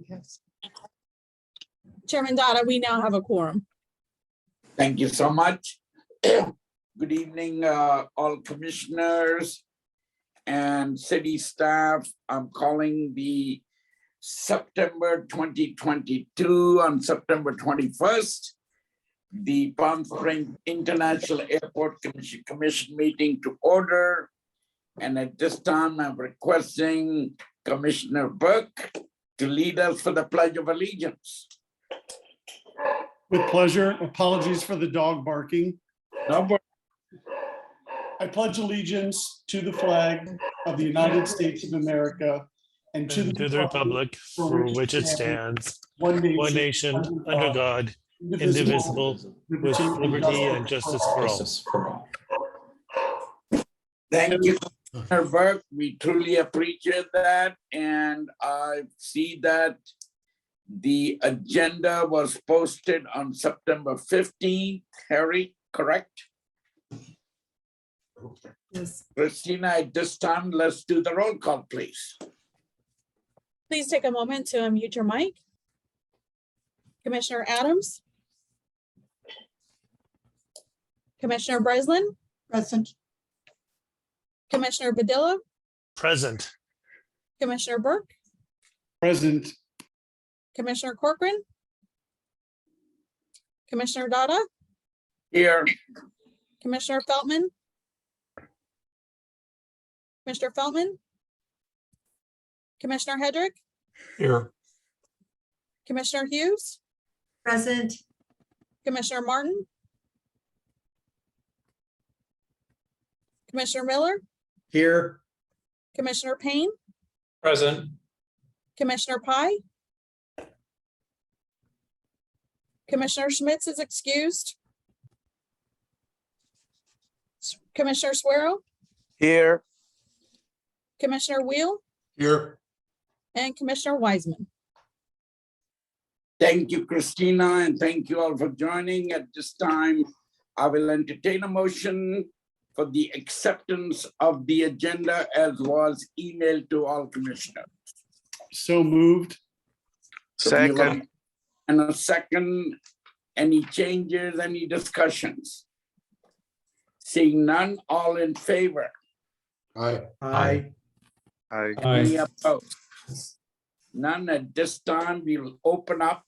Yes. Chairman Dada, we now have a quorum. Thank you so much. Good evening, all commissioners and city staff. I'm calling the September 2022 on September 21st, the Palm Springs International Airport Commission meeting to order. And at this time, I'm requesting Commissioner Burke to lead us for the Pledge of Allegiance. With pleasure. Apologies for the dog barking. Number I pledge allegiance to the flag of the United States of America and to and to the republic for which it stands, one nation, under God, indivisible, with liberty and justice for all. Thank you, Commissioner Burke. We truly appreciate that. And I see that the agenda was posted on September 15th. Harry, correct? Yes. Christina, at this time, let's do the roll call, please. Please take a moment to unmute your mic. Commissioner Adams. Commissioner Breslin. Present. Commissioner Badilla. Present. Commissioner Burke. Present. Commissioner Corcoran. Commissioner Dada. Here, Commissioner Feltman. Commissioner Feltman. Commissioner Hedrick. Here. Commissioner Hughes. Present. Commissioner Martin. Commissioner Miller. Here. Commissioner Payne. Present. Commissioner Pai. Commissioner Schmitz is excused. Commissioner Suero. Here. Commissioner Wheel. Here. And Commissioner Wiseman. thank you, Christina, and thank you all for joining. At this time, I will entertain a motion for the acceptance of the agenda as was emailed to all commissioners. So moved. Second. And a second, any changes, any discussions? Seeing none, all in favor? Aye. Aye. Any opposed? None. At this time, we will open up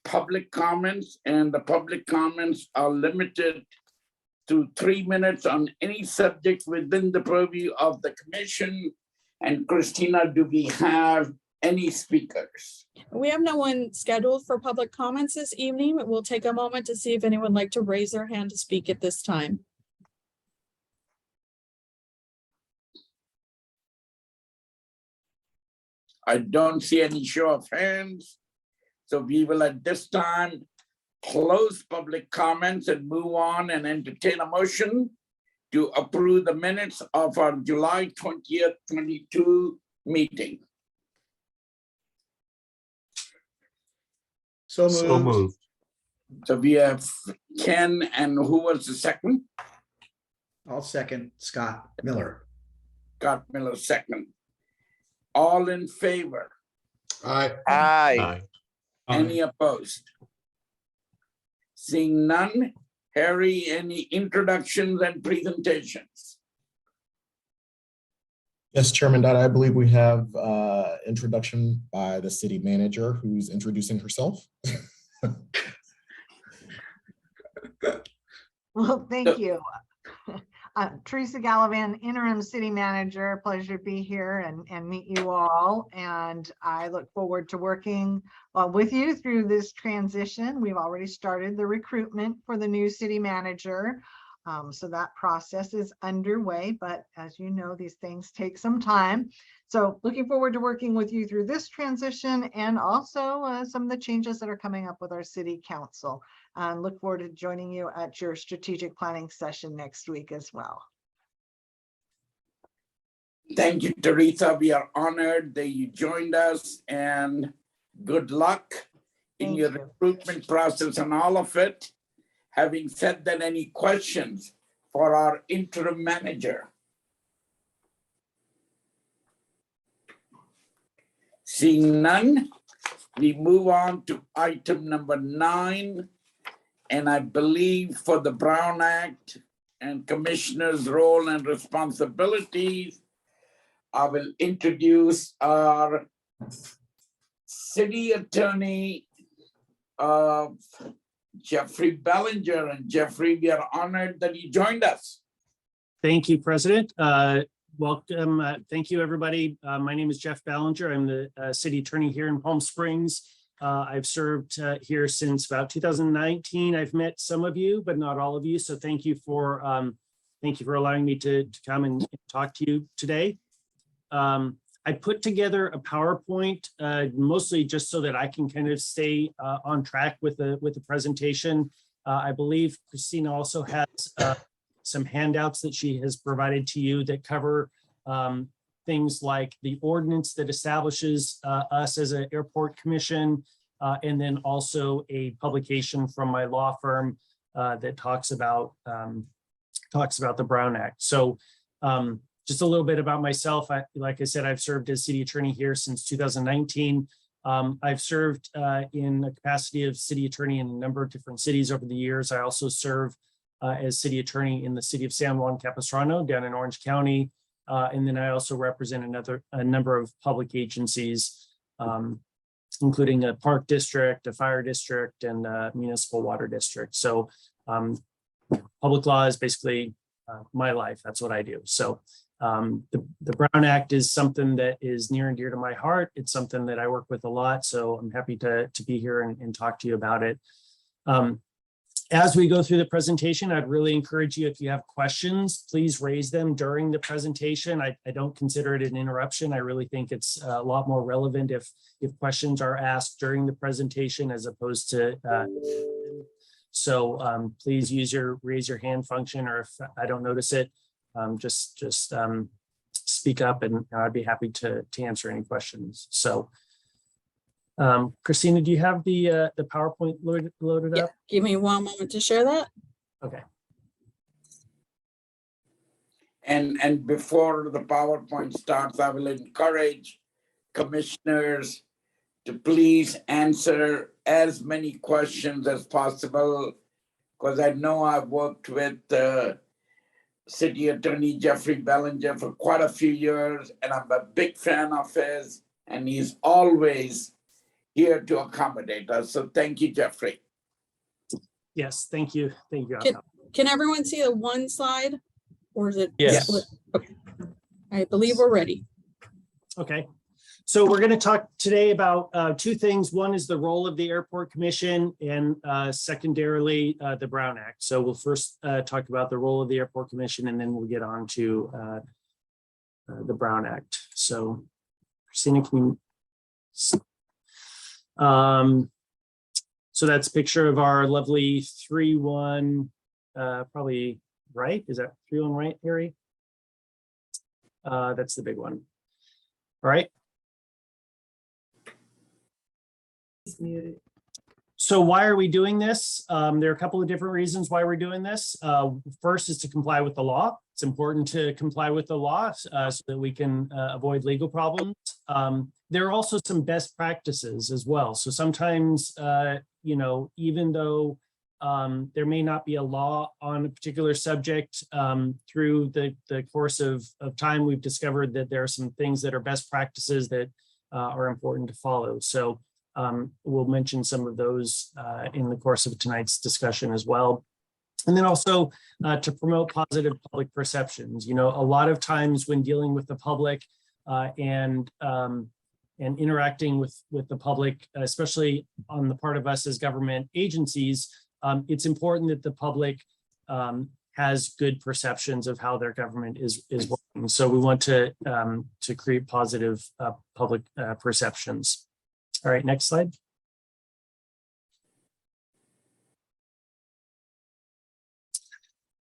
public comments, and the public comments are limited to 3 minutes on any subject within the purview of the commission. And Christina, do we have any speakers? We have no one scheduled for public comments this evening, but we'll take a moment to see if anyone would like to raise their hand to speak at this time. I don't see any show of hands. So we will at this time close public comments and move on and entertain a motion to approve the minutes of our July 20th, 22 meeting. So So moved. So we have Ken, and who was the second? I'll second Scott Miller. Scott Miller, second. All in favor? Aye. Aye. Any opposed? Seeing none, Harry, any introductions and presentations? Yes, Chairman Dada, I believe we have introduction by the city manager who's introducing herself. Well, thank you. Teresa Gallivan, interim city manager. Pleasure to be here and meet you all. And I look forward to working with you through this transition. We've already started the recruitment for the new city manager. So that process is underway, but as you know, these things take some time. So looking forward to working with you through this transition and also some of the changes that are coming up with our city council. And look forward to joining you at your strategic planning session next week as well. Thank you, Teresa. We are honored that you joined us, and good luck in Thank your you. recruitment process and all of it. Having said that, any questions for our interim manager? Seeing none, we move on to item number 9. And I believe for the Brown Act and Commissioner's role and responsibilities, I will introduce our City Attorney, Jeffrey Bellinger. And Jeffrey, we are honored that you joined us. Thank you, President. Welcome. Thank you, everybody. My name is Jeff Ballinger. I'm the city attorney here in Palm Springs. I've served here since about 2019. I've met some of you, but not all of you. So thank you for allowing me to come and talk to you today. I put together a PowerPoint mostly just so that I can kind of stay on track with the presentation. I believe Christina also has some handouts that she has provided to you that cover things like the ordinance that establishes us as an airport commission, and then also a publication from my law firm that talks about the Brown Act. So just a little bit about myself. Like I said, I've served as city attorney here since 2019. I've served in a capacity of city attorney in a number of different cities over the years. I also serve as city attorney in the city of San Juan Capistrano down in Orange County. And then I also represent a number of public agencies, including a park district, a fire district, and a municipal water district. So public law is basically my life. That's what I do. So the Brown Act is something that is near and dear to my heart. It's something that I work with a lot. So I'm happy to be here and talk to you about it. As we go through the presentation, I'd really encourage you, if you have questions, please raise them during the presentation. I don't consider it an interruption. I really think it's a lot more relevant if questions are asked during the presentation as opposed to so please use your raise your hand function, or if I don't notice it, just speak up and I'd be happy to answer any questions. So Christina, do you have the PowerPoint loaded Yeah, up? give me one moment to share that. Okay. And before the PowerPoint starts, I will encourage commissioners to please answer as many questions as possible, because I know I've worked with City Attorney Jeffrey Bellinger for quite a few years, and I'm a big fan of his, and he's always here to accommodate us. So thank you, Jeffrey. Yes, thank you. Thank you. Can everyone see the one slide, or is it? Yes. split? Okay. I believe we're ready. Okay. So we're going to talk today about two things. One is the role of the Airport Commission, and secondarily, the Brown Act. So we'll first talk about the role of the Airport Commission, and then we'll get on to the Brown Act. So Christina, can you... So that's a picture of our lovely 3-1, probably right. Is that 3-1 right, Harry? That's the big one. All right. So why are we doing this? There are a couple of different reasons why we're doing this. First is to comply with the law. It's important to comply with the law so that we can avoid legal problems. There are also some best practices as well. So sometimes, you know, even though there may not be a law on a particular subject, through the course of time, we've discovered that there are some things that are best practices that are important to follow. So we'll mention some of those in the course of tonight's discussion as well. And then also to promote positive public perceptions. You know, a lot of times when dealing with the public and interacting with the public, especially on the part of us as government agencies, it's important that the public has good perceptions of how their government is working. So we want to create positive public perceptions. All right, next slide.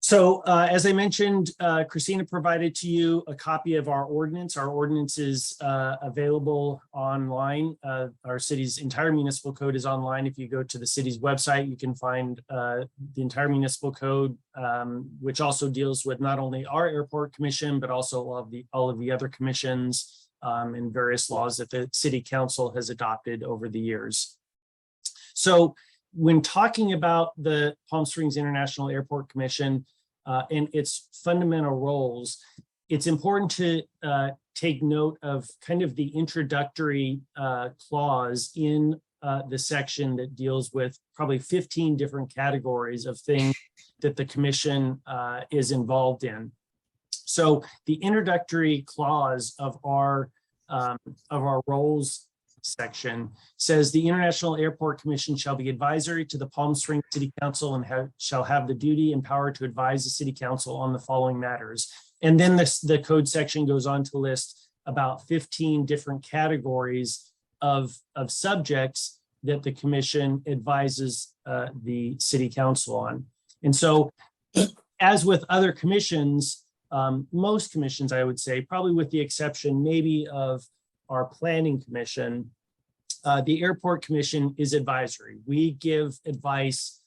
So as I mentioned, Christina provided to you a copy of our ordinance. Our ordinance is available online. Our city's entire municipal code is online. If you go to the city's website, you can find the entire municipal code, which also deals with not only our airport commission, but also all of the other commissions and various laws that the city council has adopted over the years. So when talking about the Palm Springs International Airport Commission and its fundamental roles, it's important to take note of kind of the introductory clause in the section that deals with probably 15 different categories of things that the commission is involved in. So the introductory clause of our roles section says the International Airport Commission shall be advisory to the Palm Springs City Council and shall have the duty and power to advise the City Council on the following matters. And then the code section goes on to list about 15 different categories of subjects that the commission advises the City Council on. And so, as with other commissions, most commissions, I would say, probably with the exception maybe of our planning commission, the airport commission is advisory. We give advice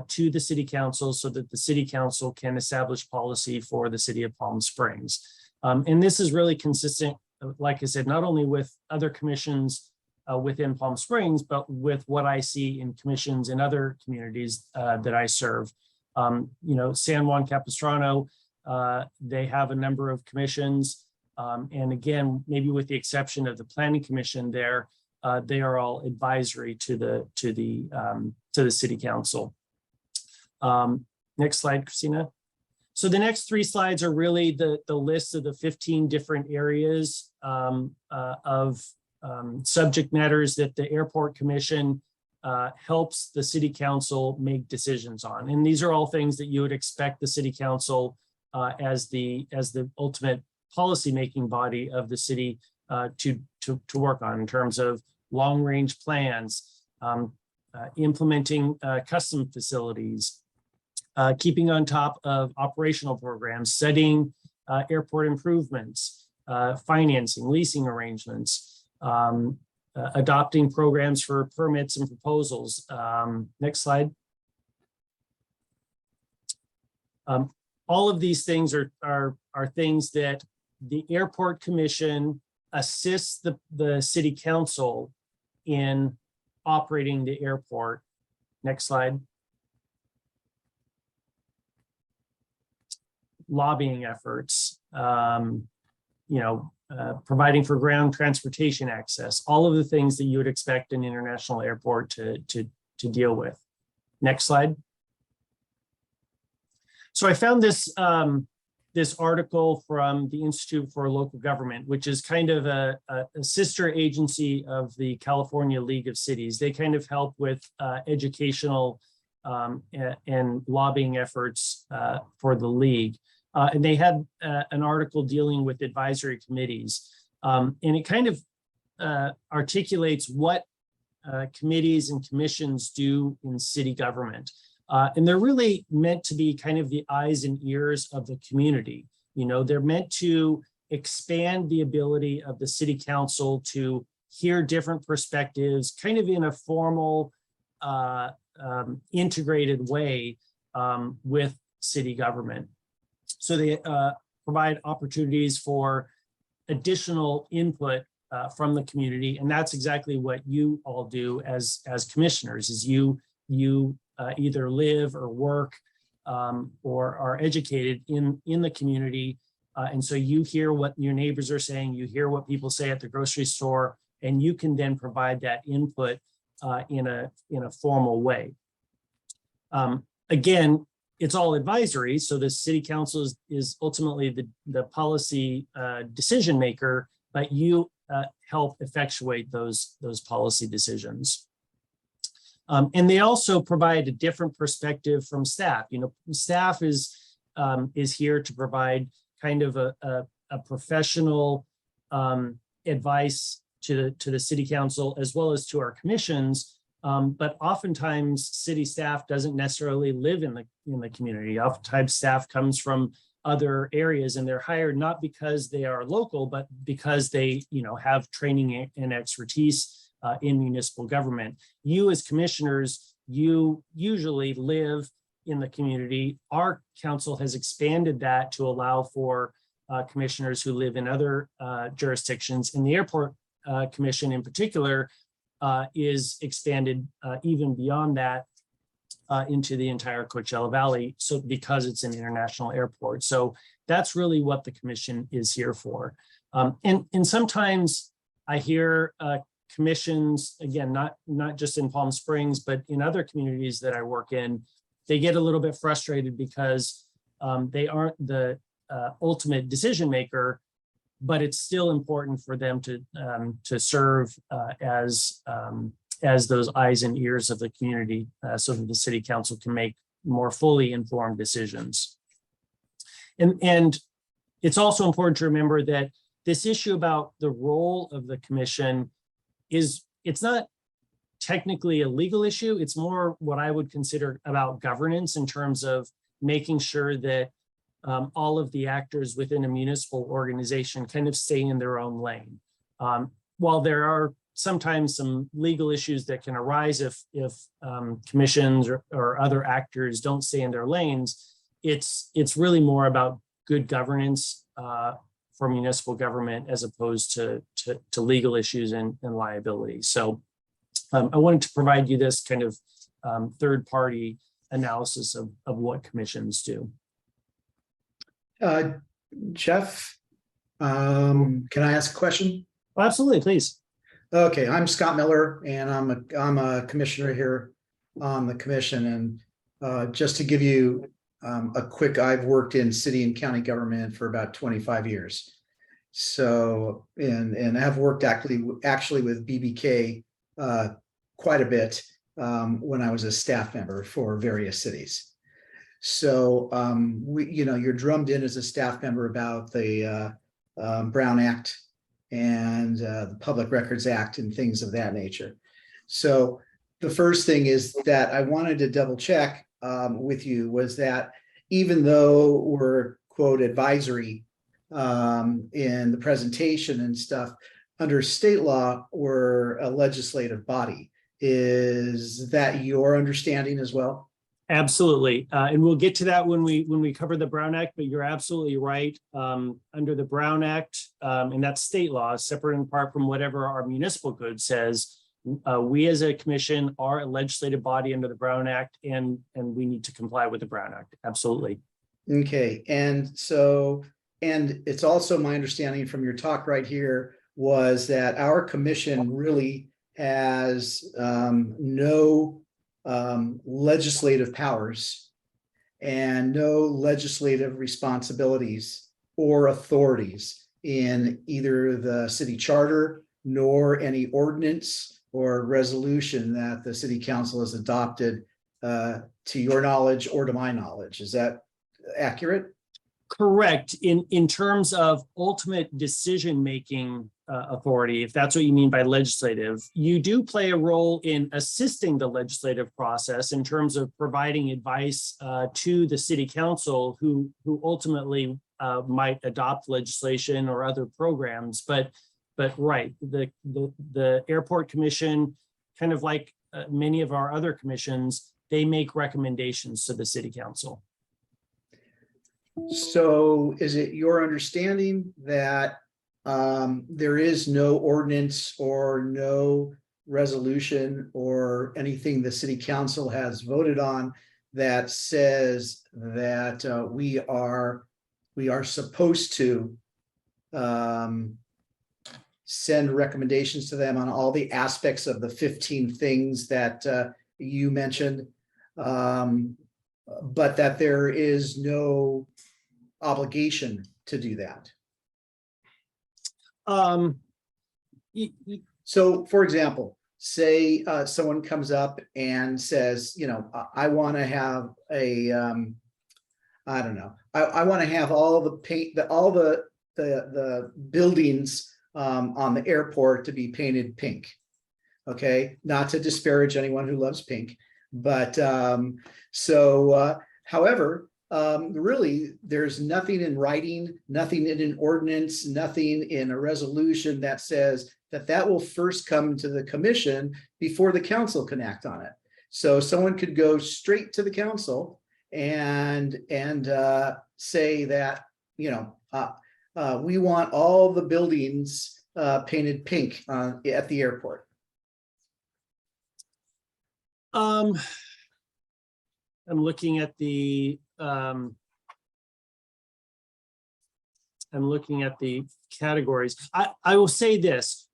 to the city council so that the city council can establish policy for the city of Palm Springs. And this is really consistent, like I said, not only with other commissions within Palm Springs, but with what I see in commissions in other communities that I serve. San Juan Capistrano, they have a number of commissions. And again, maybe with the exception of the planning commission there, they are all advisory to the city council. Next slide, Christina. So the next 3 slides are really the list of the 15 different areas of subject matters that the airport commission helps the city council make decisions on. And these are all things that you would expect the city council as the ultimate policymaking body of the city to work on in terms of long-range plans, implementing custom facilities, keeping on top of operational programs, setting airport improvements, financing, leasing arrangements, adopting programs for permits and proposals. Next slide. All of these things are things that the airport commission assists the city council in operating the airport. Next slide. Lobbying efforts, providing for ground transportation access, all of the things that you would expect an international airport to deal with. Next slide. So I found this article from the Institute for Local Government, which is kind of a sister agency of the California League of Cities. They kind of help with educational and lobbying efforts for the league. And they had an article dealing with advisory committees. And it kind of articulates what committees and commissions do in city government. And they're really meant to be kind of the eyes and ears of the community. They're meant to expand the ability of the city council to hear different perspectives, kind of in a formal, integrated way with city government. So they provide opportunities for additional input from the community. And that's exactly what you all do as commissioners, is you either live or work or are educated in the community. And so you hear what your neighbors are saying, you hear what people say at the grocery store, and you can then provide that input in a formal way. Again, it's all advisory. So the city council is ultimately the policy decision maker, but you help effectuate those policy decisions. And they also provide a different perspective from staff. Staff is here to provide kind of a professional advice to the city council as well as to our commissions. But oftentimes city staff doesn't necessarily live in the community. Oftentimes staff comes from other areas and they're hired not because they are local, but because they have training and expertise in municipal government. You as commissioners, you usually live in the community. Our council has expanded that to allow for commissioners who live in other jurisdictions. And the Airport Commission in particular is expanded even beyond that into the entire Coachella Valley. So because it's an international airport. So that's really what the commission is here for. And sometimes I hear commissions, again, not just in Palm Springs, but in other communities that I work in, they get a little bit frustrated because they aren't the ultimate decision maker, but it's still important for them to serve as those eyes and ears of the community, so that the city council can make more fully informed decisions. And it's also important to remember that this issue about the role of the commission it's not technically a legal issue. It's more what I would consider about governance in terms of making sure that all of the actors within a municipal organization kind of stay in their own lane. While there are sometimes some legal issues that can arise if commissions or other actors don't stay in their lanes, it's really more about good governance for municipal government as opposed to legal issues and liability. So I wanted to provide you this kind of third-party analysis of what commissions do. Jeff, can I ask a question? Oh, absolutely, please. Okay, I'm Scott Miller, and I'm a commissioner here on the commission. And just to give you a quick, I've worked in city and county government for about 25 years. So, and I've worked actually with BBK quite a bit when I was a staff member for various cities. So, you're drummed in as a staff member about the Brown Act and the Public Records Act and things of that nature. So the first thing is that I wanted to double check with you was that even though we're quote advisory in the presentation and stuff, under state law, we're a legislative body. Is that your understanding as well? Absolutely. And we'll get to that when we cover the Brown Act, but you're absolutely right. Under the Brown Act, and that's state law, separate and apart from whatever our municipal code says, we as a commission are a legislative body under the Brown Act, and we need to comply with the Brown Act. Absolutely. Okay. And so, and it's also my understanding from your talk right here was that our commission really has no legislative powers and no legislative responsibilities or authorities in either the city charter nor any ordinance or resolution that the city council has adopted to your knowledge or to my knowledge. Is that accurate? Correct. In terms of ultimate decision-making authority, if that's what you mean by legislative, you do play a role in assisting the legislative process in terms of providing advice to the city council who ultimately might adopt legislation or other programs. But right, the Airport Commission, kind of like many of our other commissions, they make recommendations to the city council. So is it your understanding that there is no ordinance or no resolution or anything the city council has voted on that says that we are supposed to send recommendations to them on all the aspects of the 15 things that you mentioned, but that there is no obligation to do that? So for example, say someone comes up and says, I want to have a, I don't know, I want to have all the paint, all the buildings on the airport to be painted pink. Okay, not to disparage anyone who loves pink, but however, really, there's nothing in writing, nothing in an ordinance, nothing in a resolution that says that will first come to the commission before the council can act on it. So someone could go straight to the council and say that, we want all the buildings painted pink at the airport. I'm looking at the categories. I will say this,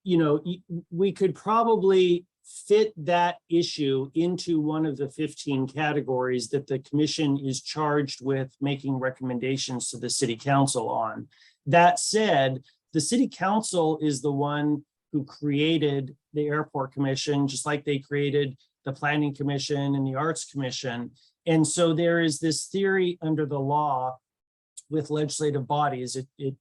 we could probably fit that issue into one of the 15 categories that the commission is charged with making recommendations to the city council on. That said, the city council is the one who created the airport commission, just like they created the planning commission and the arts commission. And so there is this theory under the law with legislative bodies, it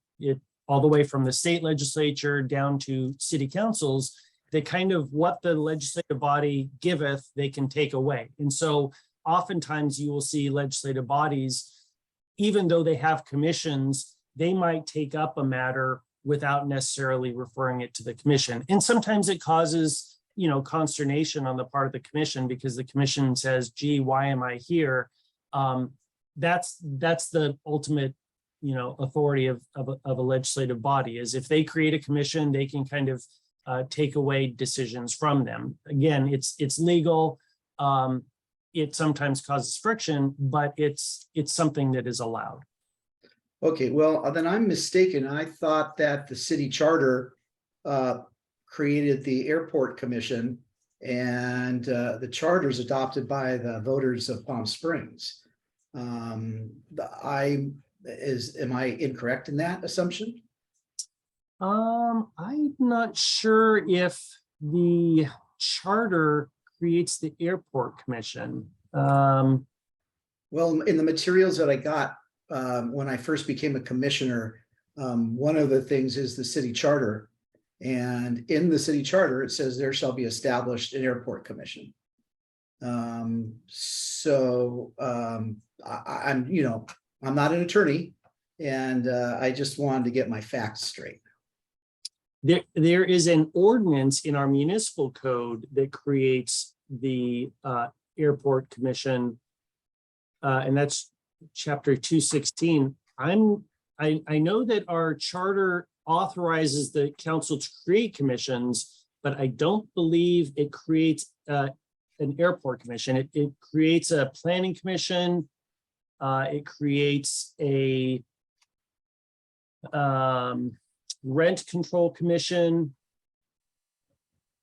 all the way from the state legislature down to city councils, that kind of what the legislative body giveth, they can take away. And so oftentimes you will see legislative bodies, even though they have commissions, they might take up a matter without necessarily referring it to the commission. And sometimes it causes, consternation on the part of the commission, because the commission says, gee, why am I here? That's the ultimate, authority of a legislative body, is if they create a commission, they can kind of take away decisions from them. Again, it's legal. It sometimes causes friction, but it's something that is allowed. Okay, well, then I'm mistaken. I thought that the city charter created the airport commission, and the charter is adopted by the voters of Palm Springs. Am I incorrect in that assumption? I'm not sure if the charter creates the airport commission. Well, in the materials that I got when I first became a commissioner, one of the things is the city charter. And in the city charter, it says there shall be established an airport commission. I'm not an attorney, and I just wanted to get my facts straight. There is an ordinance in our municipal code that creates the airport commission, and that's chapter 216. I know that our charter authorizes the council to create commissions, but I don't believe it creates an airport commission. It creates a planning commission. It creates a rent control commission,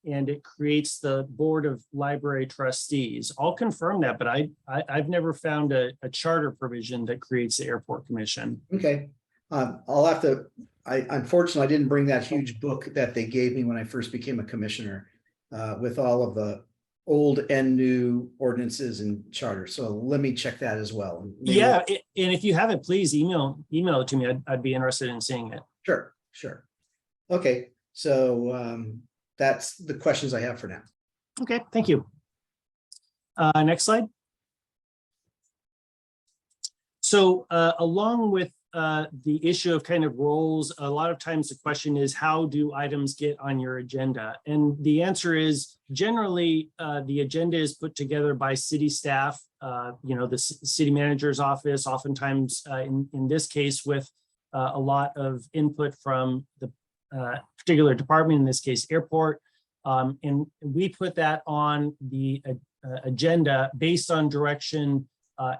and it creates the board of library trustees. I'll confirm that, but I've never found a charter provision that creates the airport commission. Okay, I'll have to. Unfortunately, I didn't bring that huge book that they gave me when I first became a commissioner with all of the old and new ordinances and charters. So let me check that as well. Maybe and if you have it, please email it to me. I'd be interested in seeing it. Sure. Okay, so that's the questions I have for now. Okay, thank you. Next slide. So along with the issue of kind of roles, a lot of times the question is, how do items get on your agenda? And the answer is generally the agenda is put together by city staff, the city manager's office, oftentimes in this case with a lot of input from the particular department, in this case airport. And we put that on the agenda based on direction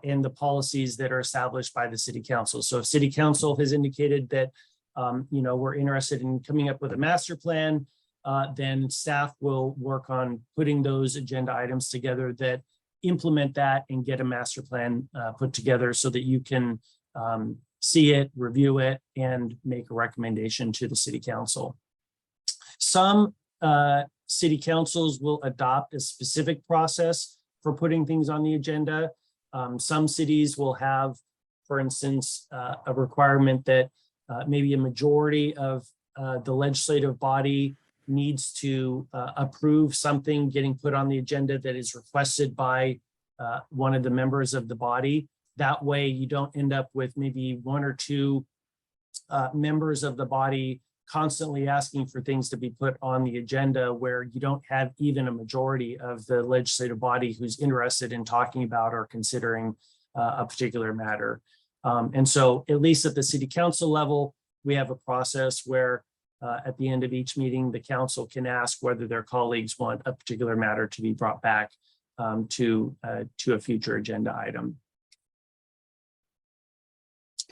and the policies that are established by the city council. So if city council has indicated that, we're interested in coming up with a master plan, then staff will work on putting those agenda items together that implement that and get a master plan put together so that you can see it, review it, and make a recommendation to the city council. Some city councils will adopt a specific process for putting things on the agenda. Some cities will have, for instance, a requirement that maybe a majority of the legislative body needs to approve something getting put on the agenda that is requested by one of the members of the body. That way you don't end up with maybe one or two members of the body constantly asking for things to be put on the agenda where you don't have even a majority of the legislative body who's interested in talking about or considering a particular matter. And so at least at the city council level, we have a process where at the end of each meeting, the council can ask whether their colleagues want a particular matter to be brought back to a future agenda item.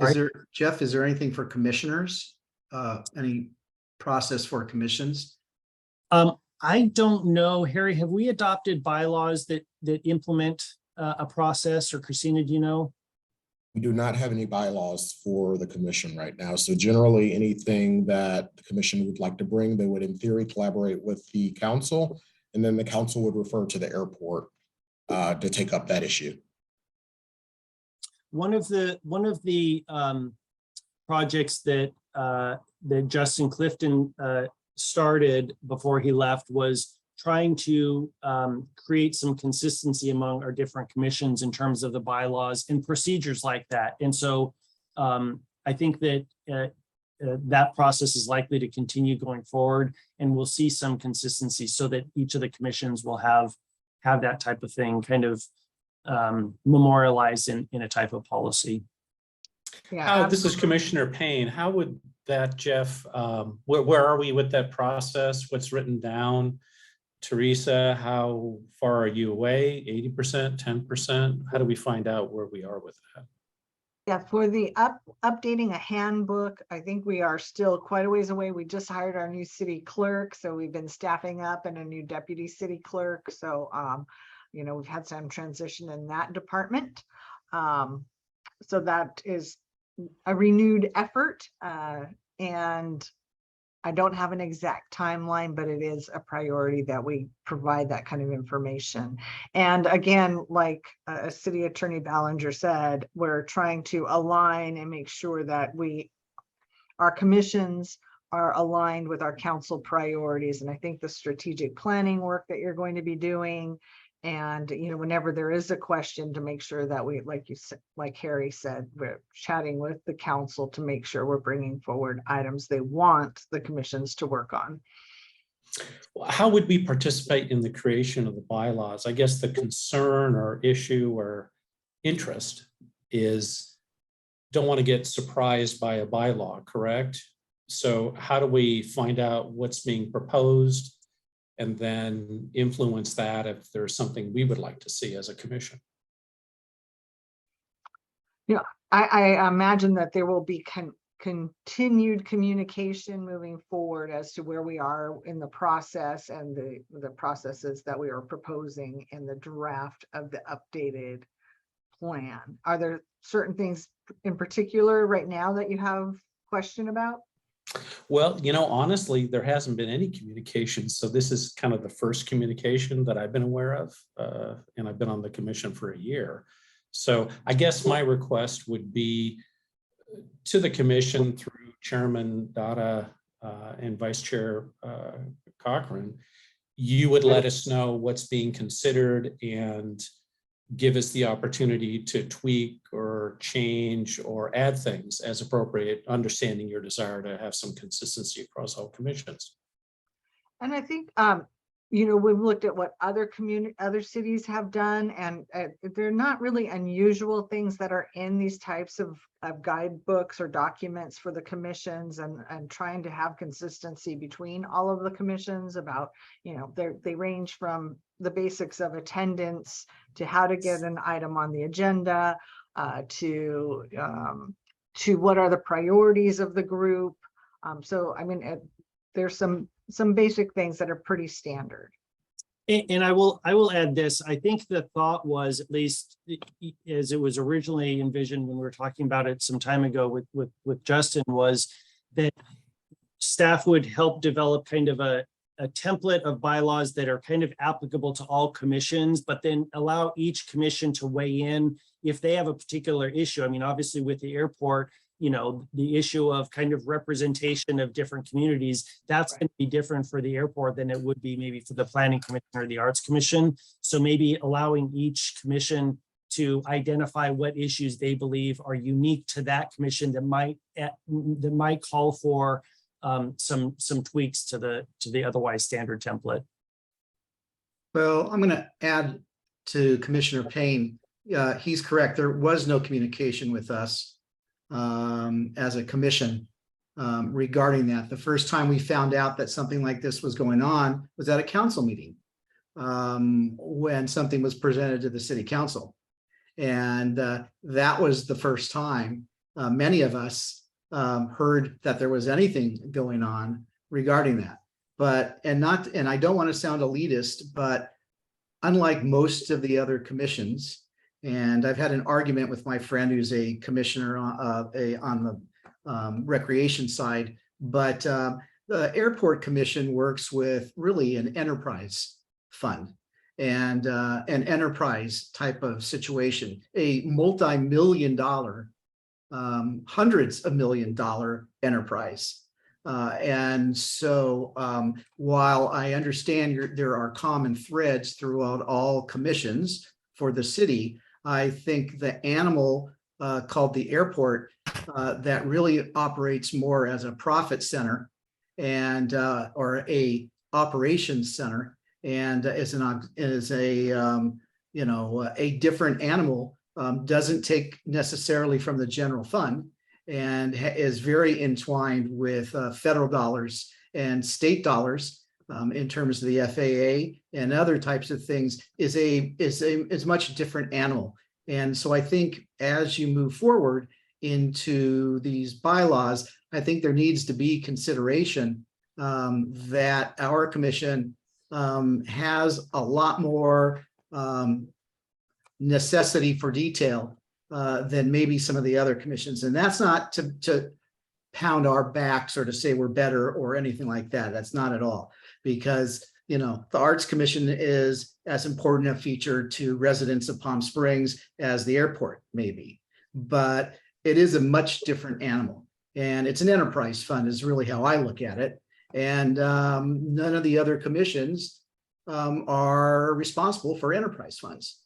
Is there, Jeff, is there anything for commissioners? Any process for commissions? I don't know, Harry, have we adopted bylaws that implement a process, or Christina, do you know? We do not have any bylaws for the commission right now. So generally, anything that the commission would like to bring, they would in theory collaborate with the council, and then the council would refer to the airport to take up that issue. One of the projects that Justin Clifton started before he left was trying to create some consistency among our different commissions in terms of the bylaws and procedures like that. And so I think that that process is likely to continue going forward, and we'll see some consistency so that each of the commissions will have that type of thing kind of memorialized in a type of policy. Yeah, This is Commissioner Payne. How would that, Jeff, where are we with that process? What's written down? Teresa, how far are you away? 80%, 10%? How do we find out where we are with that? yeah, for the updating a handbook, I think we are still quite a ways away. We just hired our new city clerk, so we've been staffing up, and a new deputy city clerk. So, you know, we've had some transition in that department. So that is a renewed effort, and I don't have an exact timeline, but it is a priority that we provide that kind of information. And again, like City Attorney Ballinger said, we're trying to align and make sure that our commissions are aligned with our council priorities. And I think the strategic planning work that you're going to be doing, and, you know, whenever there is a question, to make sure that we, like you said, like Harry said, we're chatting with the council to make sure we're bringing forward items they want the commissions to work on. How would we participate in the creation of the bylaws? I guess the concern or issue or interest is don't want to get surprised by a bylaw, correct? So how do we find out what's being proposed and then influence that if there's something we would like to see as a commission? Yeah, I imagine that there will be continued communication moving forward as to where we are in the process and the processes that we are proposing in the draft of the updated plan. Are there certain things in particular right now that you have question about? Well, you know, honestly, there hasn't been any communication. So this is kind of the first communication that I've been aware of. And I've been on the commission for a year. So I guess my request would be to the commission through Chairman Dada and Vice Chair Cochran, you would let us know what's being considered and give us the opportunity to tweak or change or add things as appropriate, understanding your desire to have some consistency across all commissions. And I think, you know, we've looked at what other cities have done, and they're not really unusual things that are in these types of guidebooks or documents for the commissions, and trying to have consistency between all of the commissions about, you know, they range from the basics of attendance to how to get an item on the agenda, to what are the priorities of the group. So, I mean, there's some basic things that are pretty standard. And I will add this. I think the thought was, at least as it was originally envisioned when we were talking about it some time ago with Justin, was that staff would help develop kind of a template of bylaws that are kind of applicable to all commissions, but then allow each commission to weigh in if they have a particular issue. I mean, obviously with the airport, you know, the issue of kind of representation of different communities, that's going to be different for the airport than it would be maybe for the planning commission or the arts commission. So maybe allowing each commission to identify what issues they believe are unique to that commission that might call for some tweaks to the otherwise standard template. Well, I'm going to add to Commissioner Payne. He's correct. There was no communication with us as a commission. regarding that. The first time we found out that something like this was going on was at a council meeting when something was presented to the city council. And that was the first time many of us heard that there was anything going on regarding that. And I don't want to sound elitist, but unlike most of the other commissions, and I've had an argument with my friend who's a commissioner on the recreation side, but the airport commission works with really an enterprise fund and an enterprise type of situation, a multi-million-dollar, hundreds of $1,000,000 enterprise. And so while I understand there are common threads throughout all commissions for the city, I think the animal called the airport that really operates more as a profit center and or a operations center and is a different animal, doesn't take necessarily from the general fund and is very entwined with federal dollars and state dollars in terms of the FAA and other types of things, is much different animal. And so I think as you move forward into these bylaws, I think there needs to be consideration that our commission has a lot more necessity for detail than maybe some of the other commissions. And that's not to pound our backs or to say we're better or anything like that. That's not at all, because the Arts Commission is as important a feature to residents of Palm Springs as the airport maybe, but it is a much different animal. And it's an enterprise fund is really how I look at it. And none of the other commissions are responsible for enterprise funds.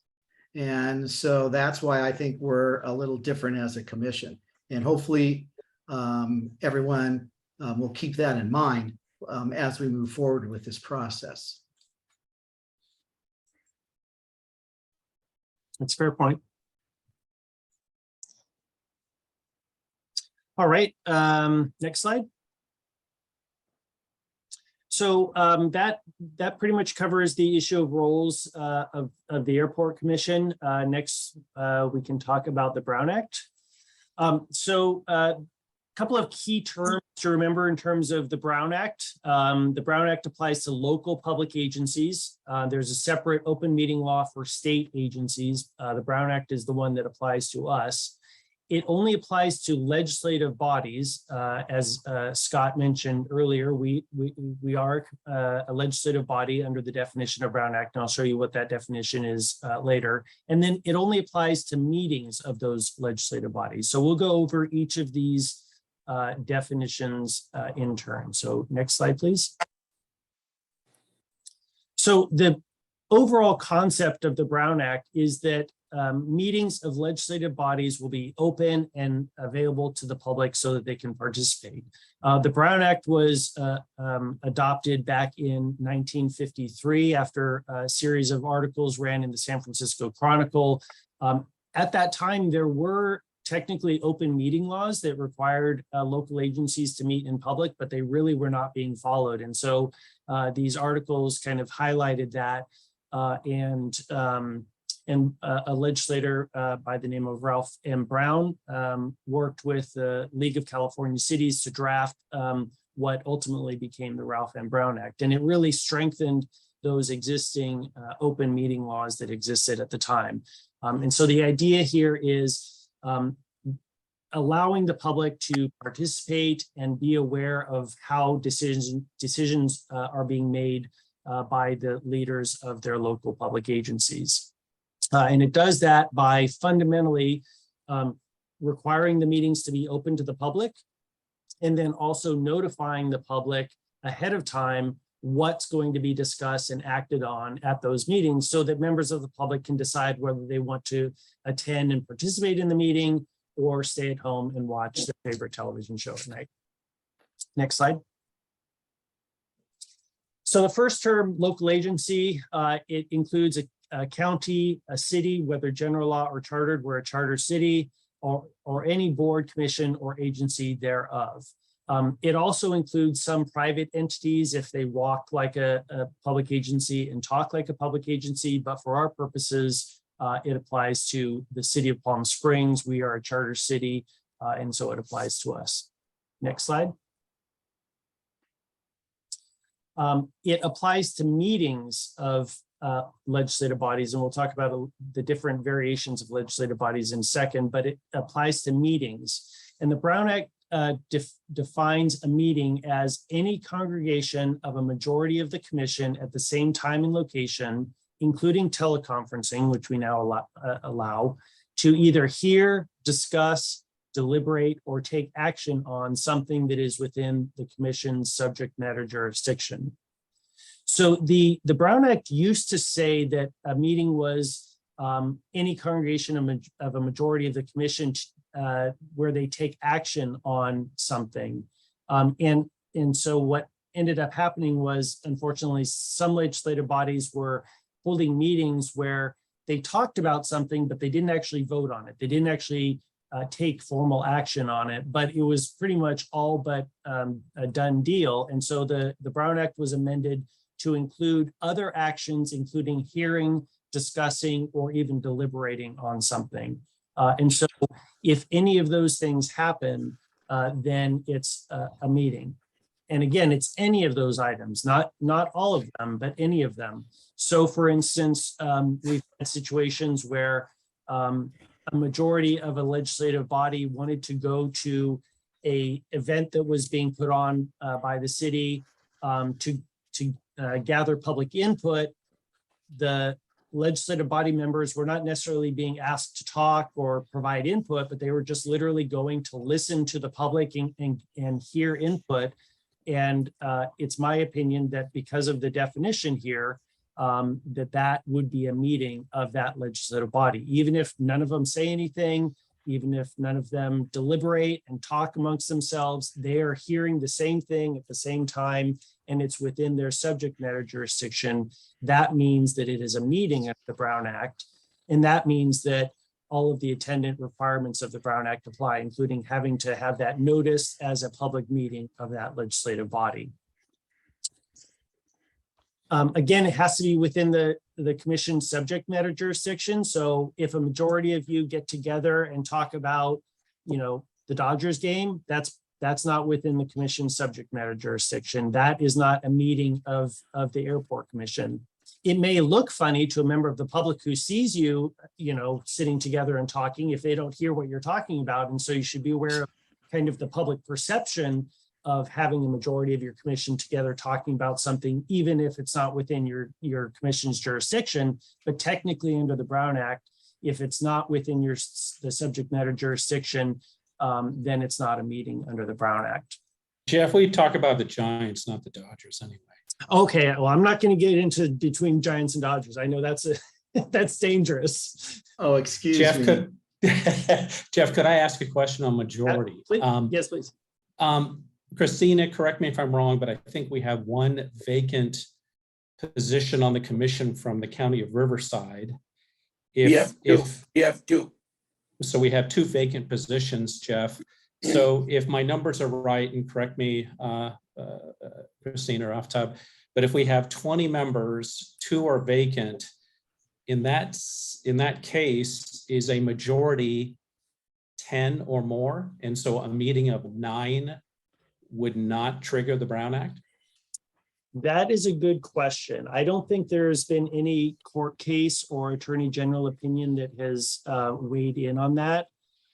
And so that's why I think we're a little different as a commission. And hopefully everyone will keep that in mind as we move forward with this process. That's a fair point. All right, next slide. So that pretty much covers the issue of roles of the Airport Commission. Next, we can talk about the Brown Act. So a couple of key terms to remember in terms of the Brown Act. The Brown Act applies to local public agencies. There's a separate open meeting law for state agencies. The Brown Act is the one that applies to us. It only applies to legislative bodies. As Scott mentioned earlier, we are a legislative body under the definition of Brown Act, and I'll show you what that definition is later. And then it only applies to meetings of those legislative bodies. So we'll go over each of these definitions in turn. So next slide, please. So the overall concept of the Brown Act is that meetings of legislative bodies will be open and available to the public so that they can participate. The Brown Act was adopted back in 1953 after a series of articles ran in the San Francisco Chronicle. At that time, there were technically open meeting laws that required local agencies to meet in public, but they really were not being followed. And so these articles kind of highlighted that and a legislator by the name of Ralph M. Brown worked with the League of California Cities to draft what ultimately became the Ralph M. Brown Act. And it really strengthened those existing open meeting laws that existed at the time. And so the idea here is allowing the public to participate and be aware of how decisions are being made by the leaders of their local public agencies. And it does that by fundamentally requiring the meetings to be open to the public, and then also notifying the public ahead of time what's going to be discussed and acted on at those meetings so that members of the public can decide whether they want to attend and participate in the meeting or stay at home and watch their favorite television show at night. Next slide. So the first term, local agency, it includes a county, a city, whether general law or chartered, we're a charter city, or any board, commission, or agency thereof. It also includes some private entities if they walk like a public agency and talk like a public agency, but for our purposes, it applies to the city of Palm Springs. We are a charter city, and so it applies to us. Next slide. It applies to meetings of legislative bodies, and we'll talk about the different variations of legislative bodies in a second, but it applies to meetings. And the Brown Act defines a meeting as any congregation of a majority of the commission at the same time and location, including teleconferencing, which we now allow, to either hear, discuss, deliberate, or take action on something that is within the commission's subject matter jurisdiction. So the Brown Act used to say that a meeting was any congregation of a majority of the commission where they take action on something. And so what ended up happening was, unfortunately, some legislative bodies were holding meetings where they talked about something, but they didn't actually vote on it. They didn't actually take formal action on it, but it was pretty much all but a done deal. And so the Brown Act was amended to include other actions, including hearing, discussing, or even deliberating on something. And so if any of those things happen, then it's a meeting. And again, it's any of those items, not all of them, but any of them. So for instance, we've had situations where a majority of a legislative body wanted to go to an event that was being put on by the city to gather public input. The legislative body members were not necessarily being asked to talk or provide input, but they were just literally going to listen to the public and hear input. And it's my opinion that because of the definition here, that would be a meeting of that legislative body, even if none of them say anything, even if none of them deliberate and talk amongst themselves, they are hearing the same thing at the same time, and it's within their subject matter jurisdiction. That means that it is a meeting of the Brown Act, and that means that all of the attendant requirements of the Brown Act apply, including having to have that notice as a public meeting of that legislative body. Again, it has to be within the commission's subject matter jurisdiction. So if a majority of you get together and talk about, the Dodgers game, that's not within the commission's subject matter jurisdiction. That is not a meeting of the airport commission. It may look funny to a member of the public who sees you, sitting together and talking if they don't hear what you're talking about. And so you should be aware of kind of the public perception of having a majority of your commission together talking about something, even if it's not within your commission's jurisdiction. But technically under the Brown Act, if it's not within the subject matter jurisdiction, then it's not a meeting under the Brown Act. Jeff, we talk about the Giants, not the Dodgers anyway. Okay, well, I'm not going to get into between Giants and Dodgers. I know that's dangerous. Oh, excuse Jeff, me. Jeff, could I ask a question on majority? Yes, please. Christina, correct me if I'm wrong, but I think we have one vacant position on the commission from the county of Riverside. You have two. So we have two vacant positions, Jeff. So if my numbers are right, and correct me, Christina or Aftab, but if we have 20 members, 2 are vacant, in that case, is a majority 10 or more? And so a meeting of 9 would not trigger the Brown Act? That is a good question. I don't think there's been any court case or attorney general opinion that has weighed in on that.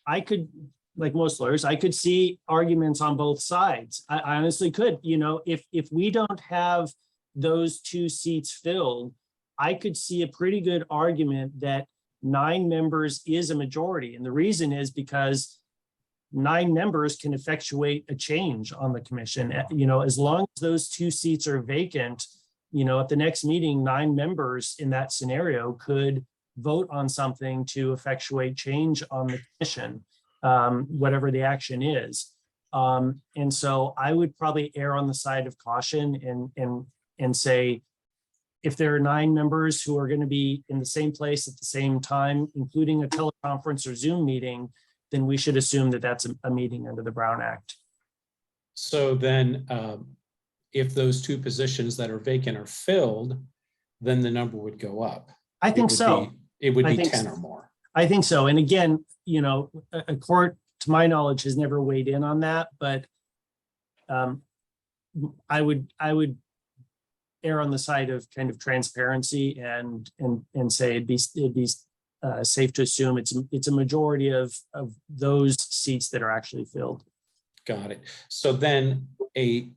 I could, like most lawyers, I could see arguments on both sides. I honestly could, if we don't have those 2 seats filled, I could see a pretty good argument that 9 members is a majority. And the reason is because 9 members can effectuate a change on the commission. As long as those 2 seats are vacant, at the next meeting, 9 members in that scenario could vote on something to effectuate change on the commission, whatever the action is. And so I would probably err on the side of caution and say, if there are 9 members who are going to be in the same place at the same time, including a teleconference or Zoom meeting, then we should assume that that's a meeting under the Brown Act. So then if those two positions that are vacant are filled, then the number would go up. I think so. It would I be think 10 so. or more. I think so. And again, you know, a court, to my knowledge, has never weighed in on that, but I would err on the side of kind of transparency and say it'd be safe to assume it's a majority of those seats that are actually filled. Got it. So then a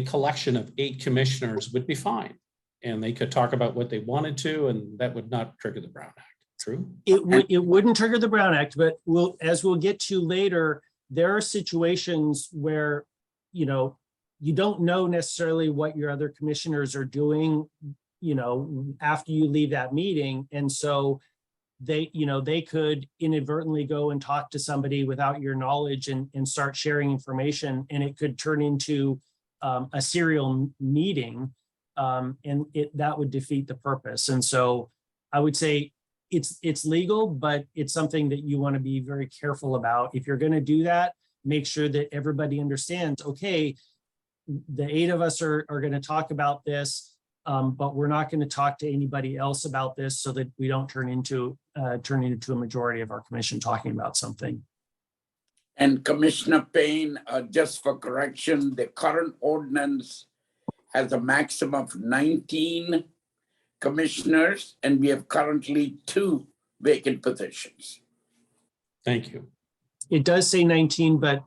collection of 8 commissioners would be fine. And they could talk about what they wanted to, and that would not trigger the Brown Act. True? It wouldn't trigger the Brown Act, but as we'll get to later, there are situations where, you know, you don't know necessarily what your other commissioners are doing, you know, after you leave that meeting. And so they could inadvertently go and talk to somebody without your knowledge and start sharing information, and it could turn into a serial meeting, and that would defeat the purpose. And so I would say it's legal, but it's something that you want to be very careful about. If you're going to do that, make sure that everybody understands, okay, the 8 of us are going to talk about this, but we're not going to talk to anybody else about this, so that we don't turn into a majority of our commission talking about something. And Commissioner Payne, just for correction, the current ordinance has a maximum of 19 commissioners, and we have currently 2 vacant positions. Thank you. It does say 19, but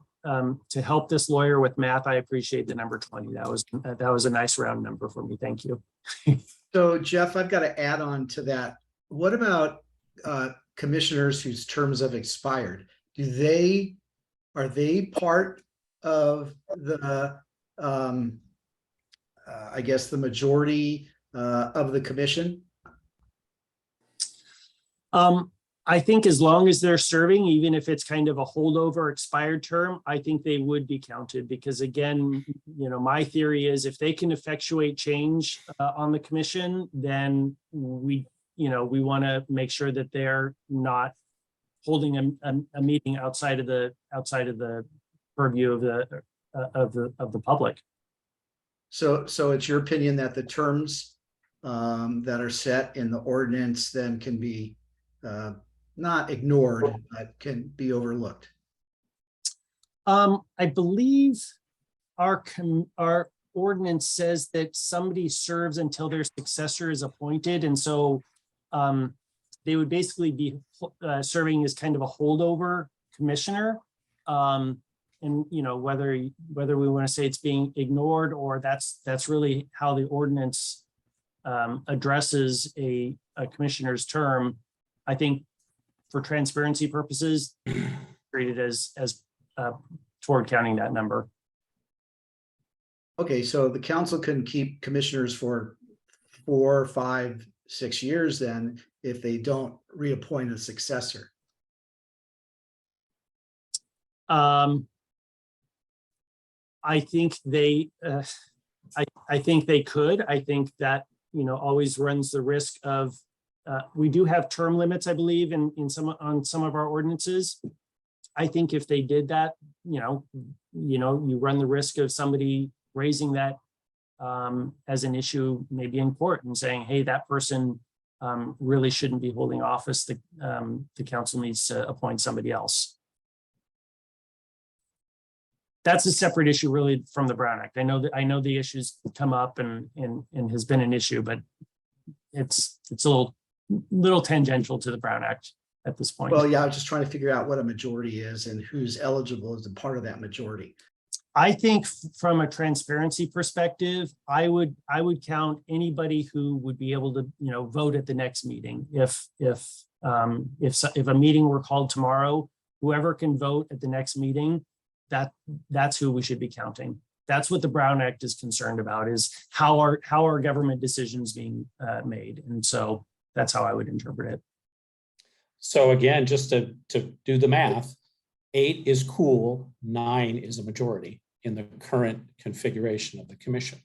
to help this lawyer with math, I appreciate the number 20. That was a nice round number for me. Thank you. So Jeff, I've got to add on to that. What about commissioners whose terms have expired? Are they part of the, I guess, the majority of the commission? I think as long as they're serving, even if it's kind of a holdover expired term, I think they would be counted, because again, you know, my theory is if they can effectuate change on the commission, then we want to make sure that they're not holding a meeting outside of the purview of the public. So it's your opinion that the terms that are set in the ordinance then can be not ignored, but can be overlooked? I believe our ordinance says that somebody serves until their successor is appointed, and so they would basically be serving as kind of a holdover commissioner. And you know, whether we want to say it's being ignored, or that's really how the ordinance addresses a commissioner's term, I think for transparency purposes, treated as toward counting that number. Okay, so the council can keep commissioners for 4, 5, 6 years then if they don't reappoint a successor. I think they I think they could. I think that, you know, always runs the risk of we do have term limits, I believe, on some of our ordinances. I think if they did that, you run the risk of somebody raising that as an issue, maybe in court, and saying, hey, that person really shouldn't be holding office. The council needs to appoint somebody else. That's a separate issue really from the Brown Act. I know the issues come up and has been an issue, but it's a little tangential to the Brown Act at this point. Well, yeah, I was just trying to figure out what a majority is and who's eligible as a part of that majority. I think from a transparency perspective, I would count anybody who would be able to, vote at the next meeting. If a meeting were called tomorrow, whoever can vote at the next meeting, that's who we should be counting. That's what the Brown Act is concerned about, is how are government decisions being made. And so that's how I would interpret it. So again, just to do the math, 8 is cool, 9 is a majority in the current configuration of the commission.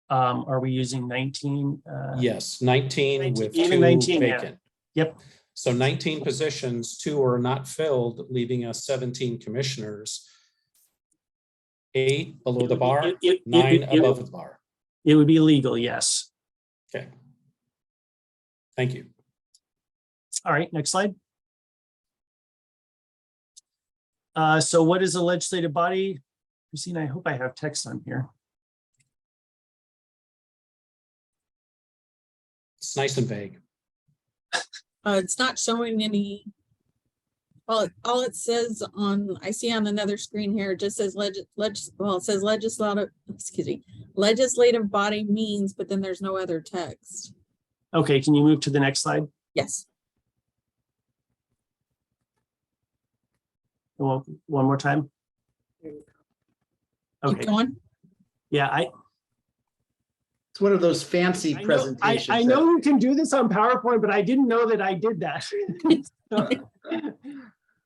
Are we using 19? Yes, 19 with 2 19, vacant. Yeah. Yep. So 19 positions, 2 are not filled, leaving us 17 commissioners. 8 below the bar, It- 9 it- above the bar. It would be legal, yes. Okay. Thank you. All right, next slide. So what is a legislative body? Christina, I hope I have text on here. It's nice and vague. It's not showing any. All it says on, I see on another screen here, it just says it says legislative body means, but then there's no other text. Okay, can you move to the next slide? Yes. One more time. Keep Okay, going. yeah, It's one of those fancy I presentations. know you can do this on PowerPoint, but I didn't know that I did that.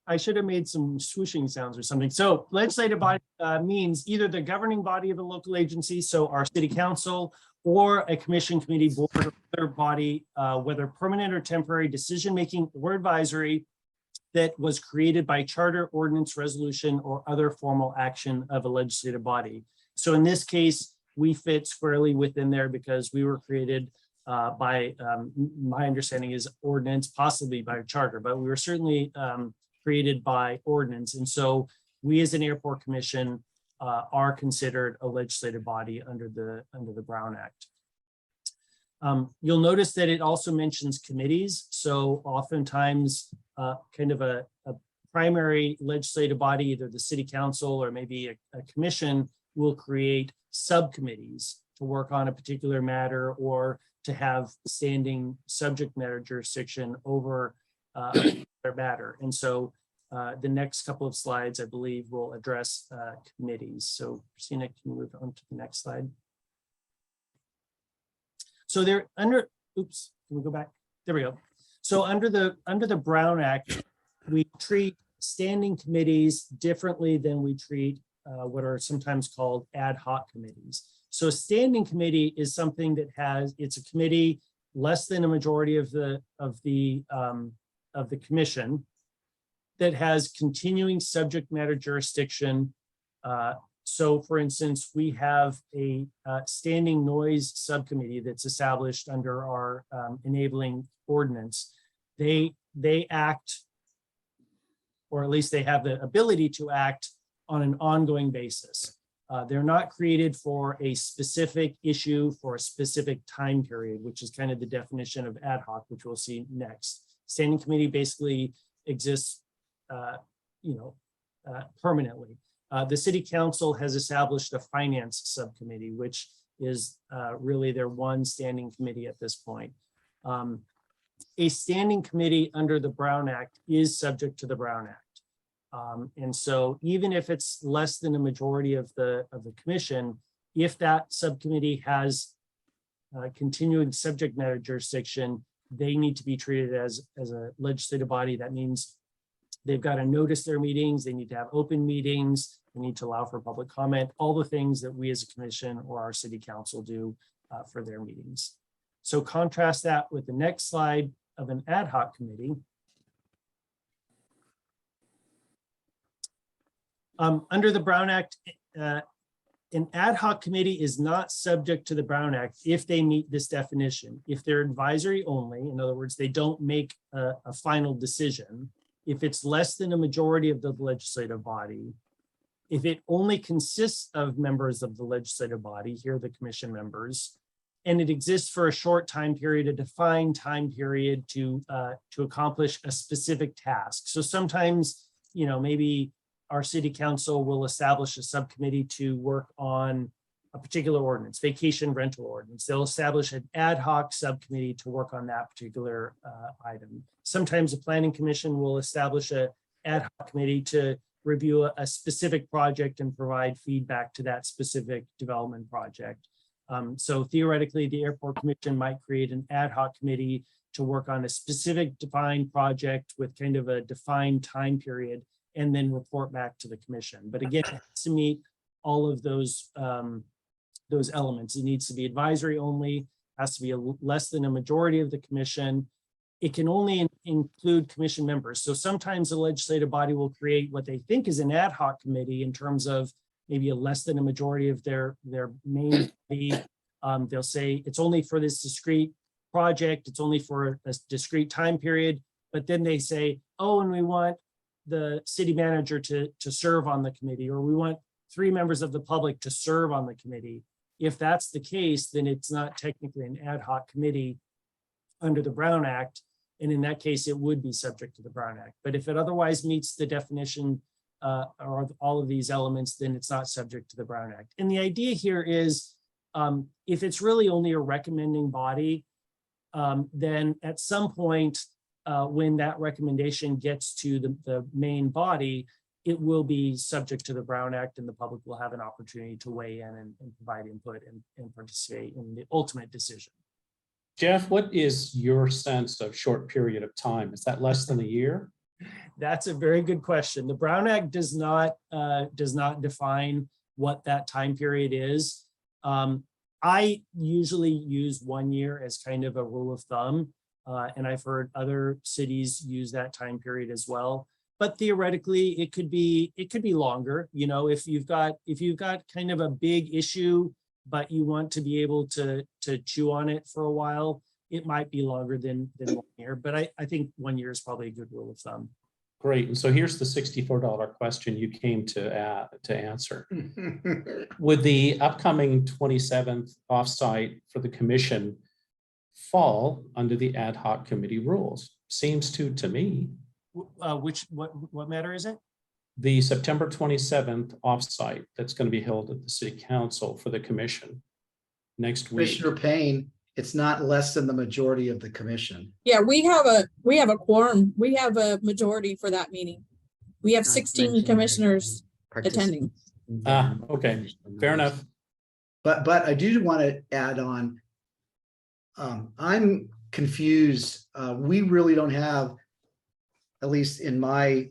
I should have made some swooshing sounds or something. So legislative body means either the governing body of a local agency, so our city council, or a commission, committee, board, or other body, whether permanent or temporary, decision-making or advisory, that was created by charter, ordinance, resolution, or other formal action of a legislative body. So in this case, we fit squarely within there because we were created by, my understanding is ordinance, possibly by charter, but we were certainly created by ordinance. And so we as an airport commission are considered a legislative body under the Brown Act. You'll notice that it also mentions committees. So oftentimes kind of a primary legislative body, either the city council or maybe a commission, will create subcommittees to work on a particular matter or to have standing subject matter jurisdiction over their matter. And so the next couple of slides, I believe, will address committees. So Christina, can you move on to the next slide? So they're under, oops, can we go back? There we go. So under the Brown Act, we treat standing committees differently than we treat what are sometimes called ad hoc committees. So a standing committee is something that it's a committee less than a majority of the commission that has continuing subject matter jurisdiction. So for instance, we have a standing noise subcommittee that's established under our enabling ordinance. They act, or at least they have the ability to act on an ongoing basis. They're not created for a specific issue for a specific time period, which is kind of the definition of ad hoc, which we'll see next. Standing committee basically exists, permanently. The city council has established a finance subcommittee, which is really their one standing committee at this point. A standing committee under the Brown Act is subject to the Brown Act. And so even if it's less than a majority of the commission, if that subcommittee has continuing subject matter jurisdiction, they need to be treated as a legislative body. That means they've got to notice their meetings, they need to have open meetings, they need to allow for public comment, all the things that we as a commission or our city council do for their meetings. So contrast that with the next slide of an ad hoc committee. Under the Brown Act, an ad hoc committee is not subject to the Brown Act if they meet this definition. If they're advisory only, in other words, they don't make a final decision. If it's less than a majority of the legislative body, if it only consists of members of the legislative body, here are the commission members, and it exists for a short time period, a defined time period to accomplish a specific task. So sometimes, maybe our city council will establish a subcommittee to work on a particular ordinance, vacation rental ordinance. They'll establish an ad hoc subcommittee to work on that particular item. Sometimes the planning commission will establish an ad hoc committee to review a specific project and provide feedback to that specific development project. So theoretically, the airport commission might create an ad hoc committee to work on a specific defined project with kind of a defined time period and then report back to the commission. But again, it has to meet all of those elements. It needs to be advisory only, has to be less than a majority of the commission. It can only include commission members. So sometimes the legislative body will create what they think is an ad hoc committee in terms of maybe a less than a majority of their main fee. They'll say it's only for this discrete project, it's only for a discrete time period, but then they say, oh, and we want the city manager to serve on the committee, or we want 3 members of the public to serve on the committee. If that's the case, then it's not technically an ad hoc committee under the Brown Act. And in that case, it would be subject to the Brown Act. But if it otherwise meets the definition or all of these elements, then it's not subject to the Brown Act. And the idea here is, if it's really only a recommending body, then at some point, when that recommendation gets to the main body, it will be subject to the Brown Act, and the public will have an opportunity to weigh in and provide input and participate in the ultimate decision. Jeff, what is your sense of short period of time? Is that less than a year? That's a very good question. The Brown Act does not define what that time period is. I usually use 1 year as kind of a rule of thumb, and I've heard other cities use that time period as well. But theoretically, it could be longer. You know, if you've got kind of a big issue, but you want to be able to chew on it for a while, it might be longer than 1 year. But I think 1 year is probably a good rule of thumb. Great. And so here's the $64 question you came to answer. Would the upcoming 27th offsite for the commission fall under the ad hoc committee rules? Seems to me. What matter is it? The September 27th offsite that's going to be held at the city council for the commission next week. Commissioner Payne, it's not less than the majority of the commission. Yeah, we have a quorum. We have a majority for that meeting. We have 16 commissioners attending. Okay, fair enough. But I do want to add on, I'm confused. We really don't have, at least in my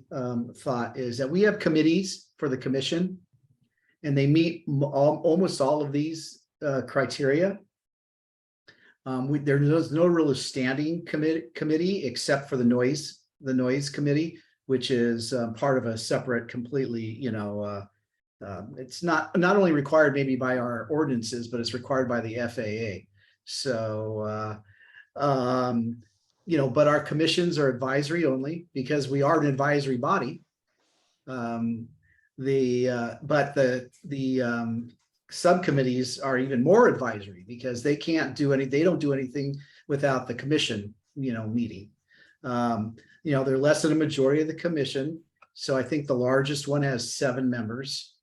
thought, is that we have committees for the commission, and they meet almost all of these criteria. There's no real standing committee except for the noise committee, which is part of a separate, completely, it's not only required maybe by our ordinances, but it's required by the FAA. So, but our commissions are advisory only because we are an advisory body. The subcommittees are even more advisory because they don't do anything without the commission, meeting. They're less than a majority of the commission. So I think the largest one has 7 members.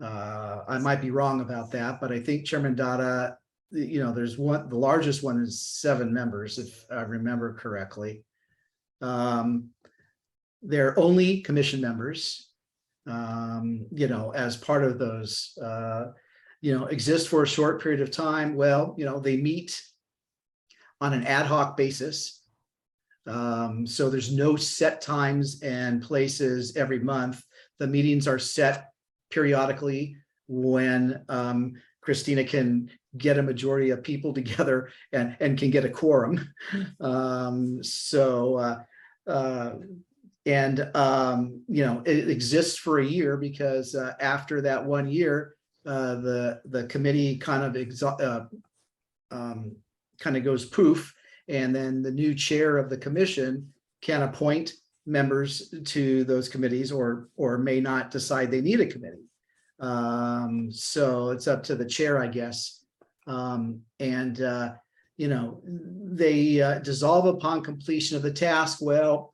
I might be wrong about that, but I think Chairman Dada, there's one, the largest one is 7 members, if I remember correctly. They're only commission members, as part of those, exist for a short period of time. Well, they meet on an ad hoc basis. So there's no set times and places every month. The meetings are set periodically when Christina can get a majority of people together and can get a quorum. It exists for a year because after that 1 year, the committee kind of goes poof, and then the new chair of the commission can appoint members to those committees or may not decide they need a committee. So it's up to the chair, I guess. They dissolve upon completion of the task. Well,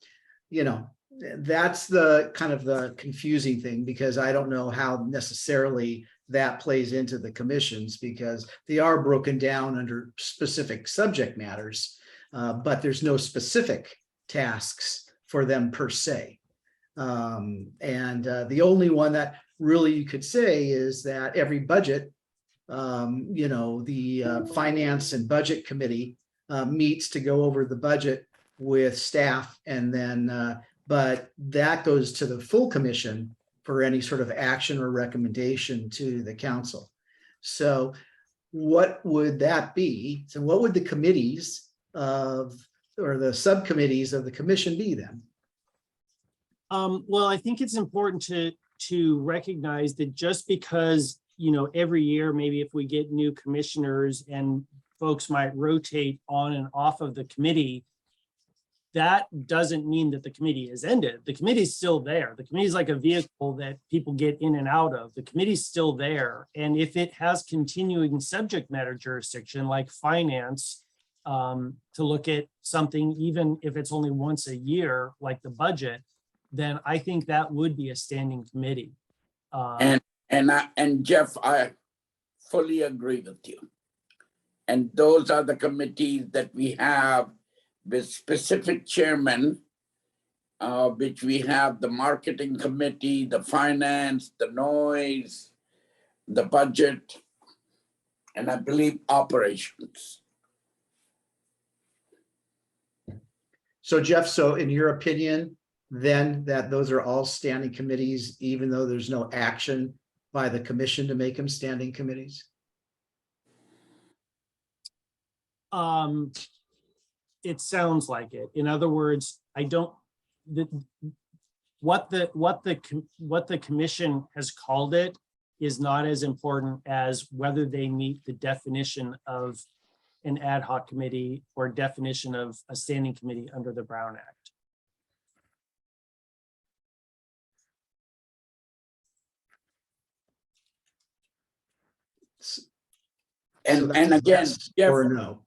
that's the kind of the confusing thing, because I don't know how necessarily that plays into the commissions, because they are broken down under specific subject matters, but there's no specific tasks for them per se. The only one that really you could say is that every budget, the Finance and Budget Committee meets to go over the budget with staff, and then but that goes to the full commission for any sort of action or recommendation to the council. So what would that be? So what would the committees or the subcommittees of the commission be then? Well, I think it's important to recognize that just because, you know, every year, maybe if we get new commissioners and folks might rotate on and off of the committee, that doesn't mean that the committee is ended. The committee's still there. The committee is like a vehicle that people get in and out of. The committee's still there. And if it has continuing subject matter jurisdiction like finance, to look at something, even if it's only once a year, like the budget, then I think that would be a standing committee. And Jeff, I fully agree with you. And those are the committees that we have with specific chairmen, which we have the marketing committee, the finance, the noise, the budget, and I believe operations. So Jeff, so in your opinion, then that those are all standing committees, even though there's no action by the commission to make them standing committees? It sounds like it. In other words, I don't, what the commission has called it is not as important as whether they meet the definition of an ad hoc committee or definition of a standing committee under the Brown Act. And again, yes Jeff, or no?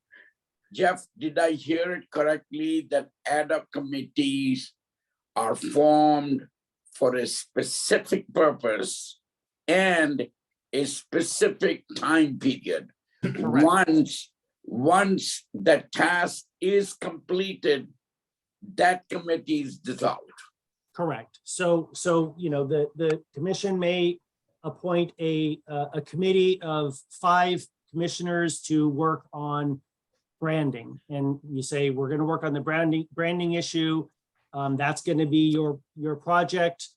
Jeff, did I hear it correctly that ad hoc committees are formed for a specific purpose and a specific time period? Once that task is completed, that committee is dissolved. Correct. So you know, the commission may appoint a committee of 5 commissioners to work on branding, and you say we're going to work on the branding issue. That's going to be your project.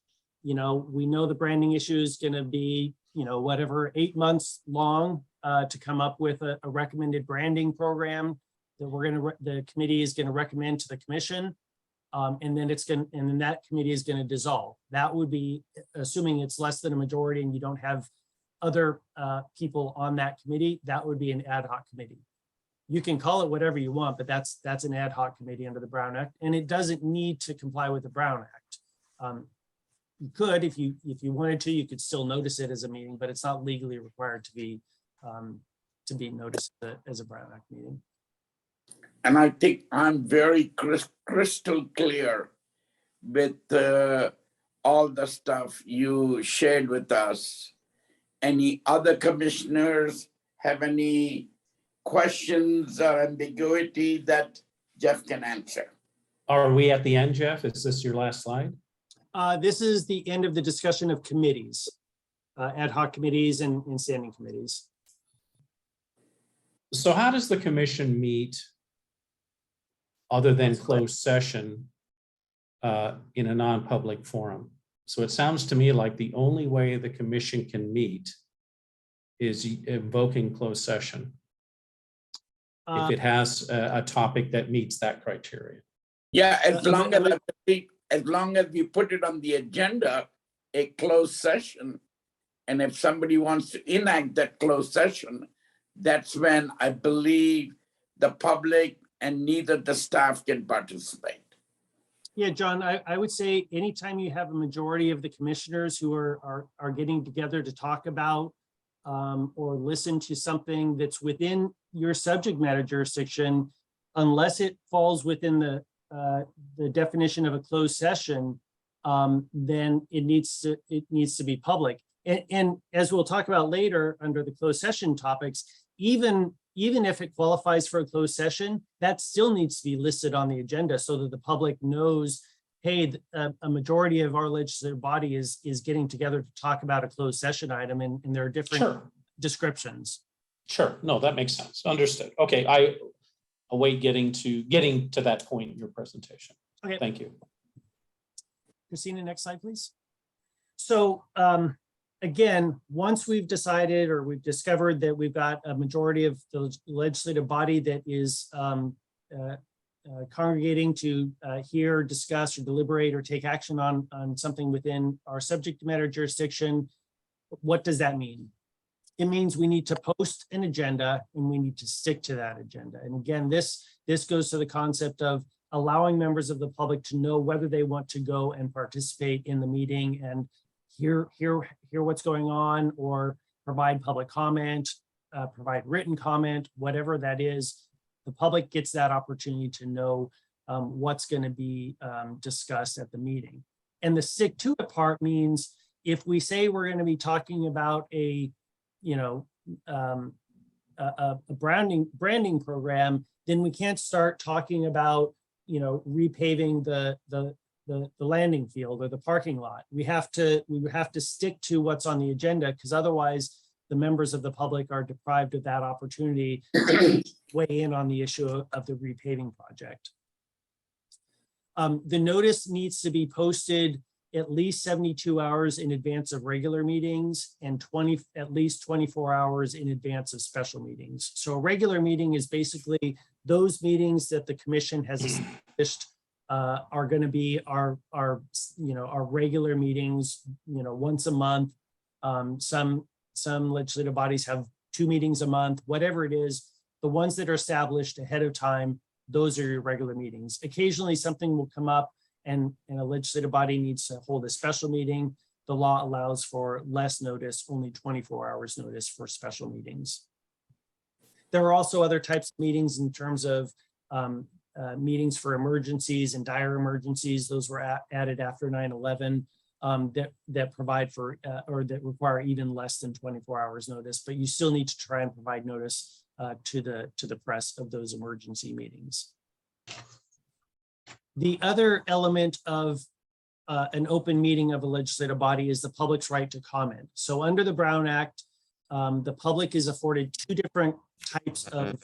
You know, we know the branding issue is going to be, you know, whatever, 8 months long to come up with a recommended branding program that the committee is going to recommend to the commission. And then that committee is going to dissolve. That would be assuming it's less than a majority and you don't have other people on that committee. That would be an ad hoc committee. You can call it whatever you want, but that's an ad hoc committee under the Brown Act, and it doesn't need to comply with the Brown Act. You could, if you wanted to, you could still notice it as a meeting, but it's not legally required to be noticed as a Brown Act meeting. And I think I'm very crystal clear with all the stuff you shared with us. Any other commissioners have any questions or ambiguity that Jeff can answer? Are we at the end, Jeff? Is this your last slide? This is the end of the discussion of committees, ad hoc committees and standing committees. So how does the commission meet other than closed session in a non-public forum? So it sounds to me like the only way the commission can meet is invoking closed session. If it has a topic that meets that criteria. Yeah, as long as we put it on the agenda, a closed session, and if somebody wants to enact that closed session, that's when I believe the public and neither the staff can participate. Yeah, John, I would say anytime you have a majority of the commissioners who are getting together to talk about or listen to something that's within your subject matter jurisdiction, unless it falls within the definition of a closed session, then it needs to be public. And as we'll talk about later under the closed session topics, even if it qualifies for a closed session, that still needs to be listed on the agenda so that the public knows, hey, a majority of our legislative body is getting together to talk about a closed session item, and there are different descriptions. Sure, no, that makes sense. Understood. Okay, I await getting to that point in your presentation. Okay. Thank you. Christina, next slide, please. So again, once we've decided or we've discovered that we've got a majority of the legislative body that is congregating to hear, discuss, or deliberate or take action on something within our subject matter jurisdiction. What does that mean? It means we need to post an agenda and we need to stick to that agenda. And again, this goes to the concept of allowing members of the public to know whether they want to go and participate in the meeting and hear what's going on, or provide public comment, provide written comment, whatever that is. The public gets that opportunity to know what's going to be discussed at the meeting. And the stick to it part means if we say we're going to be talking about a branding program, then we can't start talking about repaving the landing field or the parking lot. We have to stick to what's on the agenda, because otherwise the members of the public are deprived of that opportunity to weigh in on the issue of the repaving project. The notice needs to be posted at least 72 hours in advance of regular meetings and at least 24 hours in advance of special meetings. So a regular meeting is basically those meetings that the commission has established are going to be our regular meetings, once a month. Some legislative bodies have 2 meetings a month, whatever it is. The ones that are established ahead of time, those are your regular meetings. Occasionally something will come up and a legislative body needs to hold a special meeting. The law allows for less notice, only 24 hours notice for special meetings. There are also other types of meetings in terms of meetings for emergencies and dire emergencies. Those were added after 9/11 that provide for or that require even less than 24 hours notice, but you still need to try and provide notice to the press of those emergency meetings. The other element of an open meeting of a legislative body is the public's right to comment. So under the Brown Act, the public is afforded 2 different types of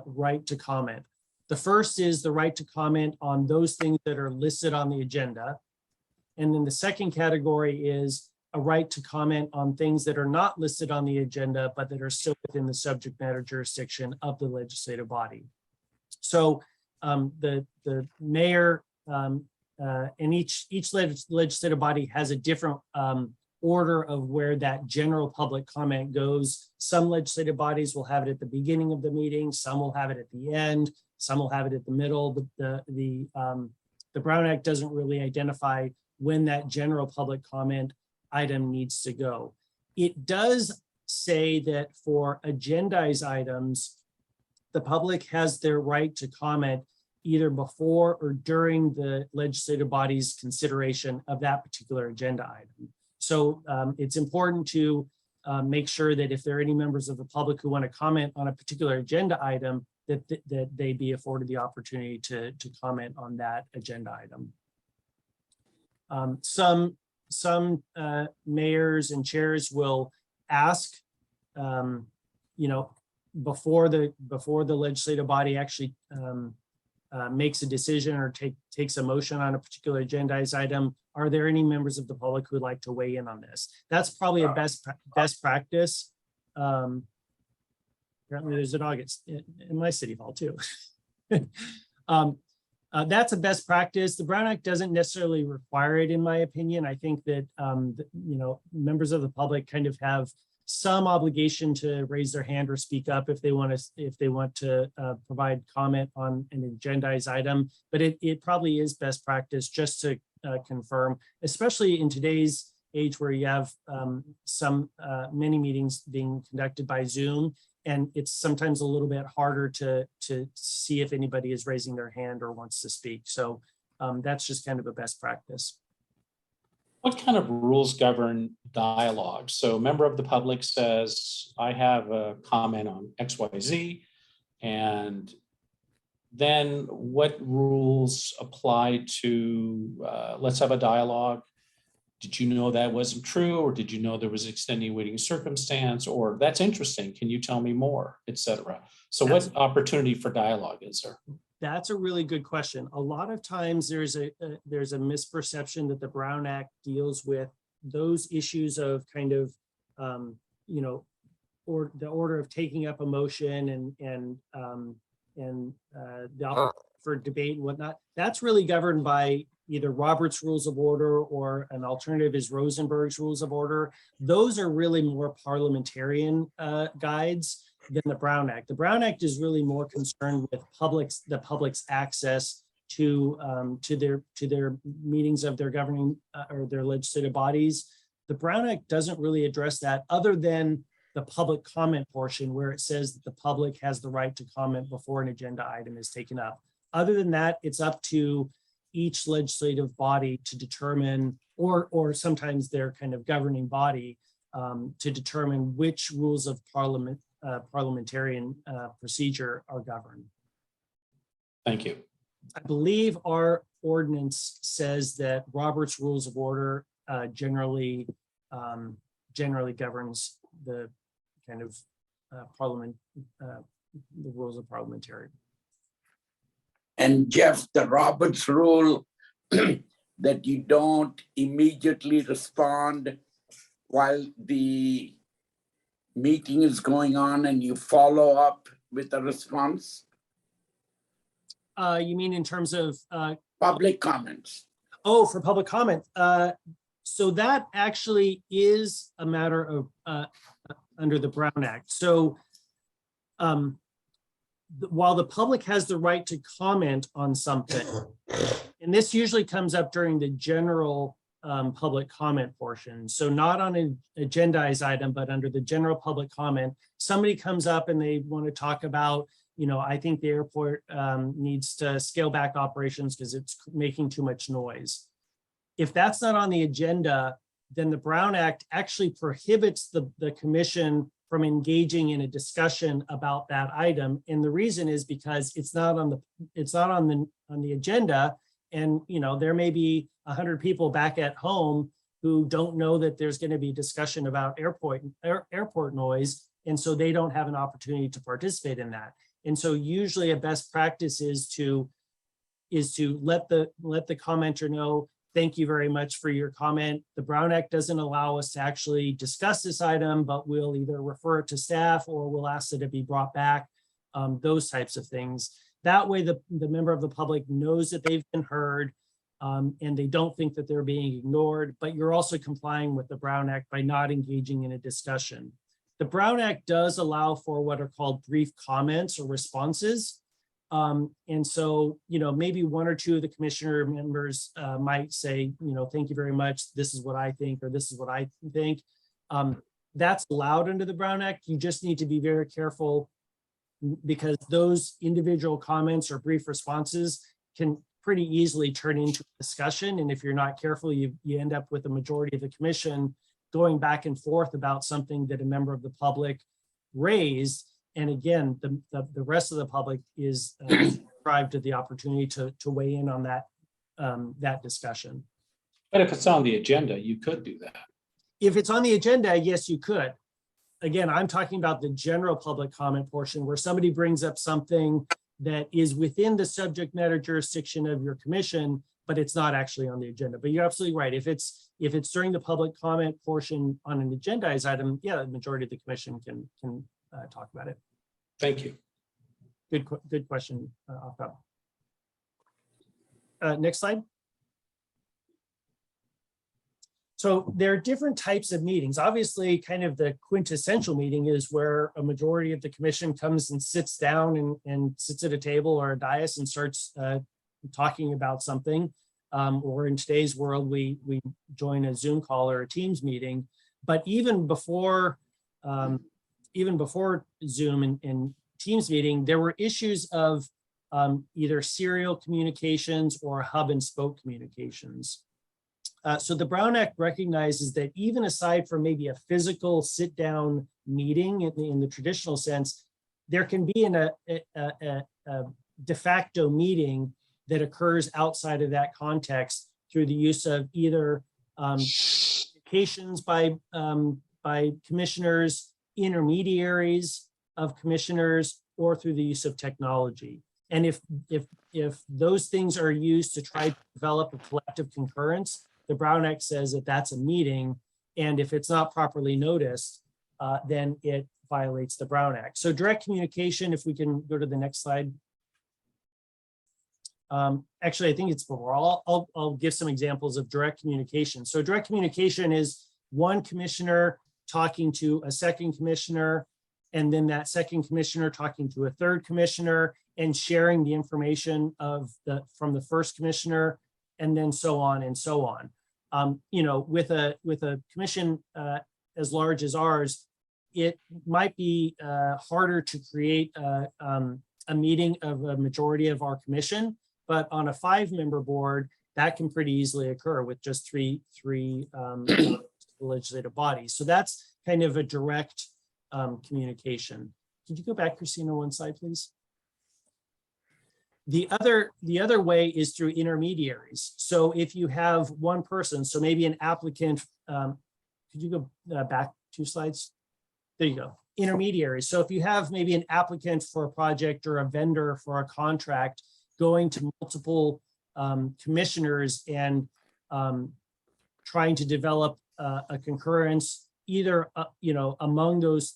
right to comment. The first is the right to comment on those things that are listed on the agenda. And then the second category is a right to comment on things that are not listed on the agenda, but that are still within the subject matter jurisdiction of the legislative body. So the mayor and each legislative body has a different order of where that general public comment goes. Some legislative bodies will have it at the beginning of the meeting, some will have it at the end, some will have it at the middle. The Brown Act doesn't really identify when that general public comment item needs to go. It does say that for agendized items, the public has their right to comment either before or during the legislative body's consideration of that particular agenda item. So it's important to make sure that if there are any members of the public who want to comment on a particular agenda item, that they be afforded the opportunity to comment on that agenda item. Some mayors and chairs will ask, before the legislative body actually makes a decision or takes a motion on a particular agendized item, are there any members of the public who would like to weigh in on this? That's probably a best practice. Apparently there's a dog in my city hall too. That's a best practice. The Brown Act doesn't necessarily require it, in my opinion. I think that members of the public kind of have some obligation to raise their hand or speak up if they want to provide comment on an agendized item. But it probably is best practice just to confirm, especially in today's age where you have many meetings being conducted by Zoom. And it's sometimes a little bit harder to see if anybody is raising their hand or wants to speak. So that's just kind of a best practice. What kind of rules govern dialogue? So a member of the public says, I have a comment on XYZ, and then what rules apply to, let's have a dialogue. Did you know that wasn't true? Or did you know there was extenuating circumstance? Or that's interesting, can you tell me more, etc. So what opportunity for dialogue is there? That's a really good question. A lot of times there's a misperception that the Brown Act deals with those issues of kind of, or the order of taking up a motion and the opportunity for debate and whatnot. That's really governed by either Robert's Rules of Order or an alternative is Rosenberg's Rules of Order. Those are really more parliamentarian guides than the Brown Act. The Brown Act is really more concerned with the public's access to their meetings of their governing or their legislative bodies. The Brown Act doesn't really address that, other than the public comment portion where it says that the public has the right to comment before an agenda item is taken up. Other than that, it's up to each legislative body to determine, or sometimes their kind of governing body to determine which rules of parliamentarian procedure are governed. Thank you. I believe our ordinance says that Robert's Rules of Order generally governs the kind of the rules of parliamentarian. And Jeff, the Roberts rule that you don't immediately respond while the meeting is going on and you follow up with a response? You mean in terms of Public comments. Oh, for public comment. So that actually is a matter of under the Brown Act. So while the public has the right to comment on something, and this usually comes up during the general public comment portion. So not on an agendized item, but under the general public comment, somebody comes up and they want to talk about, I think the airport needs to scale back operations because it's making too much noise. If that's not on the agenda, then the Brown Act actually prohibits the commission from engaging in a discussion about that item. And the reason is because it's not on the agenda. And there may be 100 people back at home who don't know that there's going to be discussion about airport noise, and so they don't have an opportunity to participate in that. And so usually a best practice is to let the commenter know, thank you very much for your comment. The Brown Act doesn't allow us to actually discuss this item, but we'll either refer it to staff or we'll ask that it be brought back, those types of things. That way the member of the public knows that they've been heard and they don't think that they're being ignored, but you're also complying with the Brown Act by not engaging in a discussion. The Brown Act does allow for what are called brief comments or responses. And so, maybe one or two of the commissioner members might say, thank you very much. This is what I think, or this is what I think. That's allowed under the Brown Act. You just need to be very careful because those individual comments or brief responses can pretty easily turn into a discussion. And if you're not careful, you end up with a majority of the commission going back and forth about something that a member of the public raised. And again, the rest of the public is deprived of the opportunity to weigh in on that discussion. But if it's on the agenda, you could do that. If it's on the agenda, yes, you could. Again, I'm talking about the general public comment portion where somebody brings up something that is within the subject matter jurisdiction of your commission, but it's not actually on the agenda. But you're absolutely right. If it's during the public comment portion on an agendized item, yeah, the majority of the commission can talk about it. Thank you. Good question, Aftab. Next slide. So there are different types of meetings. Obviously, kind of the quintessential meeting is where a majority of the commission comes and sits down and sits at a table or a dais and starts talking about something. Or in today's world, we join a Zoom call or a Teams meeting. But even before Zoom and Teams meeting, there were issues of either serial communications or hub and spoke communications. So the Brown Act recognizes that even aside from maybe a physical sit-down meeting in the traditional sense, there can be a de facto meeting that occurs outside of that context through the use of either communications by commissioners, intermediaries of commissioners, or through the use of technology. And if those things are used to try to develop a collective concurrence, the Brown Act says that that's a meeting, and if it's not properly noticed, then it violates the Brown Act. So direct communication, if we can go to the next slide, Actually, I think it's before. I'll give some examples of direct communication. So direct communication is one commissioner talking to a second commissioner, and then that second commissioner talking to a third commissioner and sharing the information from the first commissioner, and then so on and so on. You know, with a commission as large as ours, it might be harder to create a meeting of a majority of our commission, but on a 5-member board, that can pretty easily occur with just three legislative bodies. So that's kind of a direct communication. Could you go back, Christina, one slide, please? The other way is through intermediaries. So if you have one person, so maybe an applicant, could you go back 2 slides? There you go, intermediaries. So if you have maybe an applicant for a project or a vendor for a contract going to multiple commissioners and trying to develop a concurrence, either you know, among those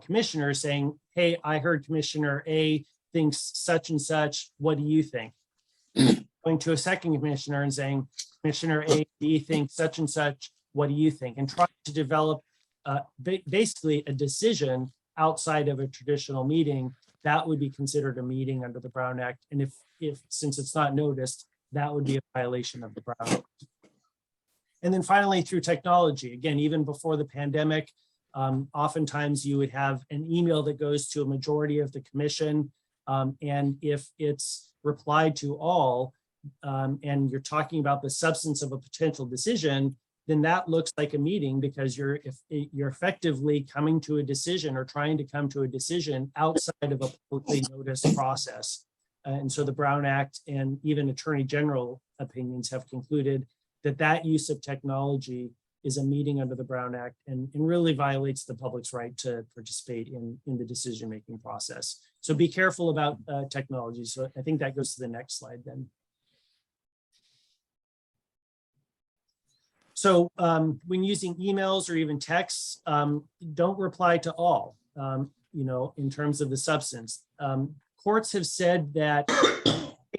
commissioners saying, hey, I heard Commissioner A thinks such and such, what do you think? Going to a second commissioner and saying, Commissioner A, B thinks such and such, what do you think? And trying to develop basically a decision outside of a traditional meeting, that would be considered a meeting under the Brown Act. And if since it's not noticed, that would be a violation of the Brown Act. And then finally, through technology, again, even before the pandemic, oftentimes you would have an email that goes to a majority of the commission. And if it's replied to all, and you're talking about the substance of a potential decision, then that looks like a meeting because you're effectively coming to a decision or trying to come to a decision outside of a publicly noticed process. And so the Brown Act and even Attorney General opinions have concluded that that use of technology is a meeting under the Brown Act and really violates the public's right to participate in the decision-making process. So be careful about technology. So I think that goes to the next slide then. So when using emails or even texts, don't reply to all, you know, in terms of the substance. Courts have said that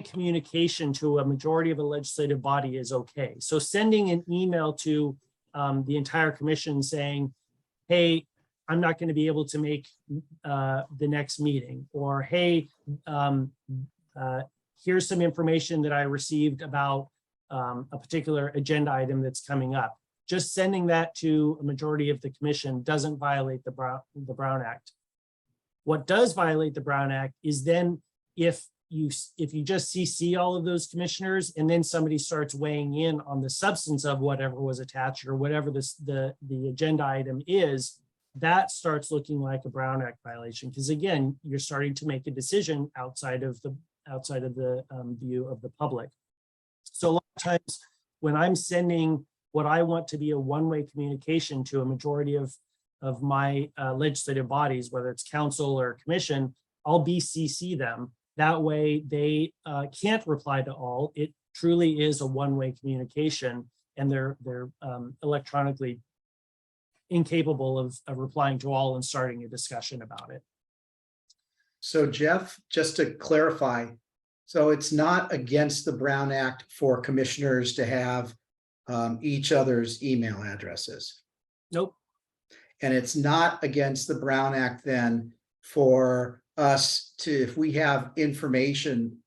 communication to a majority of a legislative body is okay. So sending an email to the entire commission saying, hey, I'm not going to be able to make the next meeting, or hey, here's some information that I received about a particular agenda item that's coming up. Just sending that to a majority of the commission doesn't violate the Brown Act. What does violate the Brown Act is then if you just CC all of those commissioners and then somebody starts weighing in on the substance of whatever was attached or whatever the agenda item is, that starts looking like a Brown Act violation. Because again, you're starting to make a decision outside of the view of the public. So a lot of times when I'm sending what I want to be a one-way communication to a majority of my legislative bodies, whether it's council or commission, I'll BCC them. That way they can't reply to all. It truly is a one-way communication and they're electronically incapable of replying to all and starting a discussion about it. So Jeff, just to clarify, so it's not against the Brown Act for commissioners to have each other's email addresses? Nope. And it's not against the Brown Act then for us to, if we have information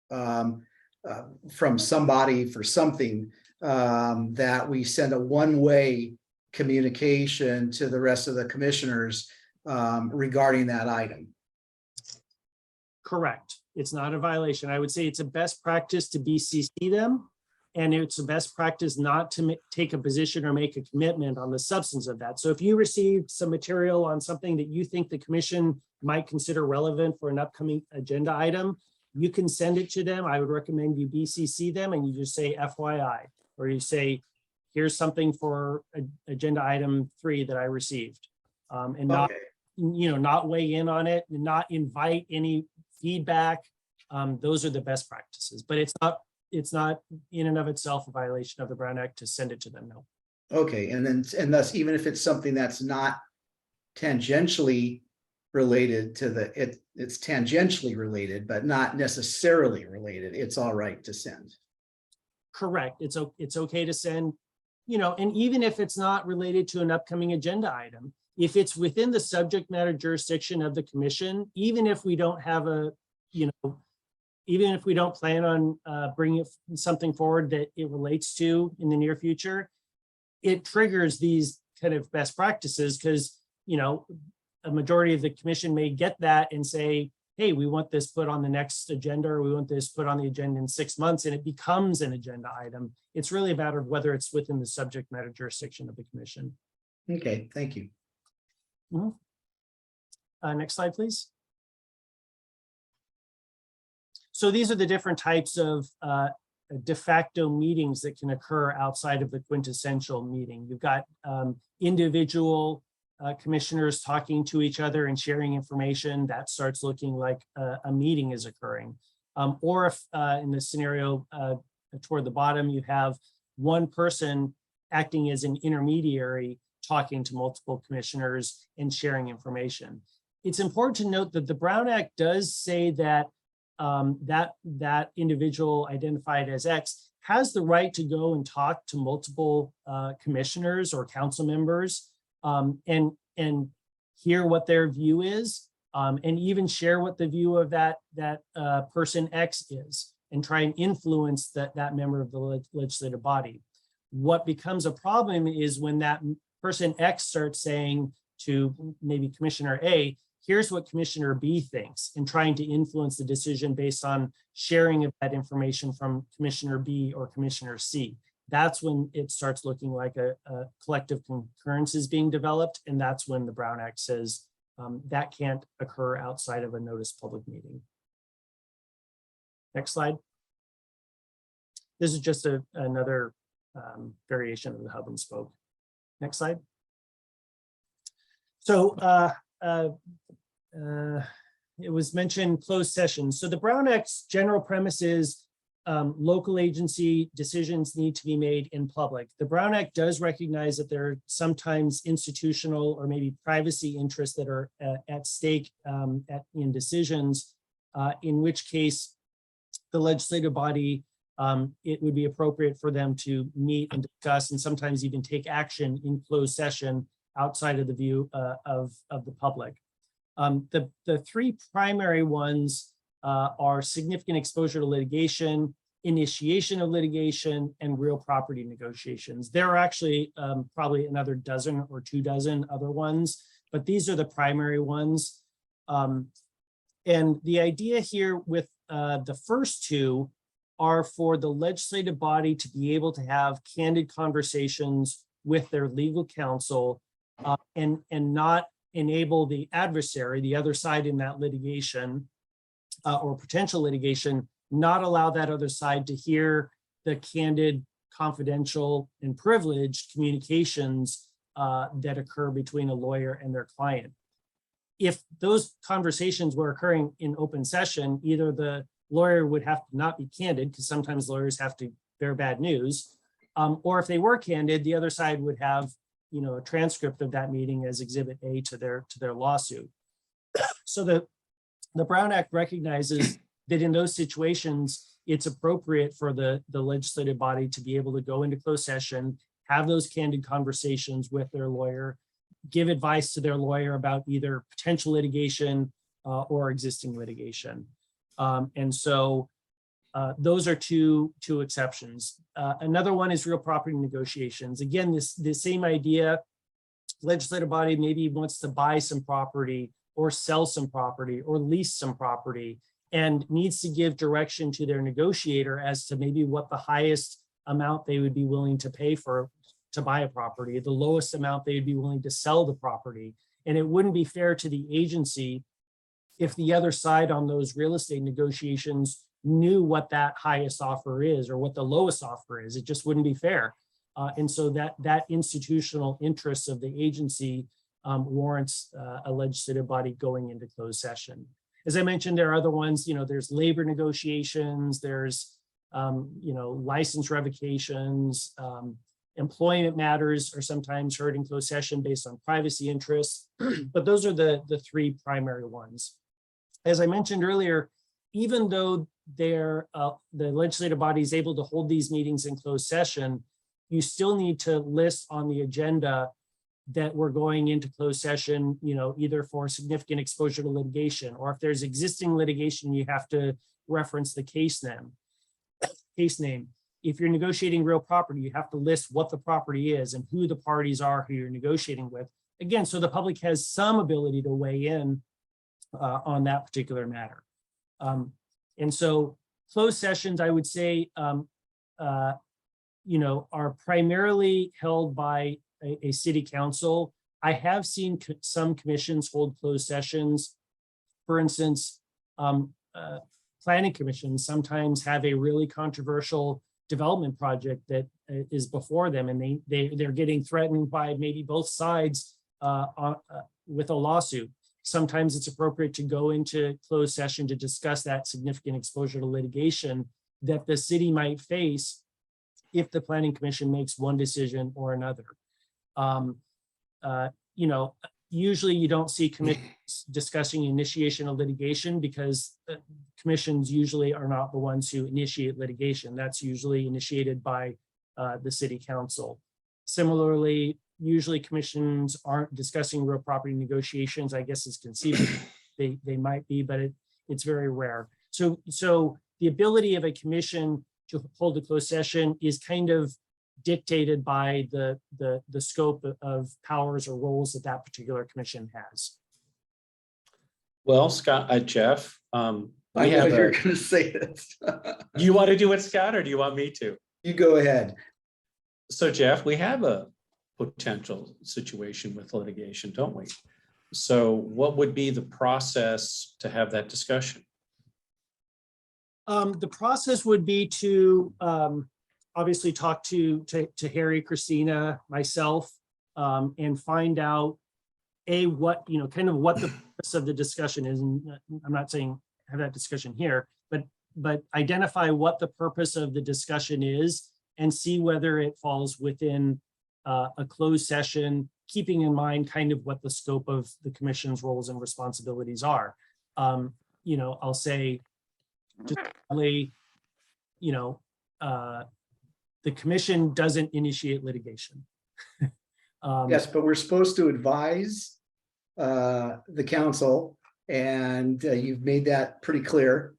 from somebody for something, that we send a one-way communication to the rest of the commissioners regarding that item? Correct. It's not a violation. I would say it's a best practice to BCC them, and it's a best practice not to take a position or make a commitment on the substance of that. So if you received some material on something that you think the commission might consider relevant for an upcoming agenda item, you can send it to them. I would recommend you BCC them and you just say FYI, or you say, here's something for agenda item 3 that I received, and not, not weigh in on it and not invite any feedback. Those are the best practices, but it's not in and of itself a violation of the Brown Act to send it to them. No. Okay, and thus, even if it's something that's not tangentially related to it's tangentially related, but not necessarily related, it's all right to send. Correct. It's okay to send, and even if it's not related to an upcoming agenda item, if it's within the subject matter jurisdiction of the commission, even if we don't have even if we don't plan on bringing something forward that it relates to in the near future, it triggers these kind of best practices because, a majority of the commission may get that and say, hey, we want this put on the next agenda, or we want this put on the agenda in 6 months, and it becomes an agenda item. It's really a matter of whether it's within the subject matter jurisdiction of the commission. Okay, thank you. Next slide, please. So these are the different types of de facto meetings that can occur outside of the quintessential meeting. You've got individual commissioners talking to each other and sharing information. That starts looking like a meeting is occurring. Or if in the scenario toward the bottom, you have one person acting as an intermediary, talking to multiple commissioners and sharing information. It's important to note that the Brown Act does say that that individual identified as X has the right to go and talk to multiple commissioners or council members and hear what their view is, and even share what the view of that person X is, and try and influence that member of the legislative body. What becomes a problem is when that person X starts saying to maybe Commissioner A, here's what Commissioner B thinks, and trying to influence the decision based on sharing of that information from Commissioner B or Commissioner C. That's when it starts looking like a collective concurrence is being developed, and that's when the Brown Act says that can't occur outside of a notice public meeting. Next slide. This is just another variation of the hub and spoke. Next slide. So it was mentioned closed session. So the Brown Act's general premise is local agency decisions need to be made in public. The Brown Act does recognize that there are sometimes institutional or maybe privacy interests that are at stake in decisions, in which case the legislative body, it would be appropriate for them to meet and discuss and sometimes even take action in closed session outside of the view of the public. The three primary ones are significant exposure to litigation, initiation of litigation, and real property negotiations. There are actually probably another dozen or 2 dozen other ones, but these are the primary ones. And the idea here with the first two are for the legislative body to be able to have candid conversations with their legal counsel and not enable the adversary, the other side in that litigation or potential litigation, not allow that other side to hear the candid, confidential, and privileged communications that occur between a lawyer and their client. If those conversations were occurring in open session, either the lawyer would have to not be candid, because sometimes lawyers have to bear bad news, or if they were candid, the other side would have a transcript of that meeting as Exhibit A to their lawsuit. So the Brown Act recognizes that in those situations, it's appropriate for the legislative body to be able to go into closed session, have those candid conversations with their lawyer, give advice to their lawyer about either potential litigation or existing litigation. And so those are two exceptions. Another one is real property negotiations. Again, the same idea, legislative body maybe wants to buy some property or sell some property or lease some property and needs to give direction to their negotiator as to maybe what the highest amount they would be willing to pay to buy a property, the lowest amount they'd be willing to sell the property. And it wouldn't be fair to the agency if the other side on those real estate negotiations knew what that highest offer is or what the lowest offer is. It just wouldn't be fair. And so that institutional interest of the agency warrants a legislative body going into closed session. As I mentioned, there are other ones, there's labor negotiations, there's, license revocations, employment matters are sometimes heard in closed session based on privacy interests, but those are the three primary ones. As I mentioned earlier, even though the legislative body is able to hold these meetings in closed session, you still need to list on the agenda that we're going into closed session, either for significant exposure to litigation, or if there's existing litigation, you have to reference the case name. If you're negotiating real property, you have to list what the property is and who the parties are who you're negotiating with. Again, so the public has some ability to weigh in on that particular matter. And so closed sessions, I would say, are primarily held by a city council. I have seen some commissions hold closed sessions. For instance, planning commissions sometimes have a really controversial development project that is before them, and they're getting threatened by maybe both sides with a lawsuit. Sometimes it's appropriate to go into closed session to discuss that significant exposure to litigation that the city might face if the planning commission makes one decision or another. Usually you don't see commissions discussing initiation of litigation because commissions usually are not the ones who initiate litigation. That's usually initiated by the city council. Similarly, usually commissions aren't discussing real property negotiations. I guess it's conceivable they might be, but it's very rare. So the ability of a commission to hold a closed session is kind of dictated by the scope of powers or roles that particular commission has. Well, Scott, Jeff, I know you're going to say this. Do you want to do it, Scott, or do you want me to? You go ahead. So, Jeff, we have a potential situation with litigation, don't we? So what would be the process to have that discussion? The process would be to obviously talk to Harry, Christina, myself, and find out what the purpose of the discussion is. And I'm not saying have that discussion here, but identify what the purpose of the discussion is and see whether it falls within a closed session, keeping in mind kind of what the scope of the commission's roles and responsibilities are. I'll say, just the commission doesn't initiate litigation. Yes, but we're supposed to advise the council, and you've made that pretty clear.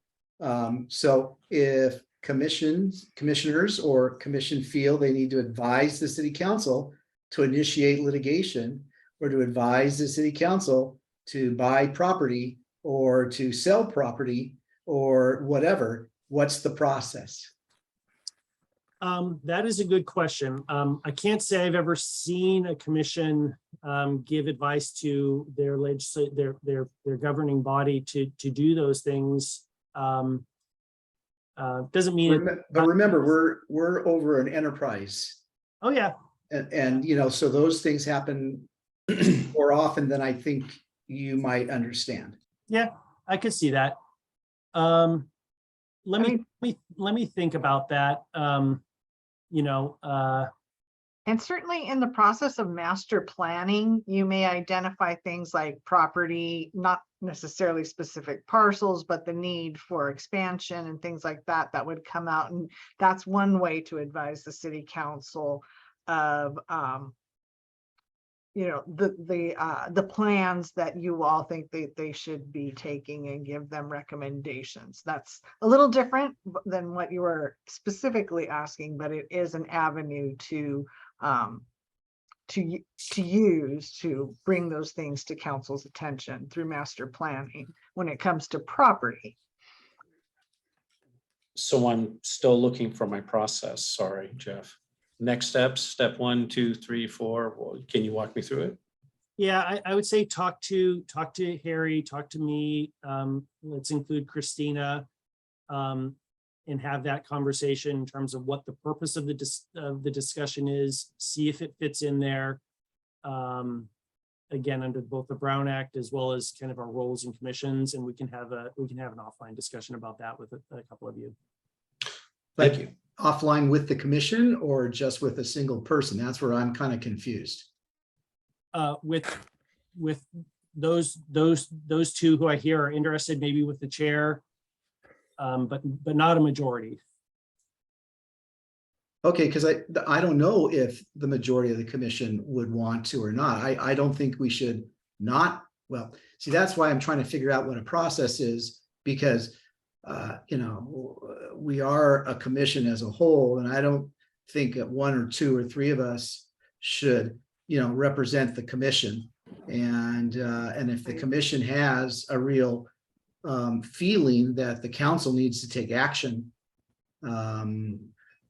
So if commissioners or commission feel they need to advise the city council to initiate litigation, or to advise the city council to buy property or to sell property or whatever, what's the process? That is a good question. I can't say I've ever seen a commission give advice to their governing body to do those things. Doesn't mean. But remember, we're over an enterprise. Oh yeah. And so those things happen more often than I think you might understand. Yeah, I could see that. Let me think about that. And certainly in the process of master planning, you may identify things like property, not necessarily specific parcels, but the need for expansion and things like that would come out. And that's one way to advise the city council of the plans that you all think they should be taking, and give them recommendations. That's a little different than what you were specifically asking, but it is an avenue to use to bring those things to council's attention through master planning when it comes to property. So I'm still looking for my process. Sorry, Jeff. Next steps, step 1, 2, 3, 4. Well, can you walk me through it? Yeah, I would say talk to Harry, talk to me. Let's include Christina, and have that conversation in terms of what the purpose of the discussion is. See if it fits in there. Again, under both the Brown Act as well as kind of our roles and commissions, and we can have an offline discussion about that with a couple of you. Thank you. offline with the commission or just with a single person? That's where I'm kind of confused. With those two who I hear are interested, maybe with the chair, but not a majority. Okay, because I don't know if the majority of the commission would want to or not. I don't think we should not, well, see, that's why I'm trying to figure out what a process is, because you know, we are a commission as a whole, and I don't think that one or two or three of us should, you know, represent the commission. And if the commission has a real feeling that the council needs to take action,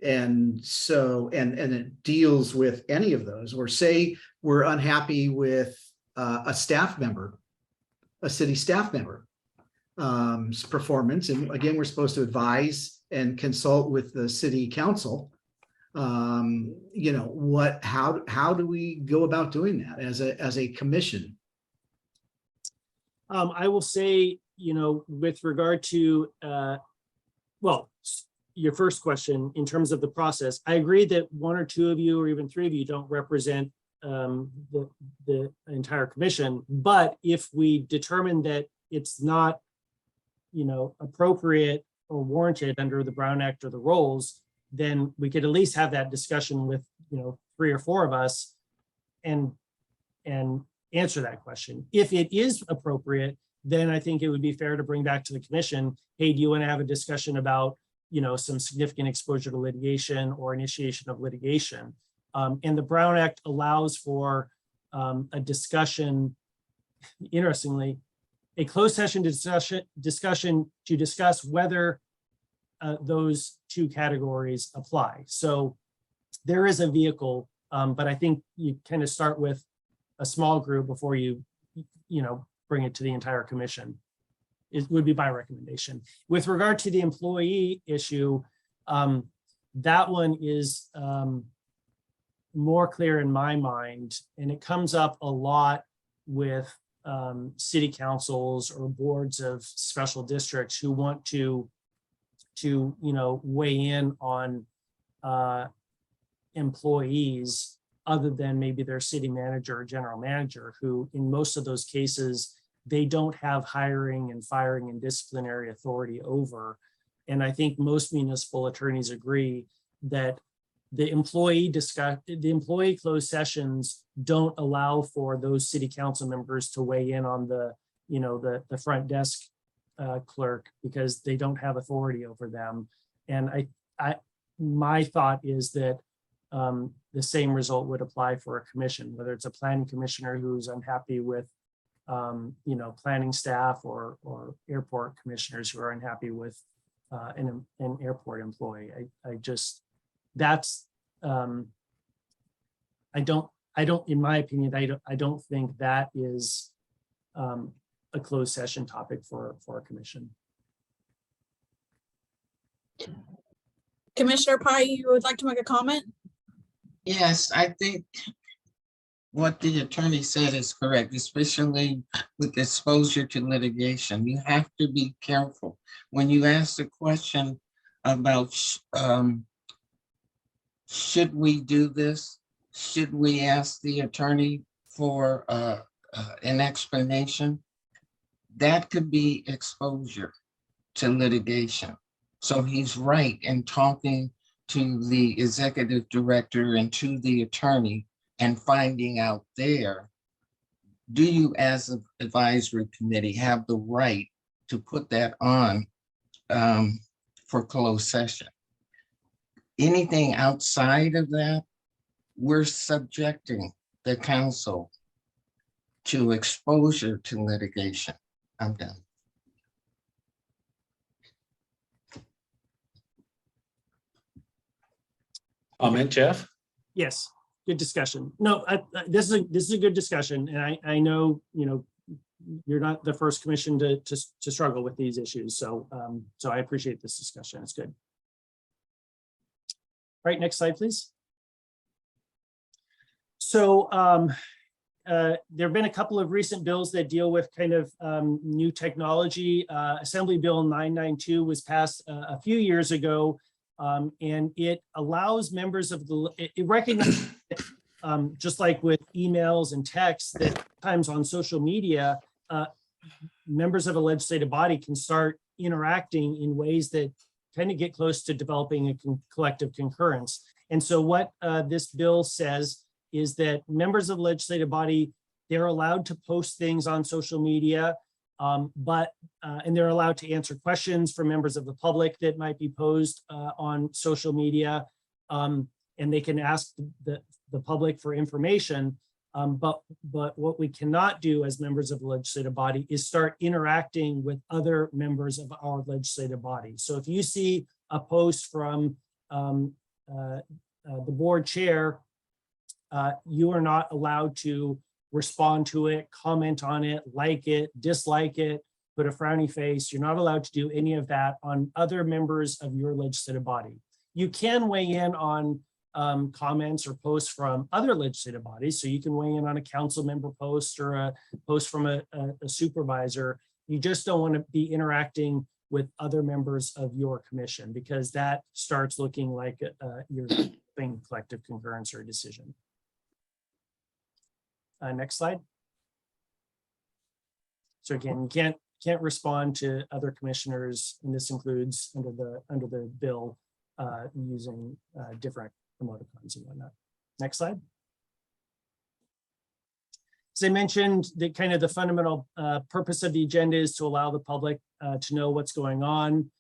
and so, and it deals with any of those, or say we're unhappy with a staff member, a city staff member, performance. And again, we're supposed to advise and consult with the city council. You know, how do we go about doing that as a commission? I will say, you know, with regard to, well, your first question in terms of the process, I agree that one or two of you or even three of you don't represent the entire commission. But if we determine that it's not, you know, appropriate or warranted under the Brown Act or the roles, then we could at least have that discussion with, you know, 3 or 4 of us and answer that question. If it is appropriate, then I think it would be fair to bring back to the commission, hey, do you want to have a discussion about, you know, some significant exposure to litigation or initiation of litigation? And the Brown Act allows for a discussion, interestingly, a closed session discussion to discuss whether those 2 categories apply. So there is a vehicle, but I think you kind of start with a small group before you know, bring it to the entire commission. It would be my recommendation. With regard to the employee issue, that one is more clear in my mind, and it comes up a lot with city councils or boards of special districts who want to you know, weigh in on employees other than maybe their city manager or general manager, who in most of those cases, they don't have hiring and firing and disciplinary authority over. And I think most municipal attorneys agree that the employee closed sessions don't allow for those city council members to weigh in on the, you know, the front desk clerk, because they don't have authority over them. And my thought is that the same result would apply for a commission, whether it's a planning commissioner who's unhappy with you know, planning staff, or airport commissioners who are unhappy with an airport employee. I just, that's I don't, in my opinion, I don't think that is a closed session topic for a commission. Commissioner Pai, you would like to make a comment? Yes, I think what the attorney said is correct, especially with exposure to litigation. You have to be careful. When you ask the question about should we do this? Should we ask the attorney for an explanation? That could be exposure to litigation. So he's right in talking to the executive director and to the attorney and finding out there, do you as an advisory committee have the right to put that on for closed session? Anything outside of that, we're subjecting the council to exposure to litigation. I'm done. Comment, Jeff? Yes, good discussion. No, this is a good discussion, and I know, you know, you're not the first commission to struggle with these issues, so so I appreciate this discussion. It's good. All right, next slide, please. So there have been a couple of recent bills that deal with kind of new technology. Assembly Bill 992 was passed a few years ago. And it allows members of the, it recognizes, just like with emails and texts, that times on social media, members of a legislative body can start interacting in ways that kind of get close to developing a collective concurrence. And so what this bill says is that members of the legislative body, they're allowed to post things on social media, and they're allowed to answer questions from members of the public that might be posed on social media, and they can ask the public for information. But what we cannot do as members of the legislative body is start interacting with other members of our legislative body. So if you see a post from the board chair, you are not allowed to respond to it, comment on it, like it, dislike it, put a frowny face. You're not allowed to do any of that on other members of your legislative body. You can weigh in on comments or posts from other legislative bodies. So you can weigh in on a council member post or a post from a supervisor. You just don't want to be interacting with other members of your commission, because that starts looking like you're doing collective concurrence or decision. Next slide. So again, you can't respond to other commissioners, and this includes under the bill using different emoticons and whatnot. Next slide. As I mentioned, the fundamental purpose of the agenda is to allow the public to know what's going on.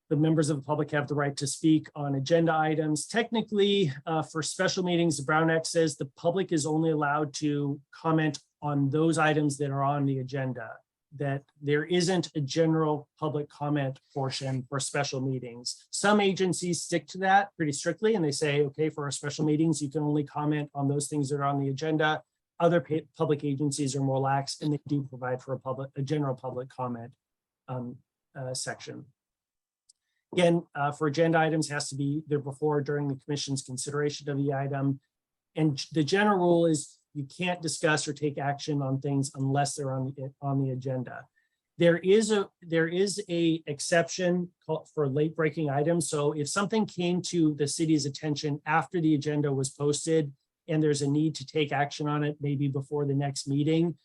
The members of the public have the right to speak on agenda items. Technically, for special meetings, the Brown Act says the public is only allowed to comment on those items that are on the agenda, that there isn't a general public comment portion for special meetings. Some agencies stick to that pretty strictly, and they say, okay, for our special meetings, you can only comment on those things that are on the agenda. Other public agencies are more lax, and they do provide for a general public comment section. Again, for agenda items, has to be there before or during the commission's consideration of the item. And the general rule is you can't discuss or take action on things unless they're on the agenda. There is a exception for late breaking items. So if something came to the city's attention after the agenda was posted and there's a need to take action on it, maybe before the next meeting,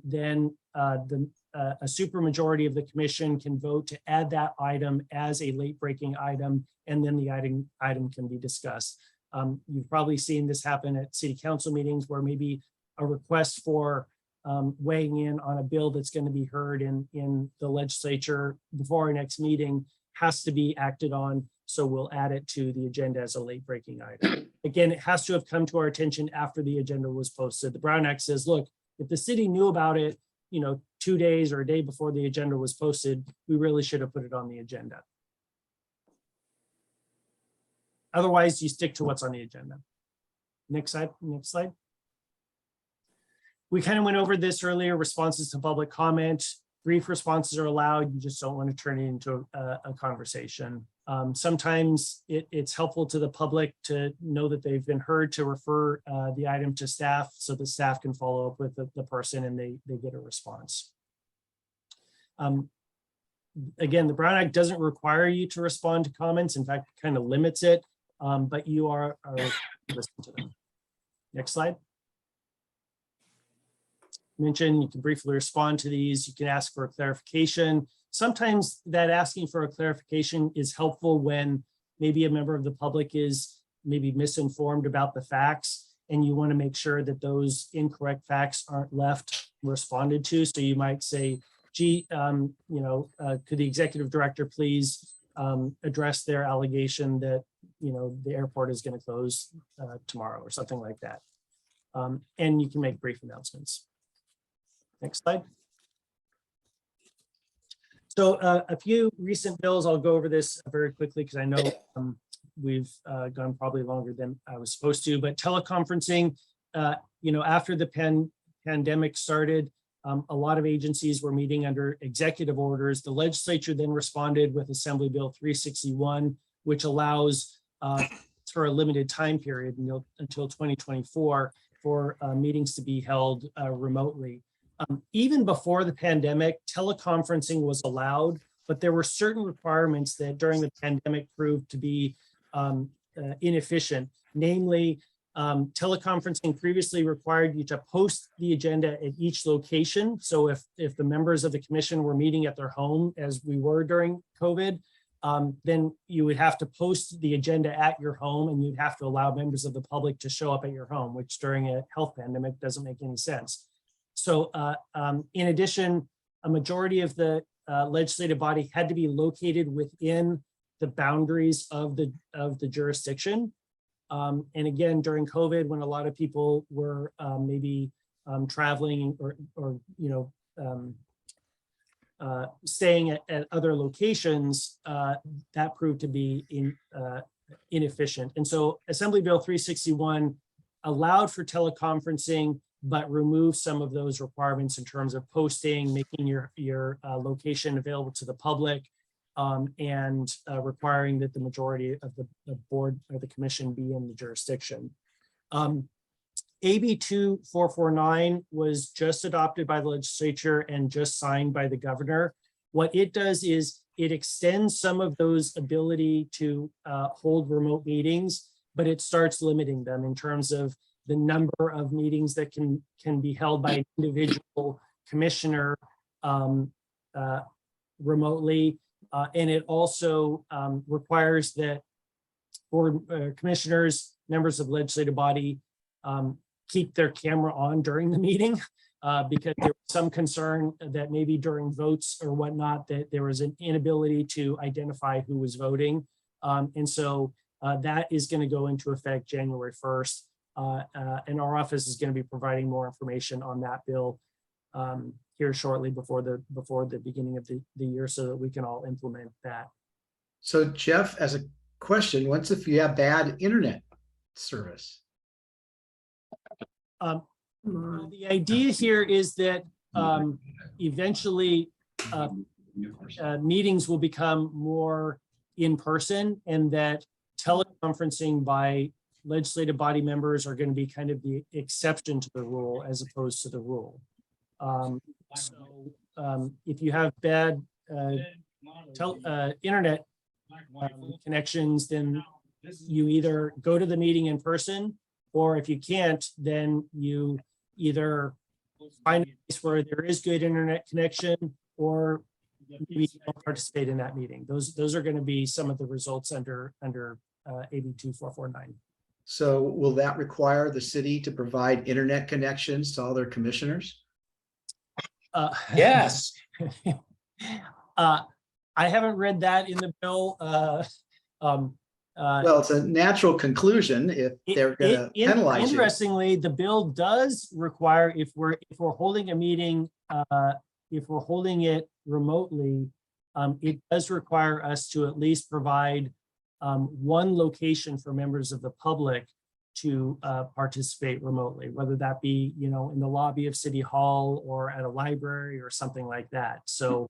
then a supermajority of the commission can vote to add that item as a late breaking item, and then the item can be discussed. You've probably seen this happen at city council meetings where maybe a request for weighing in on a bill that's going to be heard in the legislature before our next meeting has to be acted on. So we'll add it to the agenda as a late breaking item. Again, it has to have come to our attention after the agenda was posted. The Brown Act says, look, if the city knew about it, 2 days or a day before the agenda was posted, we really should have put it on the agenda. Otherwise, you stick to what's on the agenda. Next slide. We kind of went over this earlier, responses to public comment. Brief responses are allowed. You just don't want to turn it into a conversation. Sometimes it's helpful to the public to know that they've been heard, to refer the item to staff so the staff can follow up with the person and they get a response. Again, the Brown Act doesn't require you to respond to comments. In fact, it kind of limits it, but you are listening to them. Next slide. Mentioned you can briefly respond to these. You can ask for a clarification. Sometimes that asking for a clarification is helpful when maybe a member of the public is maybe misinformed about the facts, and you want to make sure that those incorrect facts aren't left responded to. So you might say, gee, could the executive director please address their allegation that, the airport is going to close tomorrow or something like that. And you can make brief announcements. Next slide. So a few recent bills, I'll go over this very quickly because I know we've gone probably longer than I was supposed to, but teleconferencing, after the pandemic started, a lot of agencies were meeting under executive orders. The legislature then responded with Assembly Bill 361, which allows for a limited time period until 2024 for meetings to be held remotely. Even before the pandemic, teleconferencing was allowed but there were certain requirements that during the pandemic proved to be inefficient. Namely, teleconferencing previously required you to post the agenda at each location. So if the members of the commission were meeting at their home, as we were during COVID, then you would have to post the agenda at your home, and you'd have to allow members of the public to show up at your home, which during a health pandemic doesn't make any sense. So in addition, a majority of the legislative body had to be located within the boundaries of the jurisdiction. And again, during COVID, when a lot of people were maybe traveling or staying at other locations, that proved to be inefficient. And so Assembly Bill 361 allowed for teleconferencing, but removed some of those requirements in terms of posting, making your location available to the public, and requiring that the majority of the board or the commission be in the jurisdiction. AB 2449 was just adopted by the legislature and just signed by the governor. What it does is it extends some of those ability to hold remote meetings, but it starts limiting them in terms of the number of meetings that can be held by an individual commissioner remotely. And it also requires that board commissioners, members of the legislative body, keep their camera on during the meeting because there was some concern that maybe during votes or whatnot, that there was an inability to identify who was voting. And so that is going to go into effect January 1st. And our office is going to be providing more information on that bill here shortly before the beginning of the year, so that we can all implement that. So Jeff, as a question, what's if you have bad internet service? The idea here is that eventually meetings will become more in person, and that teleconferencing by legislative body members are going to be kind of the exception to the rule as opposed to the rule. If you have bad internet connections, then you either go to the meeting in person, or if you can't, then you either find a place where there is good internet connection, or we don't participate in that meeting. Those are going to be some of the results under AB 2449. So will that require the city to provide internet connections to all their commissioners? Yes. I haven't read that in the bill. Well, it's a natural conclusion if they're going to penalize you. Interestingly, the bill does require, if we're holding a meeting, if we're holding it remotely, it does require us to at least provide one location for members of the public to participate remotely, whether that be, in the lobby of City Hall or at a library or something like that. So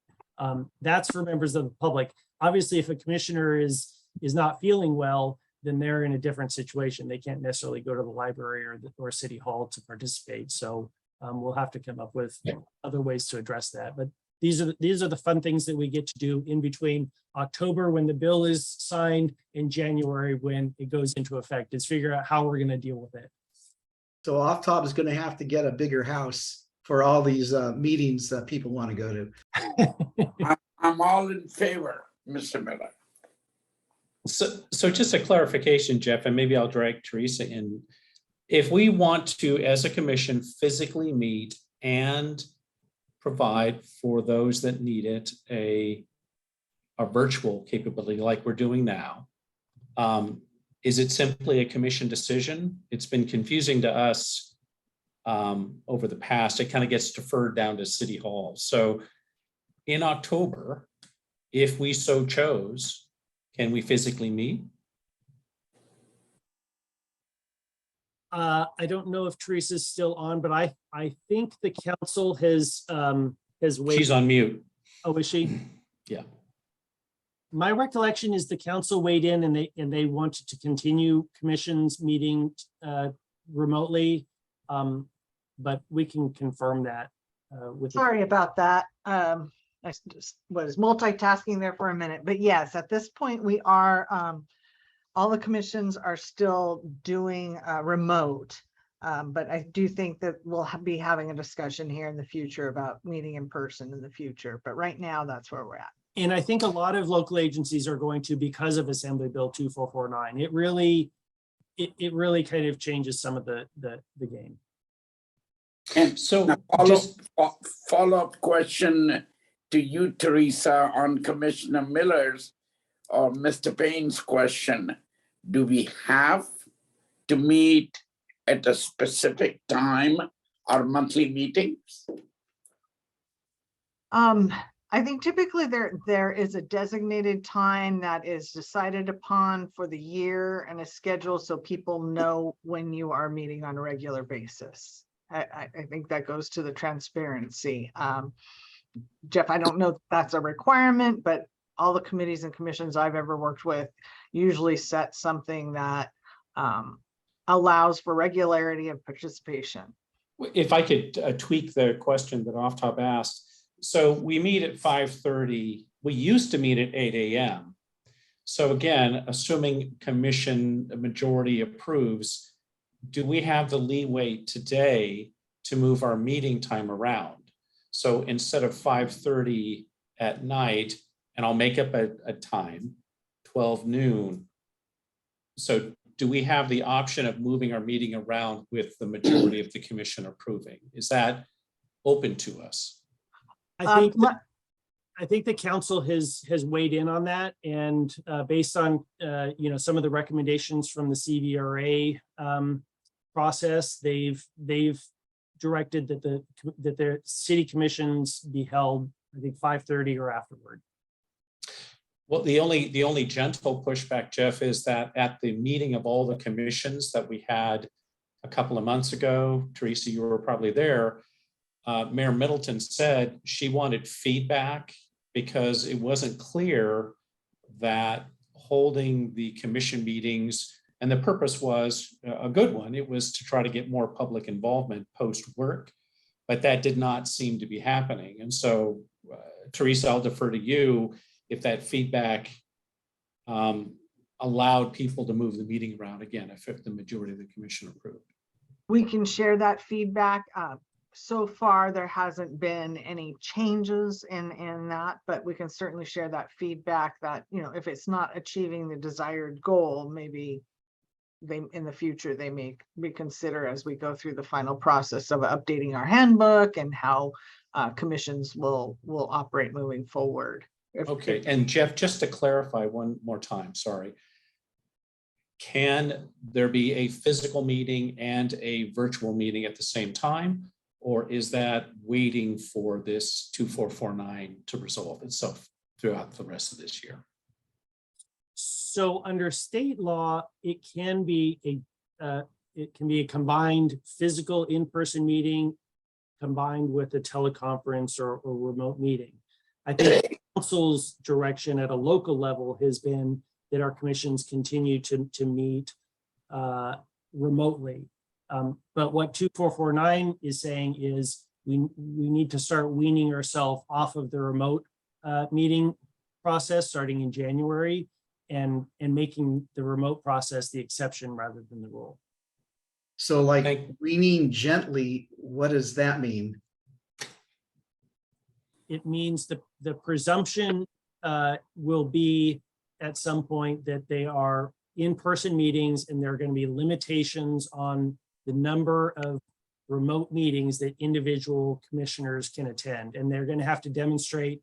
that's for members of the public. Obviously, if a commissioner is not feeling well, then they're in a different situation. They can't necessarily go to the library or City Hall to participate. So we'll have to come up with other ways to address that. But these are the fun things that we get to do in between October when the bill is signed and January when it goes into effect, is figure out how we're going to deal with it. So Off-Top is going to have to get a bigger house for all these meetings that people want to go to. I'm all in favor, Mr. Miller. So just a clarification, Jeff, and maybe I'll drag Teresa in. If we want to, as a commission, physically meet and provide for those that need it a virtual capability like we're doing now, is it simply a commission decision? It's been confusing to us over the past. It kind of gets deferred down to City Hall. So in October, if we so chose, can we physically meet? I don't know if Teresa's still on, but I think the council has waived. She's on mute. Oh, is she? Yeah. My recollection is the council weighed in and they wanted to continue commissions meeting remotely, but we can confirm that. Sorry about that. I just was multitasking there for a minute, but yes, at this point, we are, all the commissions are still doing remote. But I do think that we'll be having a discussion here in the future about meeting in person in the future. But right now, that's where we're at. And I think a lot of local agencies are going to, because of Assembly Bill 2449, it really kind of changes some of the game. And So so follow-up question to you, Teresa, on Commissioner Miller's or Mr. Payne's question. Do we have to meet at a specific time, our monthly meetings? I think typically there is a designated time that is decided upon for the year and a schedule so people know when you are meeting on a regular basis. I think that goes to the transparency. Jeff, I don't know if that's a requirement, but all the committees and commissions I've ever worked with usually set something that allows for regularity of participation. if I could tweak the question that Off Top asked. So we meet at 5:30. We used to meet at 8 a.m. So again, assuming commission majority approves, do we have the leeway today to move our meeting time around? So instead of 5:30 at night, and I'll make up a time, 12 noon. So do we have the option of moving our meeting around with the majority of the commission approving? Is that open to us? I think the council has weighed in on that, and based on some of the recommendations from the CVRA process, they've directed that the city commissions be held, I think, 5:30 or afterward. Well, the only gentle pushback, Jeff, is that at the meeting of all the commissions that we had a couple of months ago, Teresa, you were probably there, Mayor Middleton said she wanted feedback because it wasn't clear that holding the commission meetings, and the purpose was a good one, it was to try to get more public involvement post-work, but that did not seem to be happening. And so, Teresa, I'll defer to you if that feedback allowed people to move the meeting around again, if the majority of the commission approved. We can share that feedback. So far, there hasn't been any changes in that, but we can certainly share that feedback that, if it's not achieving the desired goal, maybe in the future, they may reconsider as we go through the final process of updating our handbook and how commissions will operate moving forward. Okay, and Jeff, just to clarify one more time, sorry. Can there be a physical meeting and a virtual meeting at the same time? Or is that waiting for this 2449 to resolve itself throughout the rest of this year? So under state law, it can be a combined physical in-person meeting combined with a teleconference or remote meeting. I think council's direction at a local level has been that our commissions continue to meet remotely. But what 2449 is saying is we need to start weaning ourselves off of the remote meeting process starting in January and making the remote process the exception rather than the rule. So like weaning gently, what does that mean? It means the presumption will be at some point that they are in-person meetings and there are going to be limitations on the number of remote meetings that individual commissioners can attend. And they're going to have to demonstrate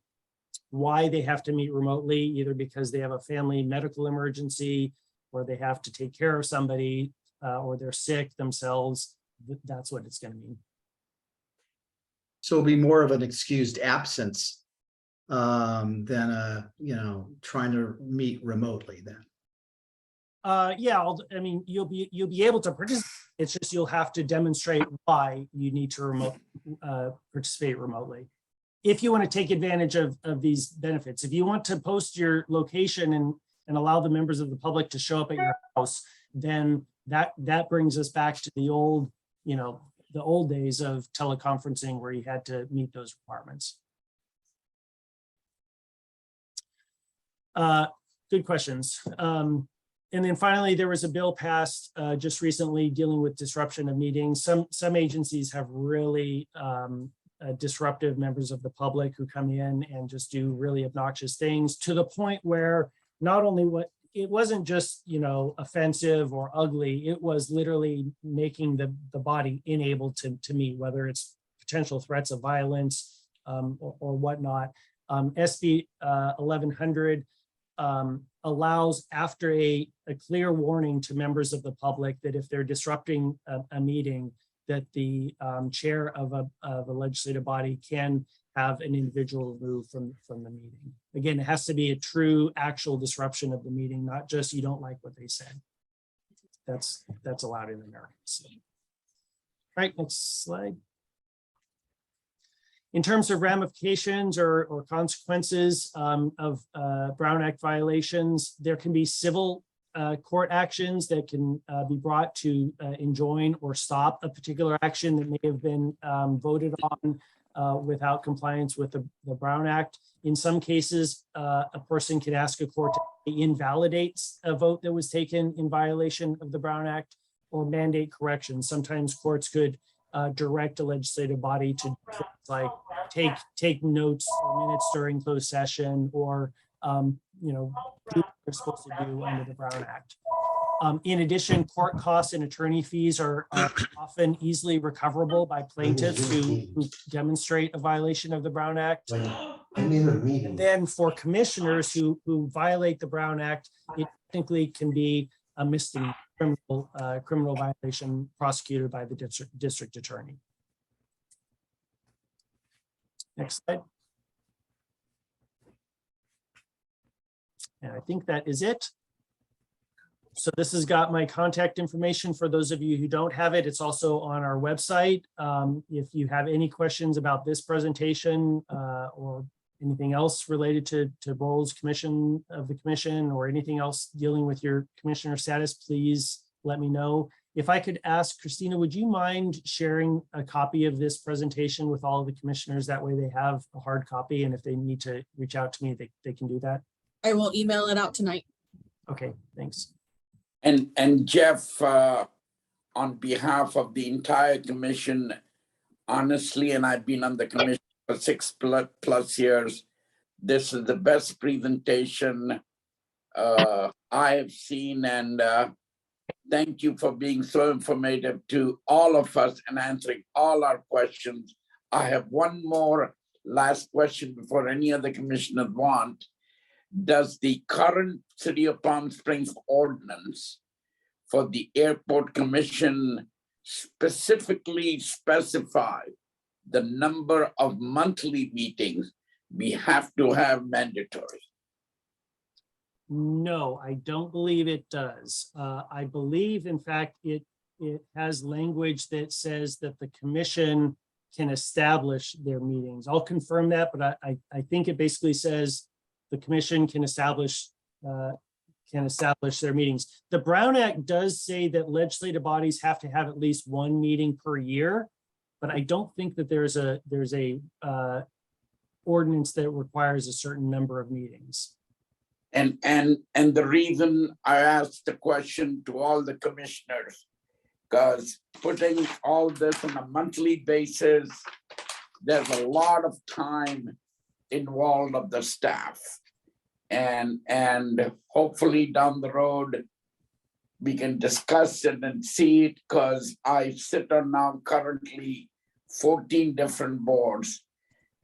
why they have to meet remotely, either because they have a family medical emergency or they have to take care of somebody or they're sick themselves. That's what it's going to mean. So it'll be more of an excused absence than trying to meet remotely then. Yeah, you'll be able to participate. It's just you'll have to demonstrate why you need to participate remotely. If you want to take advantage of these benefits, if you want to post your location and allow the members of the public to show up at your house, then that brings us back to the old days of teleconferencing where you had to meet those requirements. Good questions. And then finally, there was a bill passed just recently dealing with disruption of meetings. Some agencies have really disruptive members of the public who come in and just do really obnoxious things, to the point where not only it wasn't just, offensive or ugly, it was literally making the body unable to meet, whether it's potential threats of violence or whatnot. SB 1100 allows, after a clear warning to members of the public that if they're disrupting a meeting, that the chair of a legislative body can have an individual removed from the meeting. Again, it has to be a true, actual disruption of the meeting, not just you don't like what they said. That's allowed in America. So. All right, next slide. In terms of ramifications or consequences of Brown Act violations, there can be civil court actions that can be brought to enjoin or stop a particular action that may have been voted on without compliance with the Brown Act. In some cases, a person can ask a court to invalidate a vote that was taken in violation of the Brown Act or mandate corrections. Sometimes courts could direct a legislative body to like take notes or minutes during closed session, or do what they're supposed to do under the Brown Act. In addition, court costs and attorney fees are often easily recoverable by plaintiffs who demonstrate a violation of the Brown Act. And then for commissioners who violate the Brown Act, it technically can be a misdemeanor criminal violation prosecuted by the district attorney. Next slide. And I think that is it. So this has got my contact information for those of you who don't have it. It's also on our website. If you have any questions about this presentation or anything else related to roles commission of the commission or anything else dealing with your commissioner status, please let me know. If I could ask Christina, would you mind sharing a copy of this presentation with all of the commissioners? That way they have a hard copy, and if they need to reach out to me, they can do that. I will email it out tonight. Okay, thanks. And Jeff, on behalf of the entire commission, honestly, and I've been on the commission for 6+ years, this is the best presentation I have seen, and thank you for being so informative to all of us and answering all our questions. I have one more last question before any other commissioners want. Does the current City of Palm Springs ordinance for the Airport Commission specifically specify the number of monthly meetings we have to have mandatory? No, I don't believe it does. I believe, in fact, it has language that says that the commission can establish their meetings. I'll confirm that, but I think it basically says the commission can establish their meetings. The Brown Act does say that legislative bodies have to have at least one meeting per year, but I don't think that there's a ordinance that requires a certain number of meetings. And the reason I asked the question to all the commissioners, because putting all this on a monthly basis, there's a lot of time involved of the staff. And hopefully down the road, we can discuss it and see it, because I sit on now currently 14 different boards,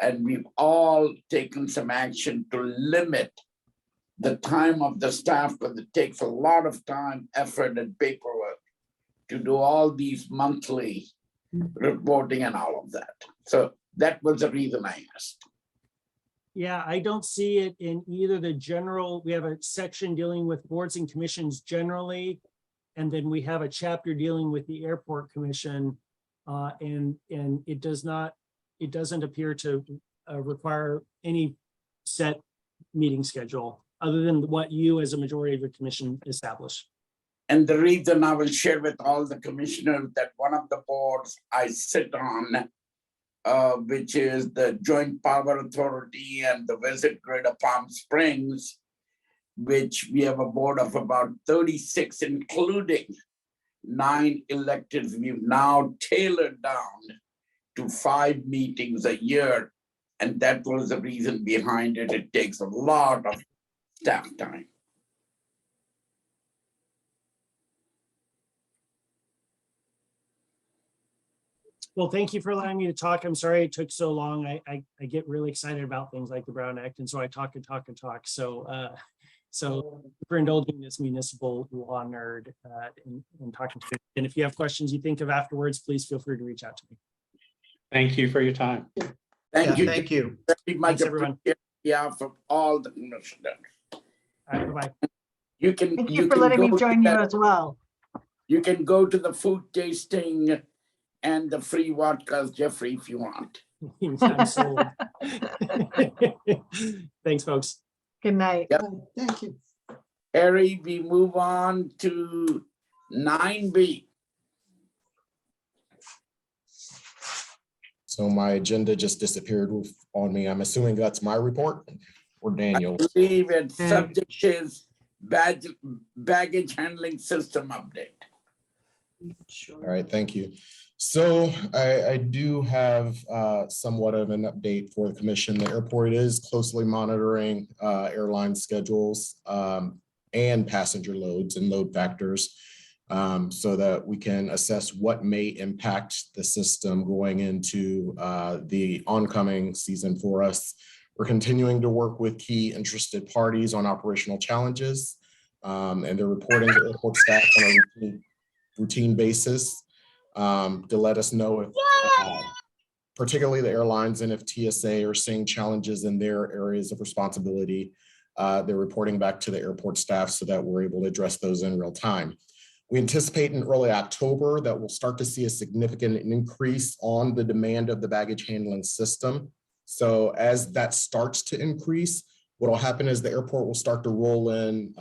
and we've all taken some action to limit the time of the staff, because it takes a lot of time, effort, and paperwork to do all these monthly reporting and all of that. So that was the reason I asked. Yeah, I don't see it in either the general, we have a section dealing with boards and commissions generally, and then we have a chapter dealing with the Airport Commission, and it doesn't appear to require any set meeting schedule other than what you as a majority of the commission establish. And the reason I will share with all the commissioners that one of the boards I sit on, which is the Joint Power Authority and the Visit Grid of Palm Springs, which we have a board of about 36, including 9 electeds. We've now tailored down to 5 meetings a year. And that was the reason behind it. It takes a lot of staff time. Well, thank you for allowing me to talk. I'm sorry it took so long. I get really excited about things like the Brown Act, and so I talk and talk and talk. So for indulging this municipal law nerd and talking to me. And if you have questions you think of afterwards, please feel free to reach out to me. Thank you for your time. Thank you. Thank you. Very much Thanks, everyone. yeah, from all the commissioners. All right, bye-bye. You can Thank you for letting me go to join you that- as well. You can go to the food tasting and the free vodkas, Jeffrey, if you want. I'm sold. Thanks, folks. Good night. Yep. Thank you. Harry, we move on to 9B. So my agenda just disappeared on me. I'm assuming that's my report or Daniel. I believe its subject is baggage handling system update. All right, thank you. So I do have somewhat of an update for the commission. The airport is closely monitoring airline schedules and passenger loads and load factors so that we can assess what may impact the system going into the oncoming season for us. We're continuing to work with key interested parties on operational challenges, and they're reporting to airport staff on a routine basis to let us know if particularly the airlines and if TSA are seeing challenges in their areas of responsibility. They're reporting back to the airport staff so that we're able to address those in real time. We anticipate in early October that we'll start to see a significant increase on the demand of the baggage handling system. So as that starts to increase, what will happen is the airport will start to roll in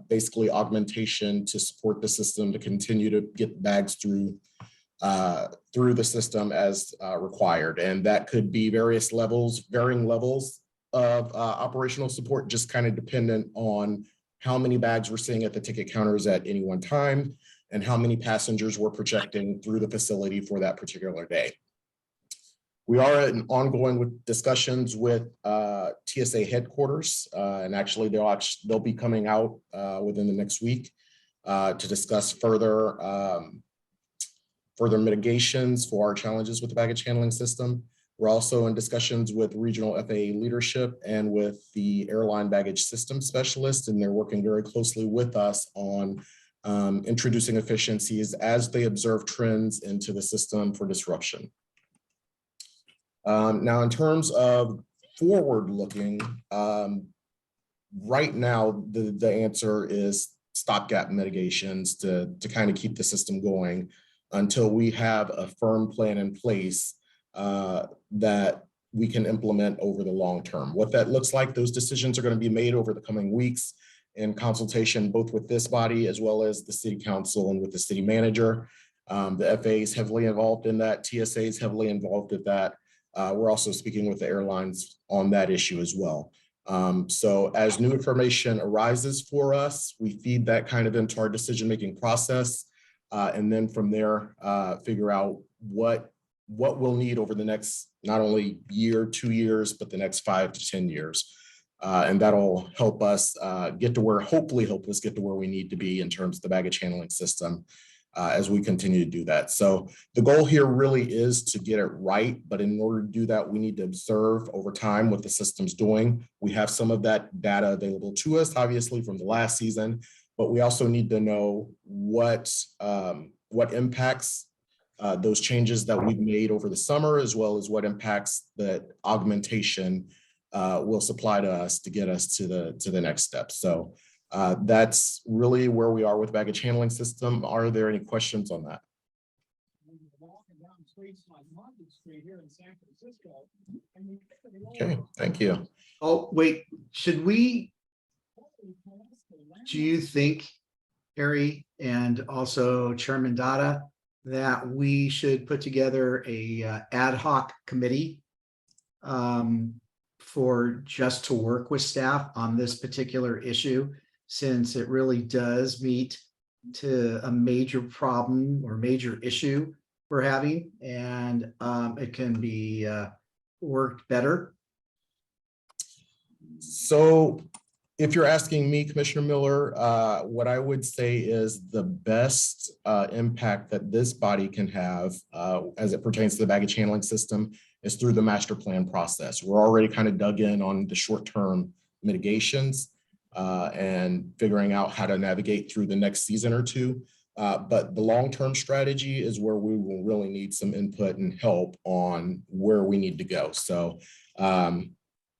basically augmentation to support the system to continue to get bags through the system as required. And that could be varying levels of operational support, just kind of dependent on how many bags we're seeing at the ticket counters at any one time and how many passengers we're projecting through the facility for that particular day. We are ongoing with discussions with TSA headquarters, and actually they'll be coming out within the next week to discuss further mitigations for our challenges with the baggage handling system. We're also in discussions with regional FAA leadership and with the airline baggage system specialists, and they're working very closely with us on introducing efficiencies as they observe trends into the system for disruption. Now, in terms of forward-looking, right now, the answer is stopgap mitigations to kind of keep the system going until we have a firm plan in place that we can implement over the long term. What that looks like, those decisions are going to be made over the coming weeks in consultation both with this body as well as the city council and with the city manager. The FAA is heavily involved in that. TSA is heavily involved with that. We're also speaking with the airlines on that issue as well. So as new information arises for us, we feed that kind of into our decision-making process. And then from there, figure out what we'll need over the next, not only year, 2 years, but the next 5 to 10 years. And that'll help us hopefully help us get to where we need to be in terms of the baggage handling system as we continue to do that. So the goal here really is to get it right, but in order to do that, we need to observe over time what the system's doing. We have some of that data available to us, obviously, from the last season, but we also need to know what impacts those changes that we've made over the summer, as well as what impacts that augmentation will supply to us to get us to the next step. So that's really where we are with baggage handling system. Are there any questions on that? Okay, thank you. Oh, wait, do you think, Harry, and also Chairman Dada, that we should put together a ad hoc committee for just to work with staff on this particular issue? since it really does meet to a major problem or major issue we're having, and it can be worked better. So if you're asking me, Commissioner Miller, what I would say is the best impact that this body can have as it pertains to the baggage handling system is through the master plan process. We're already kind of dug in on the short-term mitigations and figuring out how to navigate through the next season or two. But the long-term strategy is where we will really need some input and help on where we need to go. So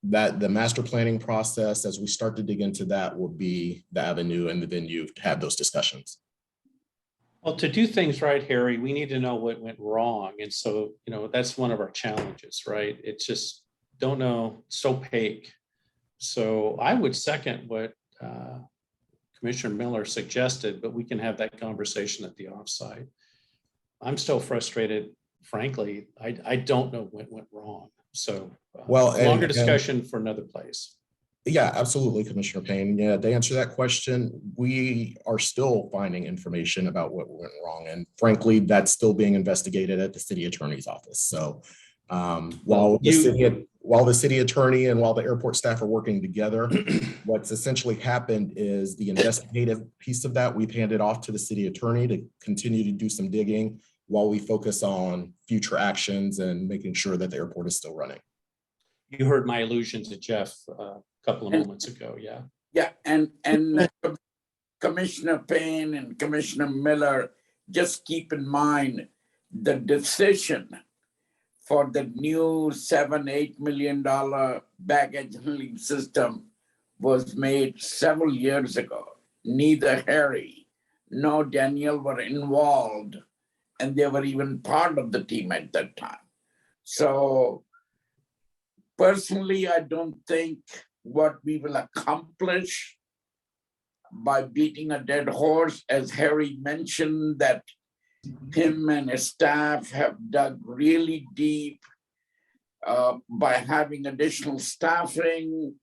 that the master planning process, as we start to dig into that, will be the avenue and the venue to have those discussions. Well, to do things right, Harry, we need to know what went wrong. And so, you know, that's one of our challenges, right? It's just don't know, it's opaque. So I would second what Commissioner Miller suggested, but we can have that conversation at the offsite. I'm still frustrated, frankly. I don't know what went wrong. So longer discussion for another place. Yeah, absolutely, Commissioner Payne. Yeah, to answer that question, we are still finding information about what went wrong. And frankly, that's still being investigated at the city attorney's office. So while the city attorney and while the airport staff are working together, what's essentially happened is the investigative piece of that, we've handed off to the city attorney to continue to do some digging while we focus on future actions and making sure that the airport is still running. You heard my allusion to Jeff a couple of moments ago, yeah. Yeah, and Commissioner Payne and Commissioner Miller, just keep in mind the decision for the new $7-8 million baggage handling system was made several years ago. Neither Harry nor Danielle were involved, and they were even part of the team at that time. So personally, I don't think what we will accomplish by beating a dead horse, as Harry mentioned, that him and his staff have dug really deep by having additional staffing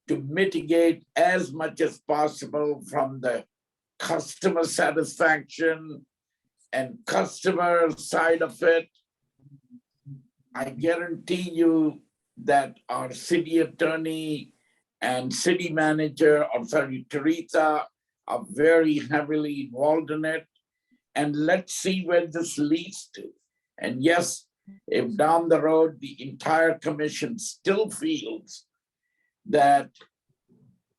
to mitigate as much as possible from the customer satisfaction and customer side of it. I guarantee you that our city attorney and city manager, Teresa, are very heavily involved in it. And let's see where this leads to. And yes, if down the road, the entire commission still feels that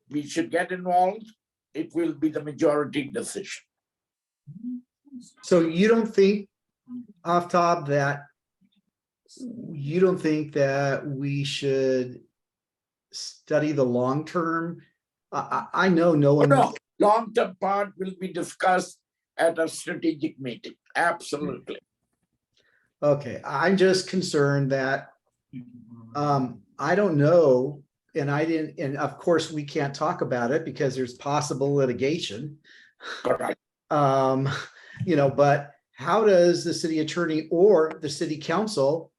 we should get involved, it will be the majority decision. So you don't think, off top, that you don't think that we should study the long term? I know no one. No, long-term part will be discussed at a strategic meeting. Absolutely. Okay, I'm just concerned that I don't know, and I didn't, and of course we can't talk about it because there's possible litigation. Correct. You know, but how does the city attorney or the city council,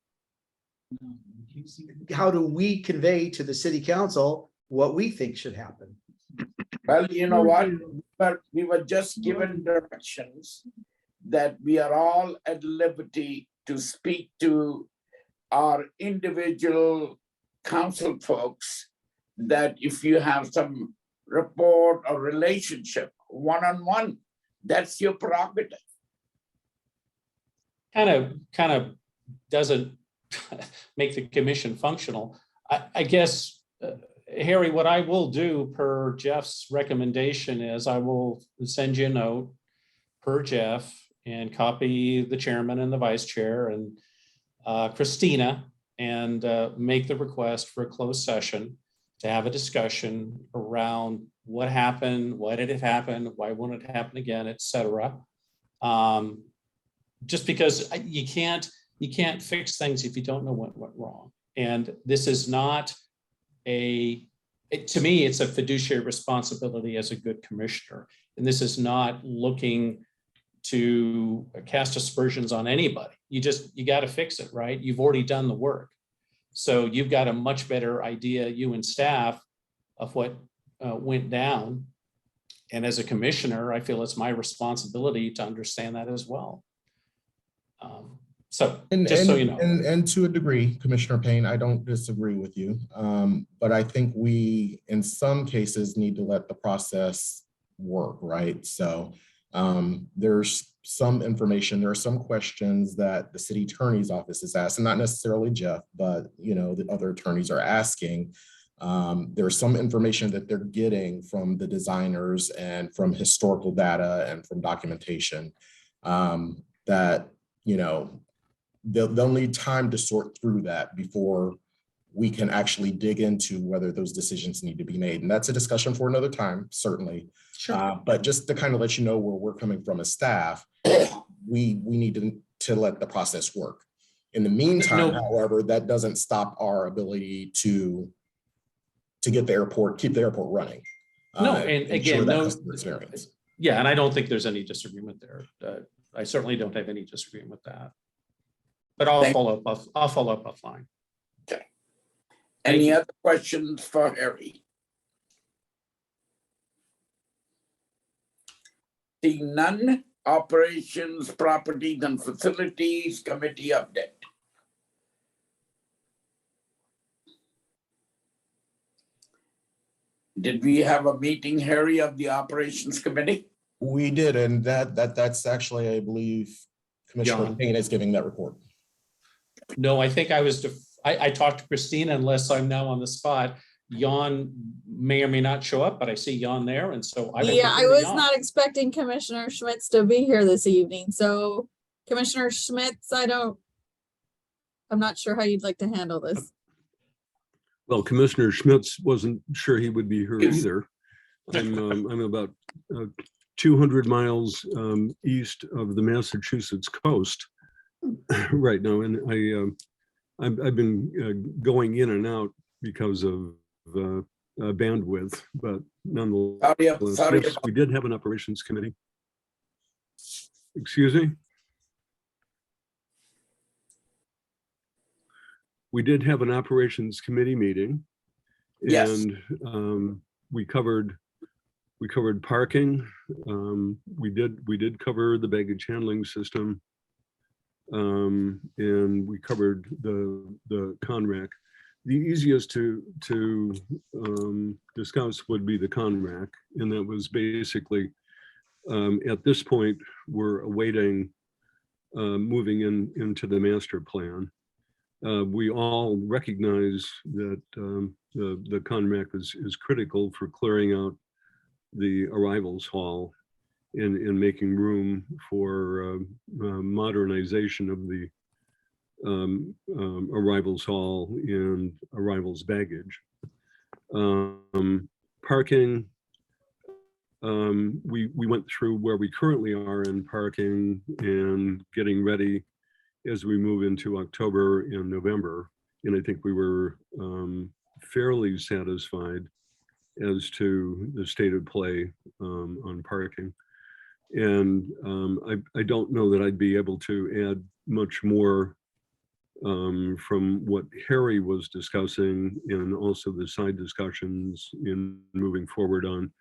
how do we convey to the city council what we think should happen? Well, you know what? But we were just given directions that we are all at liberty to speak to our individual council folks, that if you have some rapport or relationship one-on-one, that's your prerogative. Kind of doesn't make the commission functional. I guess, Harry, what I will do per Jeff's recommendation is I will send you a note per Jeff and copy the chairman and the vice chair and Christina, and make the request for a closed session to have a discussion around what happened, why did it happen, why won't it happen again, et cetera. Just because you can't fix things if you don't know what went wrong. And this is not to me, it's a fiduciary responsibility as a good commissioner. And this is not looking to cast aspersions on anybody. You got to fix it, right? You've already done the work. So you've got a much better idea, you and staff, of what went down. And as a commissioner, I feel it's my responsibility to understand that as well. So just so you know. And to a degree, Commissioner Payne, I don't disagree with you. But I think we, in some cases, need to let the process work, right? So there's some information, there are some questions that the city attorney's office is asked, and not necessarily Jeff, but the other attorneys are asking. There's some information that they're getting from the designers and from historical data and from documentation that, they'll need time to sort through that before we can actually dig into whether those decisions need to be made. And that's a discussion for another time, certainly. Sure. But just to kind of let you know where we're coming from as staff, we need to let the process work. In the meantime, however, that doesn't stop our ability to get the airport, keep the airport running. No, and again, no experience. Yeah, and I don't think there's any disagreement there. I certainly don't have any disagreement with that. But I'll follow up offline. Okay. Any other questions for Harry? Seeing none, operations, properties and facilities committee update. Did we have a meeting, Harry, of the operations committee? We did, and that's actually, I believe, Commissioner Payne is giving that report. No, I think I talked to Christina, unless I'm now on the spot. Jan may or may not show up, but I see Jan there, and so I was not expecting Commissioner Schmitz to be here this evening. So Commissioner Schmitz, I'm not sure how you'd like to handle this. Well, Commissioner Schmitz wasn't sure he would be here either. I'm about 200 miles east of the Massachusetts coast right now, and I've been going in and out because of bandwidth, but nonetheless, yes, we did have an operations committee. Excuse me? We did have an operations committee meeting, and we covered parking. We did cover the baggage handling system, and we covered the CONRAC. The easiest to discuss would be the CONRAC, and that was basically at this point we're awaiting moving into the master plan. We all recognize that the CONRAC is critical for clearing out the arrivals hall and making room for modernization of the arrivals hall and arrivals baggage. Parking, we went through where we currently are in parking and getting ready as we move into October and November. And I think we were fairly satisfied as to the state of play on parking. And I don't know that I'd be able to add much more from what Harry was discussing, and also the side discussions in moving forward on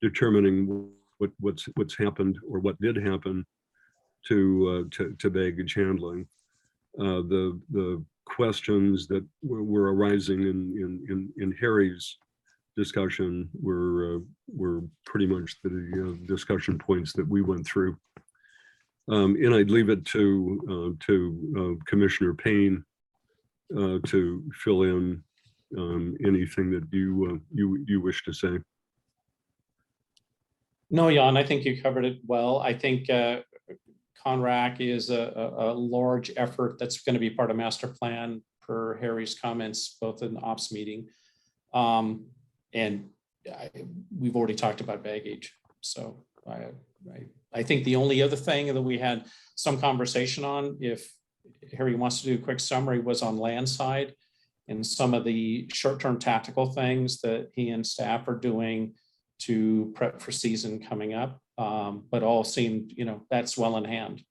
determining what's happened or what did happen to baggage handling. The questions that were arising in Harry's discussion were pretty much the discussion points that we went through. And I'd leave it to Commissioner Payne to fill in anything that you wish to say. No, Jan, I think you covered it well. I think CONRAC is a large effort that's going to be part of master plan per Harry's comments, both in the ops meeting. And we've already talked about baggage. So I think the only other thing that we had some conversation on, if Harry wants to do a quick summary, was on land side and some of the short-term tactical things that he and staff are doing to prep for season coming up. But all seemed, that's well in hand.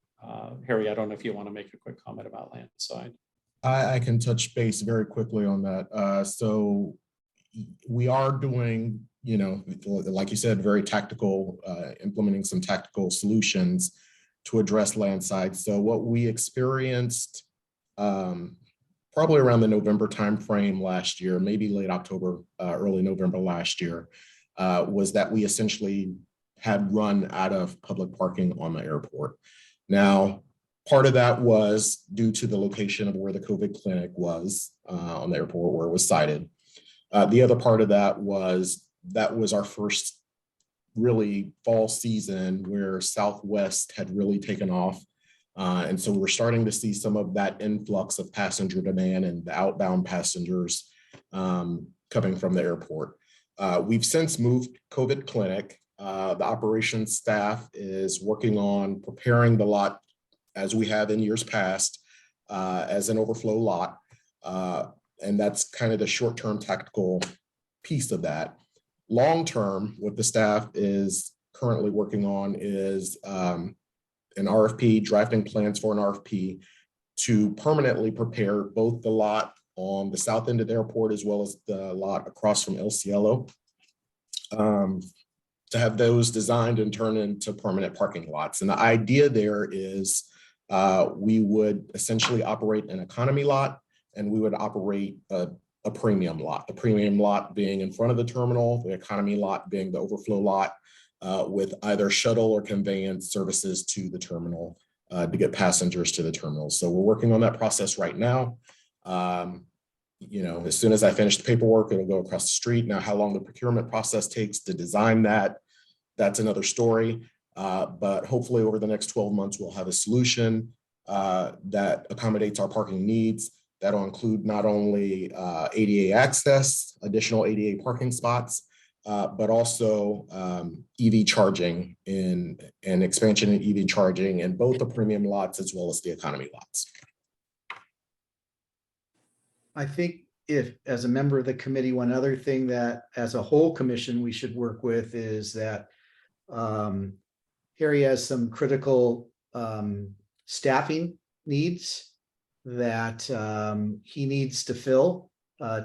Harry, I don't know if you want to make a quick comment about land side. I can touch base very quickly on that. So we are doing, you know, like you said, very tactical, implementing some tactical solutions to address landslides. So what we experienced probably around the November timeframe last year, maybe late October, early November last year, was that we essentially had run out of public parking on the airport. Now, part of that was due to the location of where the COVID clinic was on the airport where it was sited. The other part of that was our first really fall season where Southwest had really taken off. And so we're starting to see some of that influx of passenger demand and the outbound passengers coming from the airport. We've since moved COVID clinic. The operations staff is working on preparing the lot as we have in years past as an overflow lot. And that's kind of the short-term tactical piece of that. Long-term, what the staff is currently working on is an RFP, drafting plans for an RFP to permanently prepare both the lot on the south end of the airport as well as the lot across from El Cielo, to have those designed and turned into permanent parking lots. And the idea there is we would essentially operate an economy lot and we would operate a premium lot. The premium lot being in front of the terminal, the economy lot being the overflow lot, with either shuttle or conveyance services to the terminal to get passengers to the terminal. So we're working on that process right now. You know, as soon as I finish the paperwork, it'll go across the street. Now, how long the procurement process takes to design that, that's another story. But hopefully over the next 12 months, we'll have a solution that accommodates our parking needs. That'll include not only ADA access, additional ADA parking spots, but also EV charging and expansion in EV charging in both the premium lots as well as the economy lots. I think if, as a member of the committee, one other thing that as a whole commission we should work with is that Harry has some critical staffing needs that he needs to fill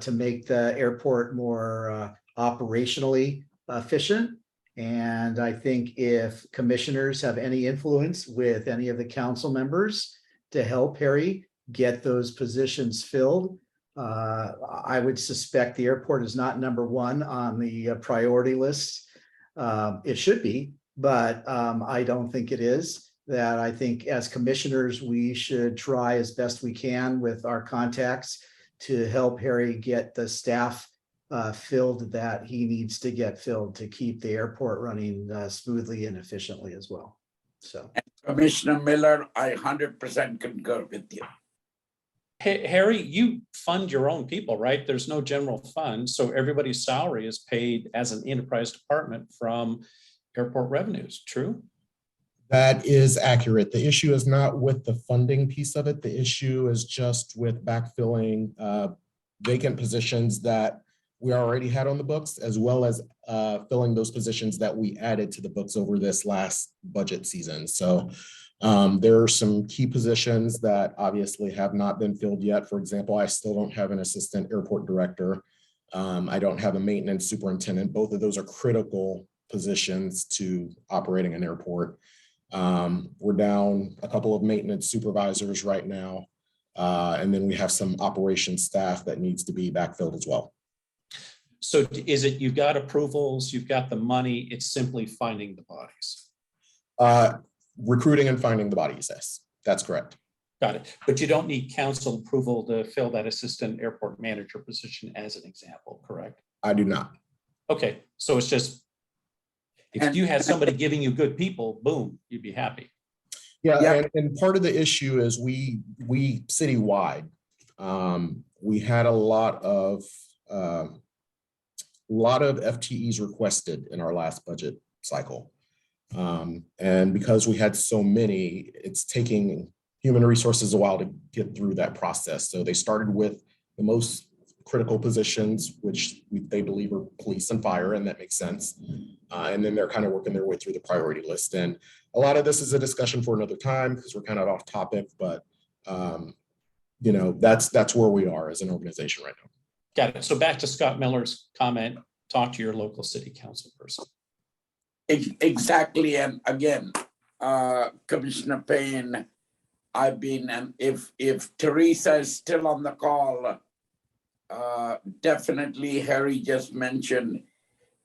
to make the airport more operationally efficient. And I think if commissioners have any influence with any of the council members to help Harry get those positions filled, I would suspect the airport is not number one on the priority list. It should be, but I don't think it is. That I think as commissioners, we should try as best we can with our contacts to help Harry get the staff filled that he needs to get filled to keep the airport running smoothly and efficiently as well. So, Commissioner Miller, I 100% concur with you. Hey, Harry, you fund your own people, right? There's no general fund, so everybody's salary is paid as an enterprise department from airport revenues, true? That is accurate. The issue is not with the funding piece of it. The issue is just with backfilling vacant positions that we already had on the books, as well as filling those positions that we added to the books over this last budget season. So there are some key positions that obviously have not been filled yet. For example, I still don't have an assistant airport director. I don't have a maintenance superintendent. Both of those are critical positions to operating an airport. We're down a couple of maintenance supervisors right now. And then we have some operations staff that needs to be backfilled as well. So is it, you've got approvals, you've got the money, it's simply finding the bodies? Recruiting and finding the bodies, yes, that's correct. Got it. But you don't need council approval to fill that assistant airport manager position as an example, correct? I do not. Okay, so it's just, if you had somebody giving you good people, boom, you'd be happy. Yeah. And part of the issue is we citywide, we had a lot of FTEs requested in our last budget cycle. And because we had so many, it's taking human resources a while to get through that process. So they started with the most critical positions, which they believe are police and fire, and that makes sense. And then they're kind of working their way through the priority list. And a lot of this is a discussion for another time because we're kind of off topic, but you know, that's where we are as an organization right now. Got it. So back to Scott Miller's comment, talk to your local city council person. Exactly, and again, Commissioner Payne, I've been, and if Teresa is still on the call, definitely Harry just mentioned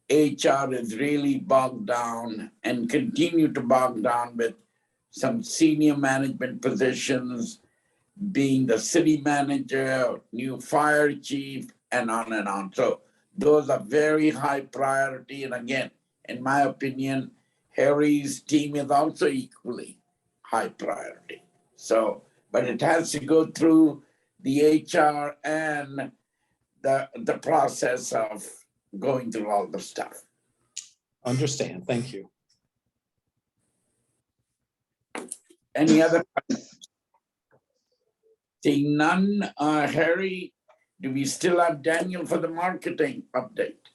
HR is really bogged down and continue to bog down with some senior management positions, being the city manager, new fire chief, and on and on. So those are very high priority. And again, in my opinion, Harry's team is also equally high priority. So, but it has to go through the HR and the process of going through all the stuff. Understand. Thank you. Any other? Seeing none, Harry, do we still have Daniel for the marketing update?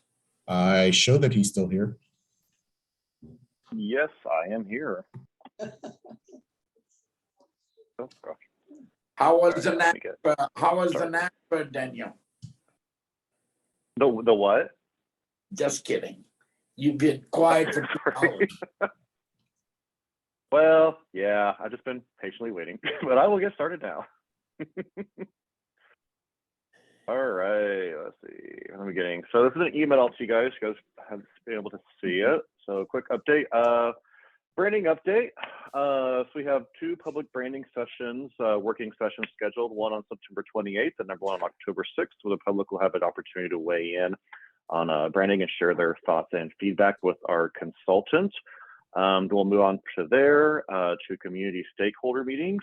I show that he's still here. Yes, I am here. Oh, gosh. How was the Let me get how was the started. NAPA, Daniel? The what? Just kidding. You've been quiet for 2 Sorry. hours. Well, yeah, I've just been patiently waiting, but I will get started now. All right, let's see. I'm beginning. So this is an email out to you guys. You guys have been able to see it. So quick update. Branding update. So we have 2 public branding sessions, working sessions scheduled, one on September 28th and another one on October 6th, where the public will have an opportunity to weigh in on branding and share their thoughts and feedback with our consultant. We'll move on to there to community stakeholder meetings.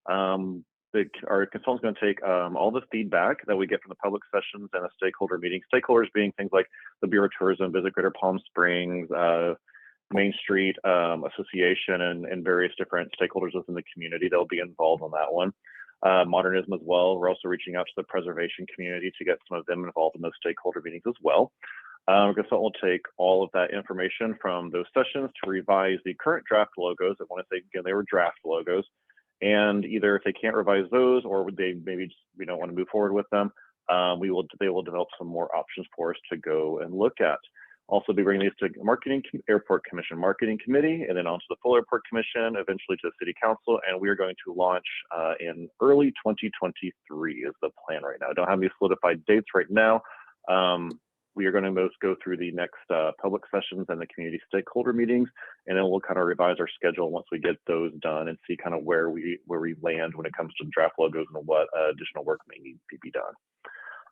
Our consultant's going to take all the feedback that we get from the public sessions and the stakeholder meetings. Stakeholders being things like the Bureau of Tourism, Visit Greater Palm Springs, Main Street Association, and various different stakeholders within the community that will be involved on that one. Modernism as well. We're also reaching out to the preservation community to get some of them involved in those stakeholder meetings as well. Our consultant will take all of that information from those sessions to revise the current draft logos. I want to say again, they were draft logos. And either if they can't revise those, or would they maybe just, we don't want to move forward with them, they will develop some more options for us to go and look at. Also be bringing these to Airport Commission Marketing Committee, and then onto the full Airport Commission, eventually to the City Council, and we are going to launch in early 2023 is the plan right now. I don't have any solidified dates right now. We are going to most go through the next public sessions and the community stakeholder meetings, and then we'll kind of revise our schedule once we get those done and see kind of where we land when it comes to draft logos and what additional work may need to be done.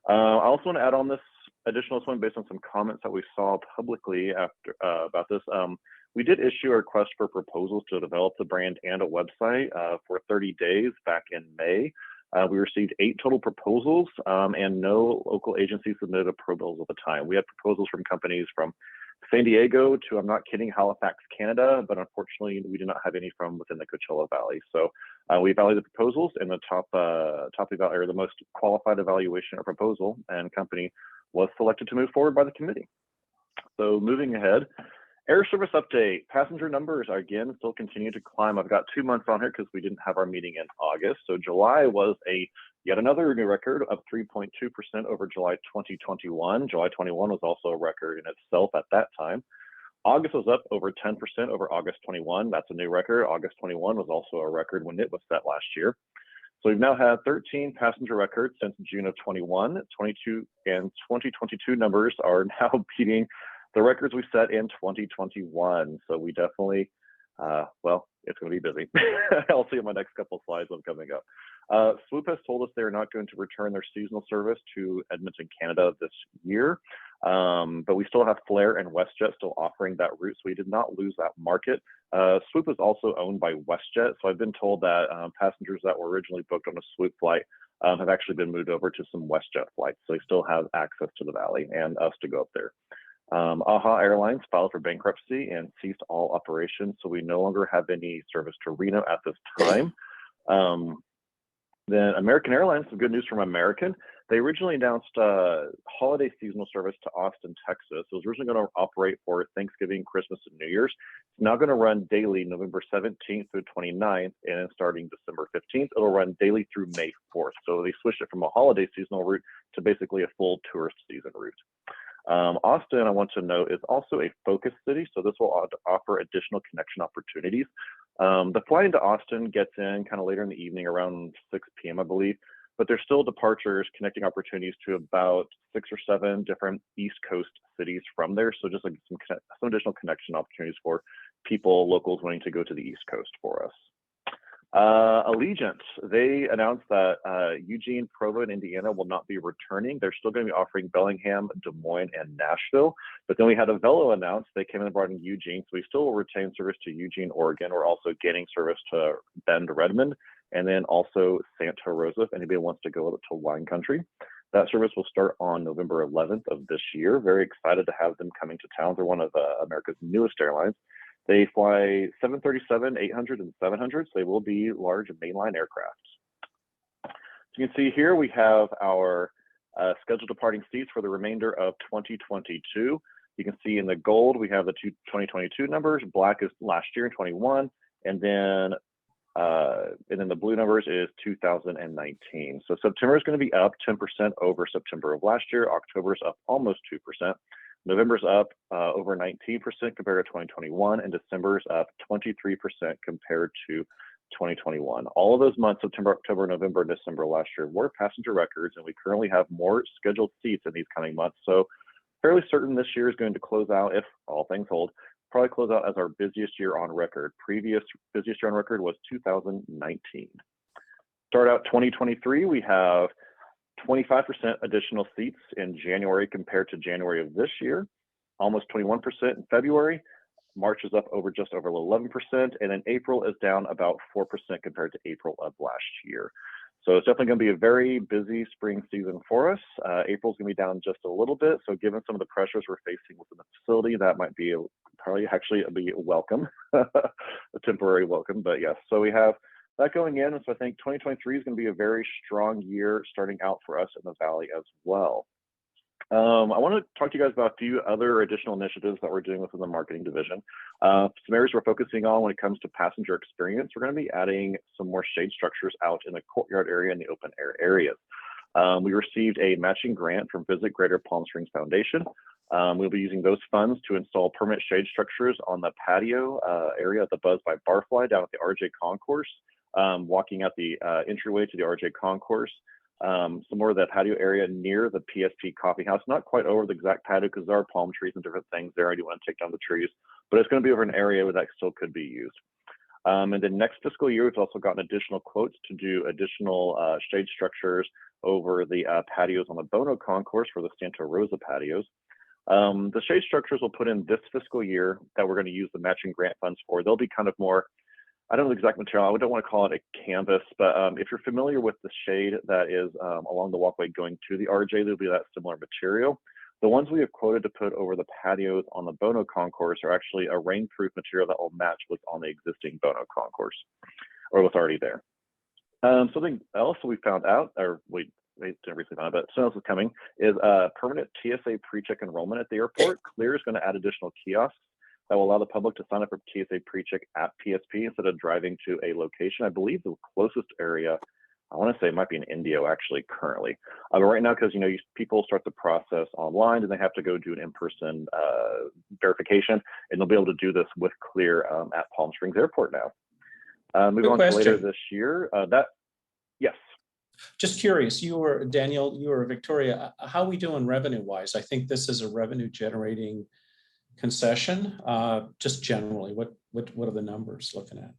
I also want to add on this additional one based on some comments that we saw publicly after about this. We did issue a request for proposals to develop the brand and a website for 30 days back in May. We received 8 total proposals, and no local agency submitted a proposal at the time. We had proposals from companies from San Diego to, I'm not kidding, Halifax, Canada, but unfortunately we did not have any from within the Coachella Valley. So we evaluated the proposals, and the the most qualified evaluation or proposal and company was selected to move forward by the committee. So moving ahead, air service update. Passenger numbers are again still continue to climb. I've got 2 months on here because we didn't have our meeting in August. So July was yet another new record of 3.2% over July 2021. July 21 was also a record in itself at that time. August was up over 10% over August 21. That's a new record. August 21 was also a record when it was set last year. So we've now had 13 passenger records since June of 21. 22 and 2022 numbers are now beating the records we set in 2021. So we definitely, well, it's going to be busy. I'll see in my next couple of slides what's coming up. Swoop has told us they're not going to return their seasonal service to Edmonton, Canada this year. But we still have Flair and WestJet still offering that route, so we did not lose that market. Swoop is also owned by WestJet, so I've been told that passengers that were originally booked on a Swoop flight have actually been moved over to some WestJet flights, so they still have access to the valley and us to go up there. AHA Airlines filed for bankruptcy and ceased all operations, so we no longer have any service to Reno at this time. Then American Airlines, some good news from American. They originally announced holiday seasonal service to Austin, Texas. It was originally going to operate for Thanksgiving, Christmas, and New Year's. It's now going to run daily November 17th through 29th, and then starting December 15th, it'll run daily through May 4th. So they switched it from a holiday seasonal route to basically a full tourist season route. Austin, I want to note, is also a focus city, so this will offer additional connection opportunities. The flight into Austin gets in kind of later in the evening, around 6 p.m., I believe, but there's still departures, connecting opportunities to about 6 or 7 different East Coast cities from there. So just like some additional connection opportunities for people, locals wanting to go to the East Coast for us. Allegiant, they announced that Eugene, Provo, and Indiana will not be returning. They're still going to be offering Bellingham, Des Moines, and Nashville. But then we had Avelo announce they came in and brought in Eugene, so we still will retain service to Eugene, Oregon. We're also gaining service to Bend, Redmond, and then also Santa Rosa if anybody wants to go up to wine country. That service will start on November 11th of this year. Very excited to have them coming to town. They're one of America's newest airlines. They fly 737, 800, and 700, so they will be large mainline aircraft. So you can see here we have our scheduled departing seats for the remainder of 2022. You can see in the gold, we have the 2022 numbers. Black is last year in 21, and then the blue numbers is 2019. So September is going to be up 10% over September of last year. October is up almost 2%. November's up over 19% compared to 2021, and December's up 23% compared to 2021. All of those months, September, October, November, and December last year were passenger records, and we currently have more scheduled seats in these coming months. So fairly certain this year is going to close out, if all things hold, probably close out as our busiest year on record. Previous busiest year on record was 2019. Start out 2023, we have 25% additional seats in January compared to January of this year, almost 21% in February. March is up just over 11%, and then April is down about 4% compared to April of last year. So it's definitely going to be a very busy spring season for us. April's going to be down just a little bit, so given some of the pressures we're facing within the facility, that might be probably actually be welcome, a temporary welcome, but yes. So we have that going in, so I think 2023 is going to be a very strong year starting out for us in the Valley as well. I want to talk to you guys about a few other additional initiatives that we're doing within the marketing division. Some areas we're focusing on when it comes to passenger experience. We're going to be adding some more shade structures out in the courtyard area and the open air areas. We received a matching grant from Visit Greater Palm Springs Foundation. We'll be using those funds to install permanent shade structures on the patio area at the Buzz by Barfly down at the RJ Concourse. Walking out the entryway to the RJ Concourse, some more of that patio area near the PSP Coffee House, not quite over the exact patio because there are palm trees and different things there. I do want to take down the trees, but it's going to be over an area where that still could be used. And then next fiscal year, we've also gotten additional quotes to do additional shade structures over the patios on the Bono Concourse for the Santa Rosa patios. The shade structures we'll put in this fiscal year that we're going to use the matching grant funds for. They'll be kind of more, I don't know the exact material. I don't want to call it a canvas, but if you're familiar with the shade that is along the walkway going to the RJ, there'll be that similar material. The ones we have quoted to put over the patios on the Bono Concourse are actually a rainproof material that will match what's on the existing Bono Concourse, or what's already there. Something else we found out, or we didn't recently find out, but something else is coming, is permanent TSA pre-check enrollment at the airport. Clear is going to add additional kiosks that will allow the public to sign up for TSA pre-check at PSP instead of driving to a location. I believe the closest area, I want to say it might be in Indio actually currently. But right now, because people start the process online and they have to go do an in-person verification, and they'll be able to do this with Clear at Palm Springs Airport now. Moving on to later this year, yes. Just curious, Daniel, you were Victoria. How are we doing revenue-wise? I think this is a revenue-generating concession. Just generally, what are the numbers looking at?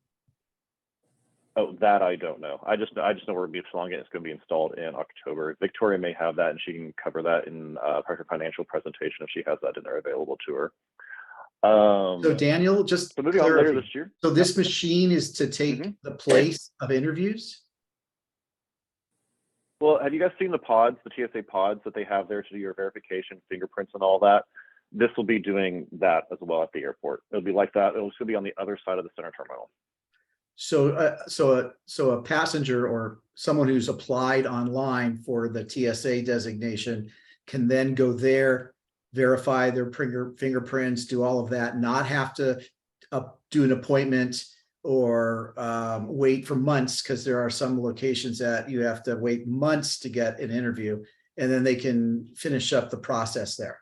Oh, that I don't know. I just know we're installing it. It's going to be installed in October. Victoria may have that, and she can cover that in her financial presentation if she has that in there available to her. So Daniel, just moving on later this year. So this machine is to take the place of interviews? Well, have you guys seen the pods, the TSA pods that they have there to do your verification, fingerprints, and all that? This will be doing that as well at the airport. It'll be like that. It'll still be on the other side of the center terminal. So a passenger or someone who's applied online for the TSA designation can then go there, verify their fingerprints, do all of that, not have to do an appointment or wait for months, because there are some locations that you have to wait months to get an interview, and then they can finish up the process there.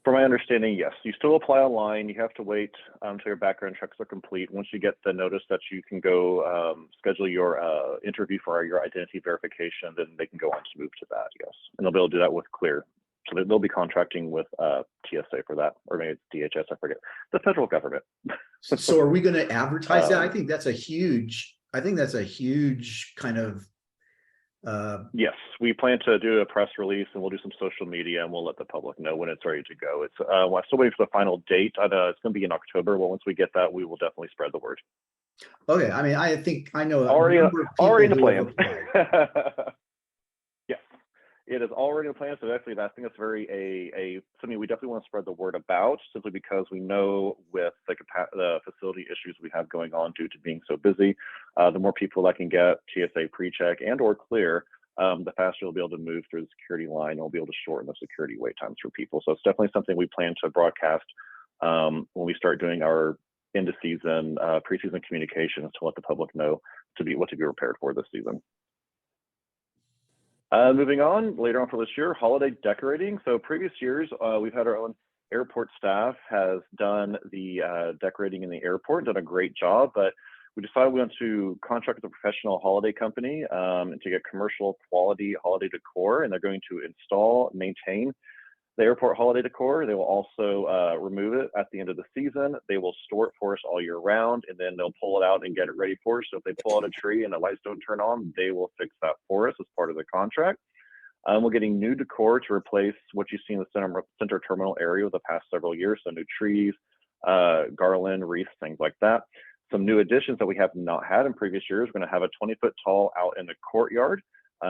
From my understanding, yes, you still apply online. You have to wait until your background checks are complete. Once you get the notice that you can go schedule your interview for your identity verification, then they can go on to move to that, yes. And they'll be able to do that with Clear. So they'll be contracting with TSA for that, or maybe it's DHS, I forget, the federal government. So are we going to advertise that? I think that's a huge kind of. Yes, we plan to do a press release, and we'll do some social media, and we'll let the public know when it's ready to go. It's we're still waiting for the final date. It's going to be in October. Well, once we get that, we will definitely spread the word. Okay, I mean, I think I know Already in the plan. plan. Yes, it is already in the plan. So actually, I think that's very something we definitely want to spread the word about, simply because we know with the facility issues we have going on due to being so busy, the more people that can get TSA pre-check and or clear, the faster we'll be able to move through the security line, and we'll be able to shorten the security wait times for people. So it's definitely something we plan to broadcast when we start doing our end of season, preseason communications to let the public know what to be prepared for this season. Moving on, later on for this year, holiday decorating. So previous years, we've had our own airport staff has done the decorating in the airport, done a great job, but we decided we want to contract with a professional holiday company and to get commercial quality holiday decor, and they're going to install, maintain the airport holiday decor. They will also remove it at the end of the season. They will store it for us all year round, and then they'll pull it out and get it ready for us. So if they pull out a tree and the lights don't turn on, they will fix that for us as part of the contract. We're getting new decor to replace what you see in the center terminal area the past several years. So new trees, garland, wreaths, things like that. Some new additions that we have not had in previous years. We're going to have a 20-foot tall out in the courtyard.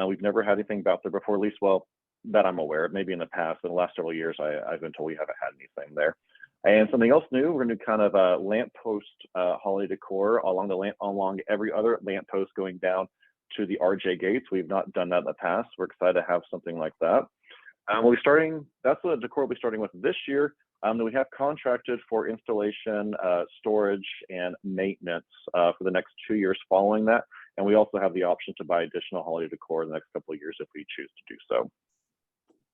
We've never had anything out there before, at least, well, that I'm aware of. Maybe in the past, in the last several years, I've been told we haven't had anything there. And something else new, we're going to do kind of a lamppost holiday decor along every other lamppost going down to the RJ gates. We've not done that in the past. We're excited to have something like that. That's the decor we'll be starting with this year. That we have contracted for installation, storage, and maintenance for the next 2 years following that. And we also have the option to buy additional holiday decor in the next couple of years if we choose to do so.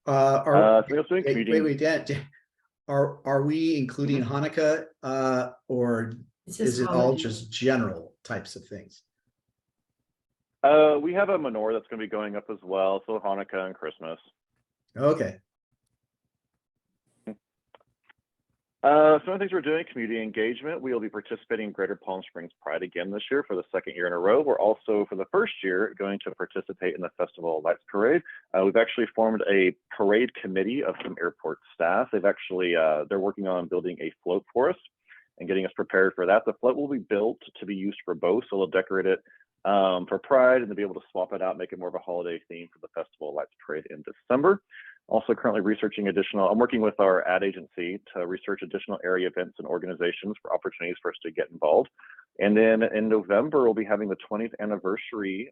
Wait, Dan, are we including Hanukkah or is it all just general types of things? We have a menorah that's going to be going up as well, so Hanukkah and Christmas. Okay. Some of the things we're doing, community engagement. We will be participating in Greater Palm Springs Pride again this year for the second year in a row. We're also, for the first year, going to participate in the Festival of Lights Parade. We've actually formed a parade committee of some airport staff. They're working on building a float for us and getting us prepared for that. The float will be built to be used for both, so we'll decorate it for Pride and then be able to swap it out, make it more of a holiday theme for the Festival of Lights Parade in December. Also currently researching I'm working with our ad agency to research additional area events and organizations for opportunities for us to get involved. And then in November, we'll be having the 20th anniversary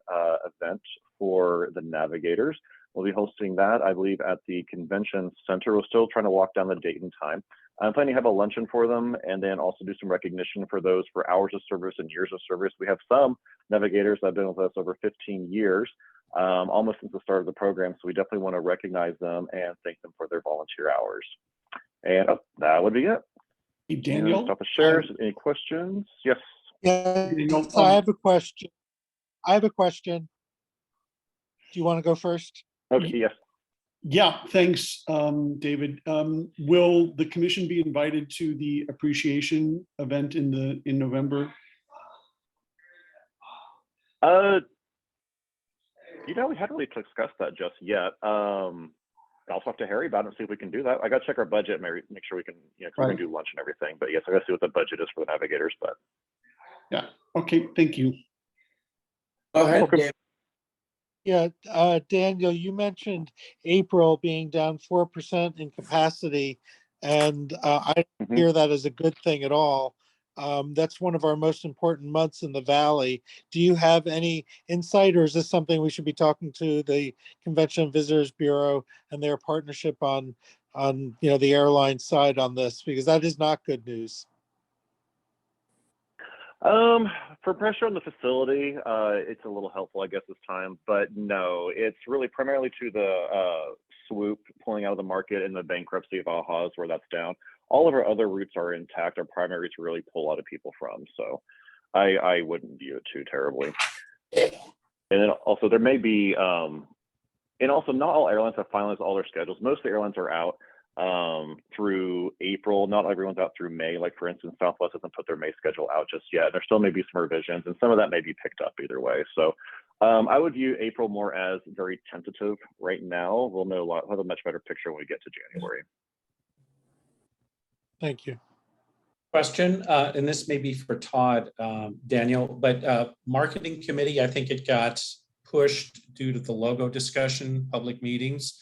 event for the Navigators. We'll be hosting that, I believe, at the convention center. We're still trying to lock down the date and time. I'm planning to have a luncheon for them and then also do some recognition for those for hours of service and years of service. We have some Navigators that have been with us over 15 years. Almost since the start of the program. So we definitely want to recognize them and thank them for their volunteer hours. And that would be it. Hey, Daniel. Stop the shares. Any questions? Yes. Yeah, Daniel, I have a question. Do you want to go first? Okay, yes. Yeah, thanks, David. Will the commission be invited to the appreciation event in November? We hadn't really discussed that just yet. I'll talk to Harry about it and see if we can do that. I got to check our budget and make sure we can, because we're going to do lunch and everything. But yes, I got to see what the budget is for the Navigators. But yeah, okay, thank you. Go ahead, Okay. Dave. Yeah, Daniel, you mentioned April being down 4% in capacity, and I don't hear that as a good thing at all. That's one of our most important months in the Valley. Do you have any insight, or is this something we should be talking to the Convention and Visitors Bureau and their partnership on the airline side on this? Because that is not good news. For pressure on the facility, it's a little helpful, I guess, this time. But no, it's really primarily to the Swoop pulling out of the market and the bankruptcy of AHA's where that's down. All of our other routes are intact. Our primary routes really pull a lot of people from. So I wouldn't view it too terribly. And then also there may be, and also not all airlines have finalized all their schedules. Most of the airlines are out through April. Not everyone's out through May. Like for instance, Southwest hasn't put their May schedule out just yet. There still may be some revisions and some of that may be picked up either way. So I would view April more as very tentative right now. We'll know we'll have a much better picture when we get to January. Thank you. Question, and this may be for Todd, Daniel, but marketing committee, I think it got pushed due to the logo discussion, public meetings.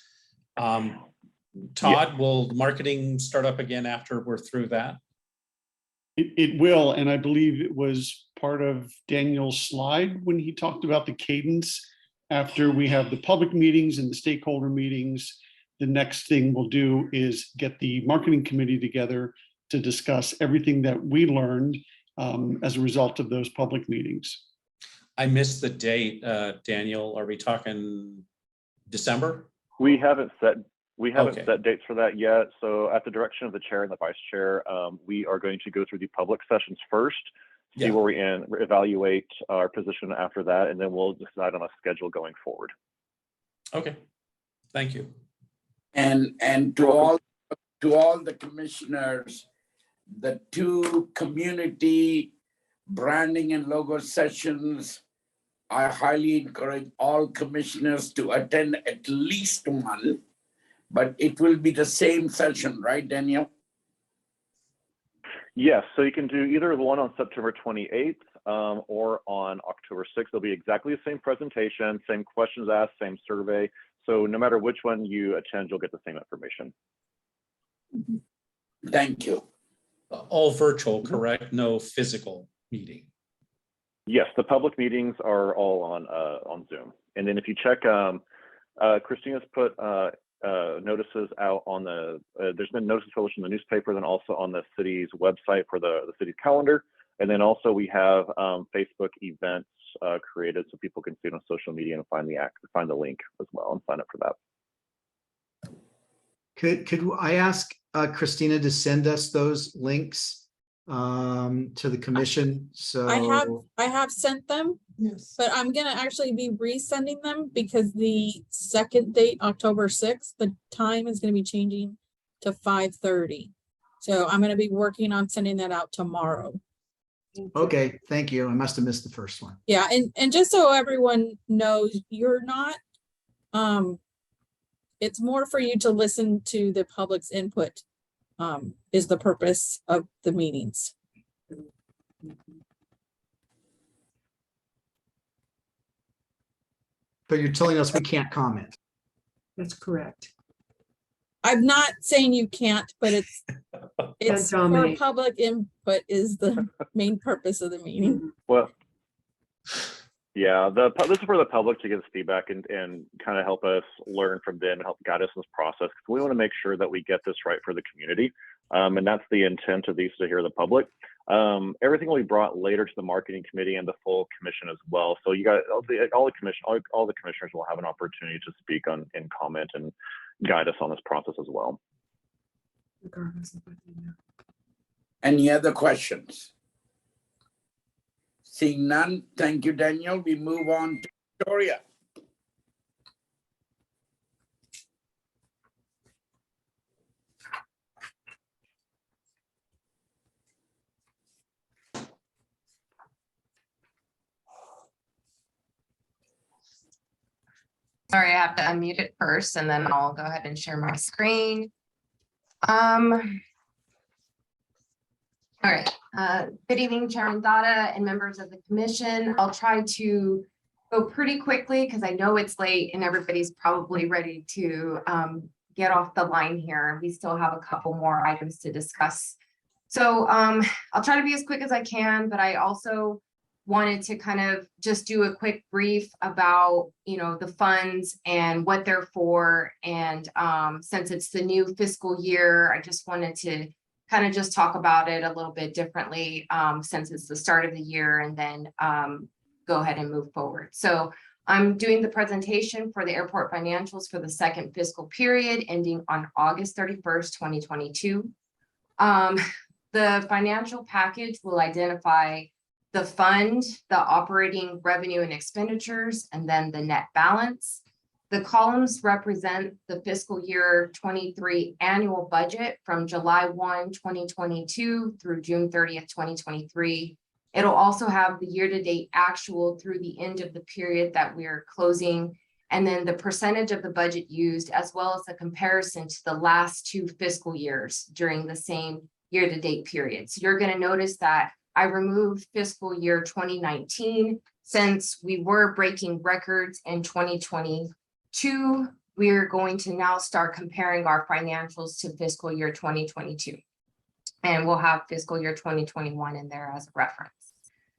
Todd, will marketing start up again after we're through that? It will, and I believe it was part of Daniel's slide when he talked about the cadence. After we have the public meetings and the stakeholder meetings, the next thing we'll do is get the marketing committee together to discuss everything that we learned as a result of those public meetings. I missed the date, Daniel. Are we talking December? We haven't set dates for that yet. So at the direction of the chair and the vice chair, we are going to go through the public sessions first, see where we evaluate our position after that, and then we'll decide on a schedule going forward. Okay, thank you. And to all the commissioners, the 2 community branding and logo sessions, I highly encourage all commissioners to attend at least one, but it will be the same session, right, Daniel? Yes, so you can do either the one on September 28th or on October 6th. It'll be exactly the same presentation, same questions asked, same survey. So no matter which one you attend, you'll get the same information. Thank you. All virtual, correct? No physical meeting. Yes, the public meetings are all on Zoom. And then if you check, Christina's put notices out on the, there's been notices published in the newspaper, then also on the city's website for the city's calendar. And then also we have Facebook events created so people can see it on social media and find the link as well and sign up for that. Could I ask Christina to send us those links to the commission? So I have sent them. Yes. But I'm gonna actually be resending them because the second date, October 6th, the time is gonna be changing to 5:30. So I'm gonna be working on sending that out tomorrow. Okay, thank you. I must have missed the first one. Yeah, and just so everyone knows, you're not, it's more for you to listen to the public's input, is the purpose of the meetings. But you're telling us we can't comment. That's correct. I'm not saying you can't, but it's for dominate. public input is the main purpose of the meeting. Well, yeah, this is for the public to give us feedback and kind of help us learn from them and help guide us in this process. Because we want to make sure that we get this right for the community. And that's the intent of these to hear the public. Everything will be brought later to the marketing committee and the full commission as well. So you got all the commissioners will have an opportunity to speak on and comment and guide us on this process as well. Any other questions? Seeing none, thank you, Daniel. We move on to Victoria. Sorry, I have to unmute it first and then I'll go ahead and share my screen. All right, good evening, Chairman Dada and members of the commission. I'll try to go pretty quickly because I know it's late and everybody's probably ready to get off the line here. We still have a couple more items to discuss. So I'll try to be as quick as I can, but I also wanted to kind of just do a quick brief about, the funds and what they're for. And since it's the new fiscal year, I just wanted to kind of just talk about it a little bit differently since it's the start of the year and then go ahead and move forward. So I'm doing the presentation for the airport financials for the second fiscal period ending on August 31st, 2022. The financial package will identify the fund, the operating revenue and expenditures, and then the net balance. The columns represent the fiscal year 23 annual budget from July 1, 2022 through June 30th, 2023. It'll also have the year-to-date actual through the end of the period that we're closing, and then the percentage of the budget used, as well as a comparison to the last 2 fiscal years during the same year-to-date period. So you're going to notice that I removed fiscal year 2019 since we were breaking records in 2022. We're going to now start comparing our financials to fiscal year 2022. And we'll have fiscal year 2021 in there as a reference.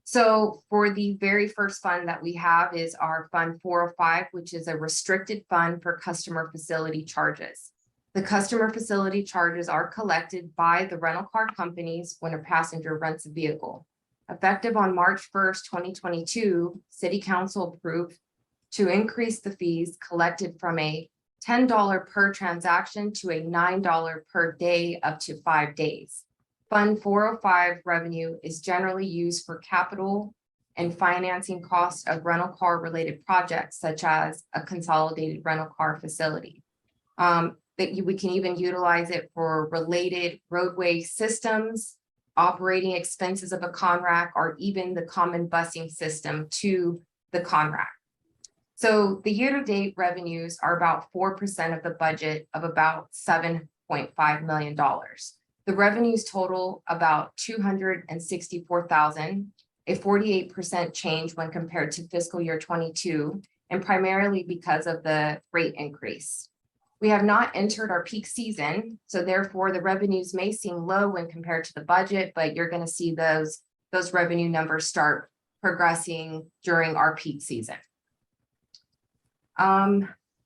So for the very first fund that we have is our Fund 405, which is a restricted fund for customer facility charges. The customer facility charges are collected by the rental car companies when a passenger rents a vehicle. Effective on March 1st, 2022, City Council approved to increase the fees collected from a $10 per transaction to a $9 per day up to 5 days. Fund 405 revenue is generally used for capital and financing costs of rental car related projects, such as a consolidated rental car facility. We can even utilize it for related roadway systems, operating expenses of a CONRAC, or even the common busing system to the CONRAC. So the year-to-date revenues are about 4% of the budget of about $7.5 million. The revenues total about $264,000, a 48% change when compared to fiscal year 22, and primarily because of the rate increase. We have not entered our peak season, so therefore the revenues may seem low when compared to the budget, but you're going to see those revenue numbers start progressing during our peak season.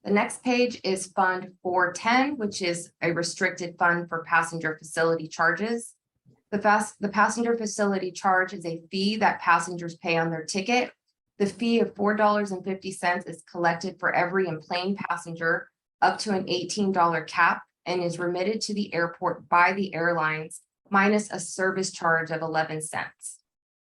The next page is Fund 410, which is a restricted fund for passenger facility charges. The passenger facility charge is a fee that passengers pay on their ticket. The fee of $4.50 is collected for every enplaned passenger up to an $18 cap and is remitted to the airport by the airlines minus a service charge of 11 cents.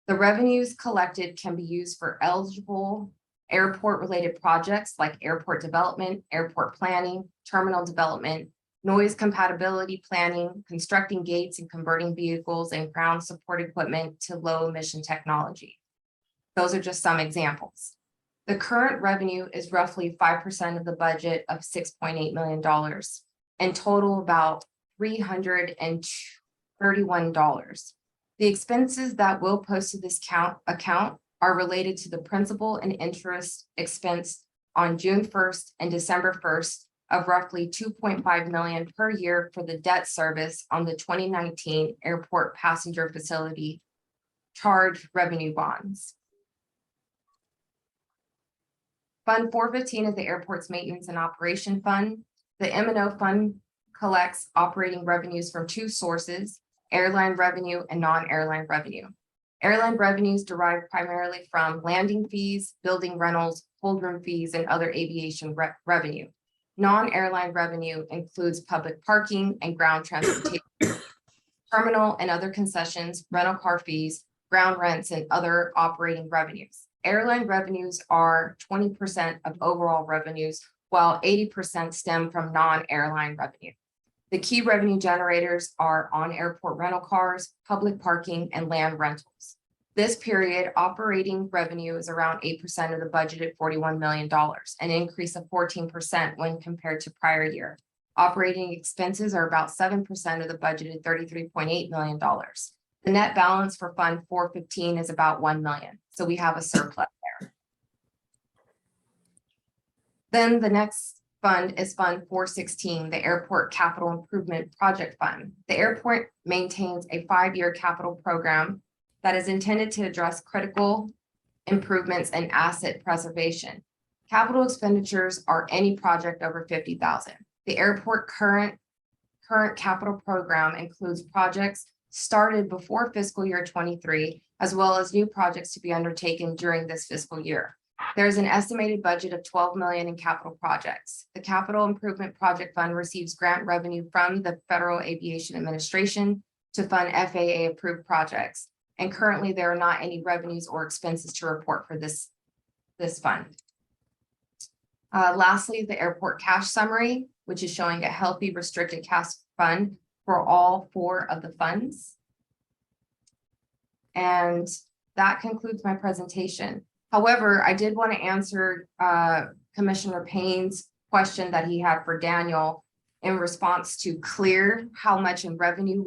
The revenues collected can be used for eligible airport-related projects like airport development, airport planning, terminal development, noise compatibility planning, constructing gates and converting vehicles and ground support equipment to low-emission technology. Those are just some examples. The current revenue is roughly 5% of the budget of $6.8 million, and total about $331. The expenses that will post to this account are related to the principal and interest expense on June 1st and December 1st of roughly $2.5 million per year for the debt service on the 2019 airport passenger facility charge revenue bonds. Fund 415 is the airport's maintenance and operation fund. The M&O fund collects operating revenues from 2 sources, airline revenue and non-airline revenue. Airline revenues derive primarily from landing fees, building rentals, hold room fees, and other aviation revenue. Non-airline revenue includes public parking and ground transportation, terminal and other concessions, rental car fees, ground rents, and other operating revenues. Airline revenues are 20% of overall revenues, while 80% stem from non-airline revenue. The key revenue generators are on-airport rental cars, public parking, and land rentals. This period, operating revenue is around 8% of the budget at $41 million, an increase of 14% when compared to prior year. Operating expenses are about 7% of the budget at $33.8 million. The net balance for Fund 415 is about $1 million, so we have a surplus there. Then the next fund is Fund 416, the Airport Capital Improvement Project Fund. The airport maintains a 5-year capital program that is intended to address critical improvements and asset preservation. Capital expenditures are any project over $50,000. The airport current capital program includes projects started before fiscal year 23, as well as new projects to be undertaken during this fiscal year. There's an estimated budget of 12 million in capital projects. The Capital Improvement Project Fund receives grant revenue from the Federal Aviation Administration to fund FAA approved projects. And currently there are not any revenues or expenses to report for this fund. Lastly, the airport cash summary, which is showing a healthy restricted cash fund for all 4 of the funds. And that concludes my presentation. However, I did want to answer Commissioner Payne's question that he had for Daniel in response to Clear, how much in revenue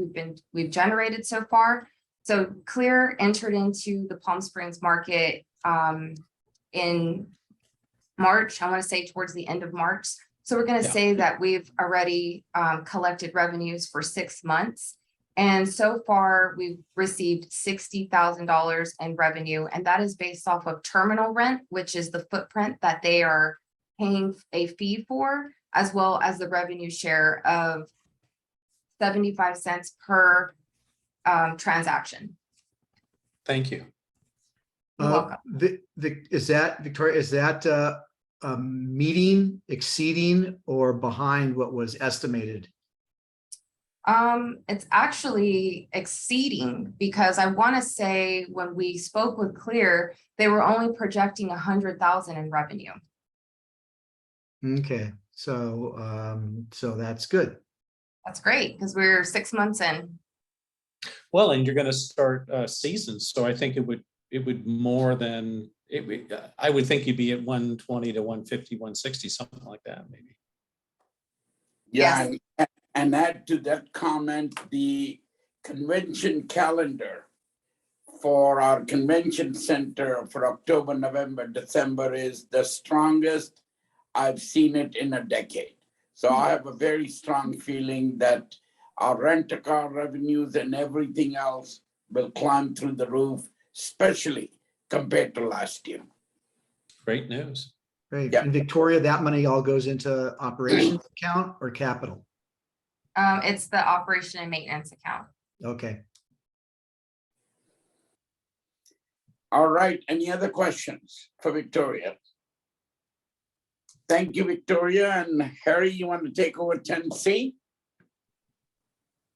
we've generated so far. So Clear entered into the Palm Springs market in March, I want to say towards the end of March. So we're going to say that we've already collected revenues for 6 months. And so far we've received $60,000 in revenue. And that is based off of terminal rent, which is the footprint that they are paying a fee for, as well as the revenue share of 75 cents per transaction. Thank you. You're welcome. Is that, Victoria, is that meeting, exceeding, or behind what was estimated? It's actually exceeding, because I want to say when we spoke with Clear, they were only projecting 100,000 in revenue. Okay, so so that's good. That's great, because we're 6 months in. Well, and you're going to start seasons, so I think it would more than I would think you'd be at 120 to 150, 160, something like that, maybe. Yeah, and add to that comment, the convention calendar for our convention center for October, November, December is the strongest I've seen it in a decade. So I have a very strong feeling that our rent-a-car revenues and everything else will climb through the roof, especially compared to last year. Great news. Great. Yeah. And Victoria, that money all goes into operations account or capital? It's the operation and maintenance account. Okay. All right, any other questions for Victoria? Thank you, Victoria. And Harry, you want to take over 10C?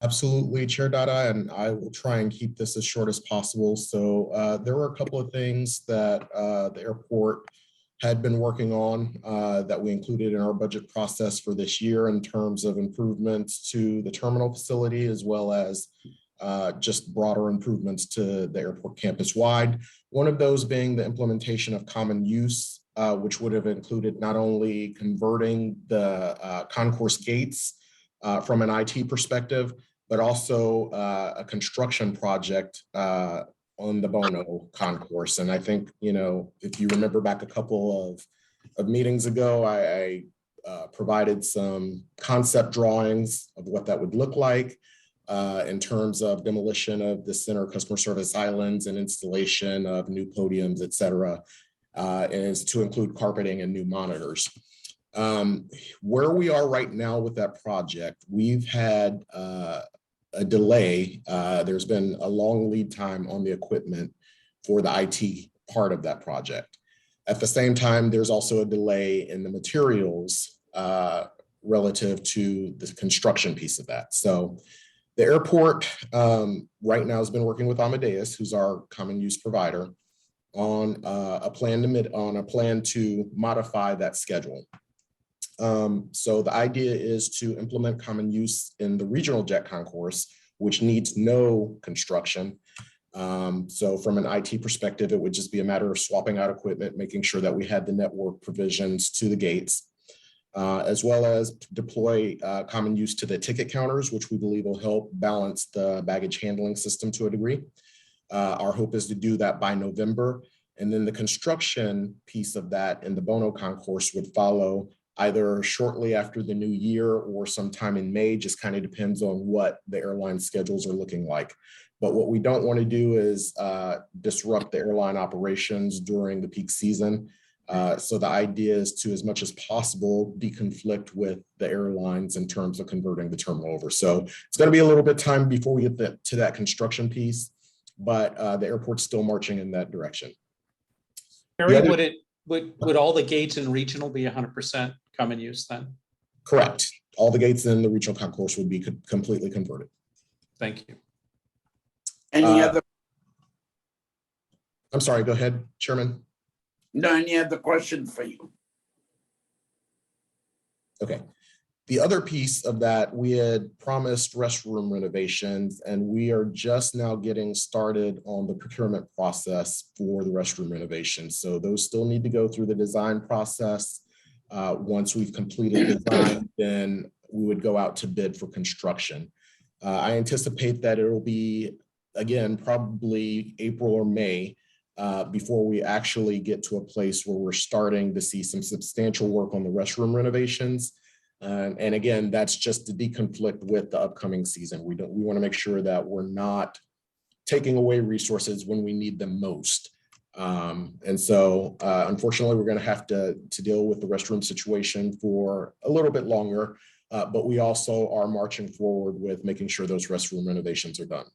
Absolutely, Chair Dada, and I will try and keep this as short as possible. So there were a couple of things that the airport had been working on that we included in our budget process for this year in terms of improvements to the terminal facility, as well as just broader improvements to the airport campus wide. One of those being the implementation of common use, which would have included not only converting the concourse gates from an IT perspective, but also a construction project on the Bono concourse. And I think, you know, if you remember back a couple of meetings ago, I provided some concept drawings of what that would look like in terms of demolition of the center customer service islands and installation of new podiums, et cetera, is to include carpeting and new monitors. Where we are right now with that project, we've had a delay. There's been a long lead time on the equipment for the IT part of that project. At the same time, there's also a delay in the materials relative to the construction piece of that. So the airport right now has been working with Amadeus, who's our common use provider, on a plan to modify that schedule. So the idea is to implement common use in the regional jet concourse, which needs no construction. So from an IT perspective, it would just be a matter of swapping out equipment, making sure that we had the network provisions to the gates, as well as deploy common use to the ticket counters, which we believe will help balance the baggage handling system to a degree. Our hope is to do that by November. And then the construction piece of that in the Bono concourse would follow either shortly after the new year or sometime in May, just kind of depends on what the airline schedules are looking like. But what we don't want to do is disrupt the airline operations during the peak season. So the idea is to, as much as possible, deconflict with the airlines in terms of converting the terminal over. So it's going to be a little bit time before we get to that construction piece, but the airport's still marching in that direction. Harry, Would all the gates in regional be 100% common use then? Correct. All the gates in the regional concourse would be completely converted. Thank you. Any other, I'm sorry, go ahead, Chairman. no, any other question for you? Okay. The other piece of that, we had promised restroom renovations, and we are just now getting started on the procurement process for the restroom renovations. So those still need to go through the design process. Once we've completed design, then we would go out to bid for construction. I anticipate that it will be, again, probably April or May before we actually get to a place where we're starting to see some substantial work on the restroom renovations. And again, that's just to deconflict with the upcoming season. We want to make sure that we're not taking away resources when we need them most. And so unfortunately, we're going to have to deal with the restroom situation for a little bit longer, but we also are marching forward with making sure those restroom renovations are done.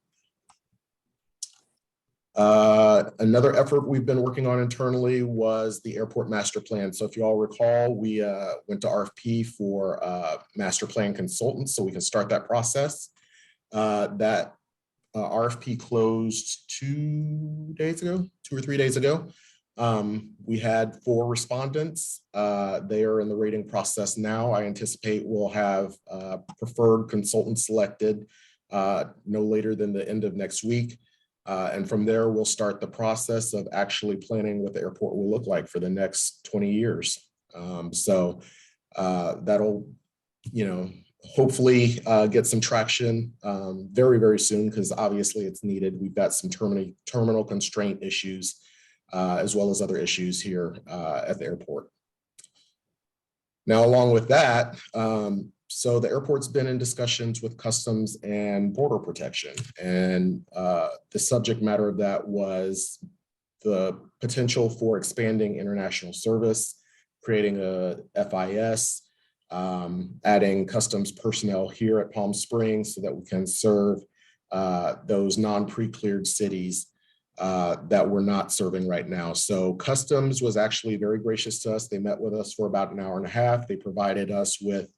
Another effort we've been working on internally was the airport master plan. So if you all recall, we went to RFP for master plan consultants so we can start that process. That RFP closed 2 or 3 days ago. We had 4 respondents. They are in the rating process now. I anticipate we'll have preferred consultants selected no later than the end of next week. And from there, we'll start the process of actually planning what the airport will look like for the next 20 years. So that'll, hopefully get some traction very, very soon, because obviously it's needed. We've got some terminal constraint issues, as well as other issues here at the airport. Now, along with that, so the airport's been in discussions with Customs and Border Protection, and the subject matter of that was the potential for expanding international service, creating a FIS, adding Customs personnel here at Palm Springs so that we can serve those non-pre-cleared cities that we're not serving right now. So Customs was actually very gracious to us. They met with us for about an hour and a half. They provided us with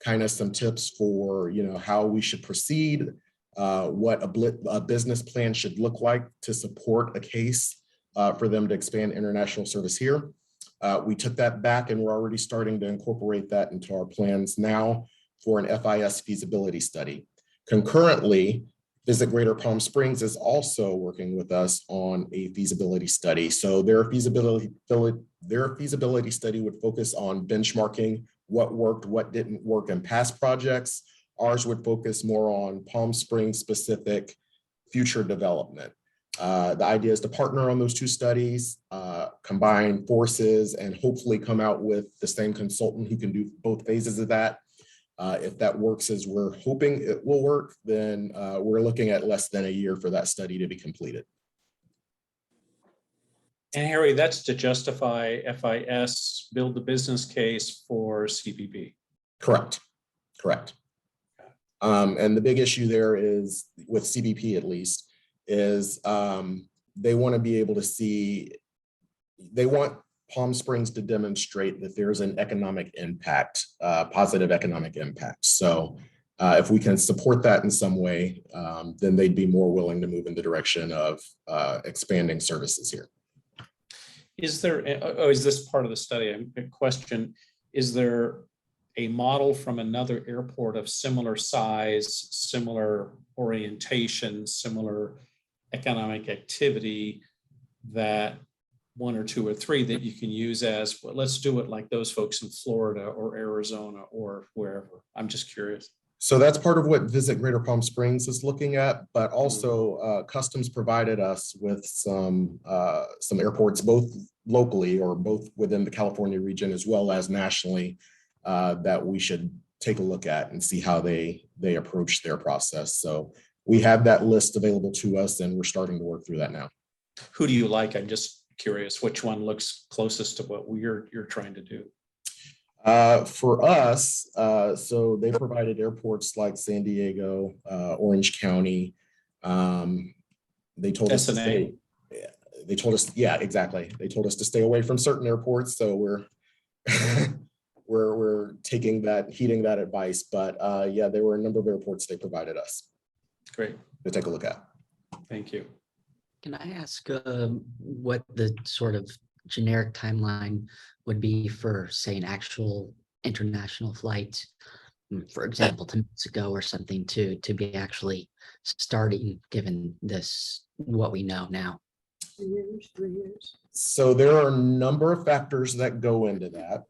kind of some tips for, how we should proceed, what a business plan should look like to support a case for them to expand international service here. We took that back and we're already starting to incorporate that into our plans now for an FIS feasibility study. Concurrently, Visit Greater Palm Springs is also working with us on a feasibility study. So their feasibility study would focus on benchmarking what worked, what didn't work in past projects. Ours would focus more on Palm Springs specific future development. The idea is to partner on those 2 studies, combine forces, and hopefully come out with the same consultant who can do both phases of that. If that works as we're hoping it will work, then we're looking at less than a year for that study to be completed. And Harry, that's to justify FIS, build the business case for CPP. Correct. And the big issue there is, with CBP at least, is they want to be able to see, they want Palm Springs to demonstrate that there's an economic impact, positive economic impact. So if we can support that in some way, then they'd be more willing to move in the direction of expanding services here. Is there, is this part of the study? A question, is there a model from another airport of similar size, similar orientation, similar economic activity, that 1 or 2 or 3 that you can use as, well, let's do it like those folks in Florida or Arizona or wherever? I'm just curious. So that's part of what Visit Greater Palm Springs is looking at, but also Customs provided us with some airports, both locally or both within the California region as well as nationally, that we should take a look at and see how they approach their process. So we have that list available to us and we're starting to work through that now. Who do you like? I'm just curious which one looks closest to what you're trying to do. For us, so they provided airports like San Diego, Orange County. They told us to stay, They told us, yeah, exactly. They told us to stay away from certain airports. So we're we're heeding that advice. But yeah, there were a number of airports they provided us Great. to take a look at. Thank you. Can I ask what the sort of generic timeline would be for, say, an actual international flight, for example, to Mexico or something, to be actually starting, given this, what we know now? 3 years. So there are a number of factors that go into that.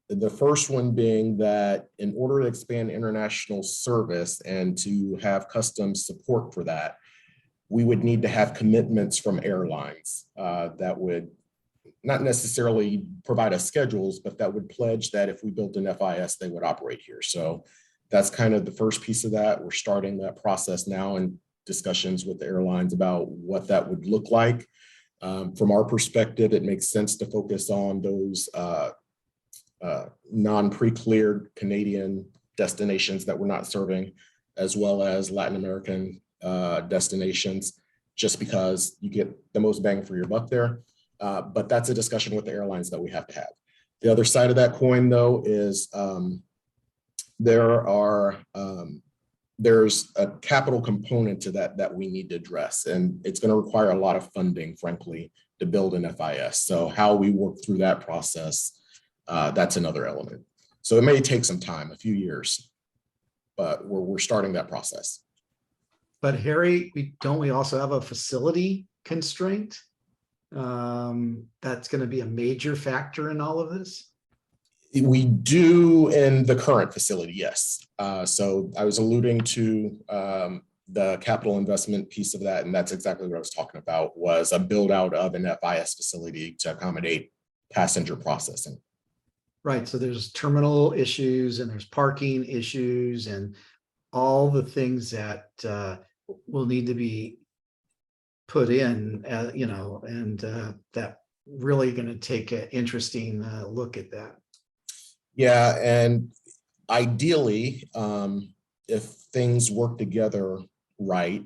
The first one being that in order to expand international service and to have customs support for that, we would need to have commitments from airlines that would not necessarily provide us schedules, but that would pledge that if we built an FIS, they would operate here. So that's kind of the first piece of that. We're starting that process now in discussions with the airlines about what that would look like. From our perspective, it makes sense to focus on those non-pre-cleared Canadian destinations that we're not serving, as well as Latin American destinations, just because you get the most bang for your buck there. But that's a discussion with the airlines that we have to have. The other side of that coin, though, is there's a capital component to that we need to address, and it's going to require a lot of funding, frankly, to build an FIS. So how we work through that process, that's another element. So it may take some time, a few years, but we're starting that process. But Harry, don't we also have a facility constraint? That's going to be a major factor in all of this. We do in the current facility, yes. So I was alluding to the capital investment piece of that, and that's exactly what I was talking about, was a build out of an FIS facility to accommodate passenger processing. Right, so there's terminal issues and there's parking issues and all the things that will need to be put in, and that really going to take an interesting look at that. Yeah, and ideally, if things work together right,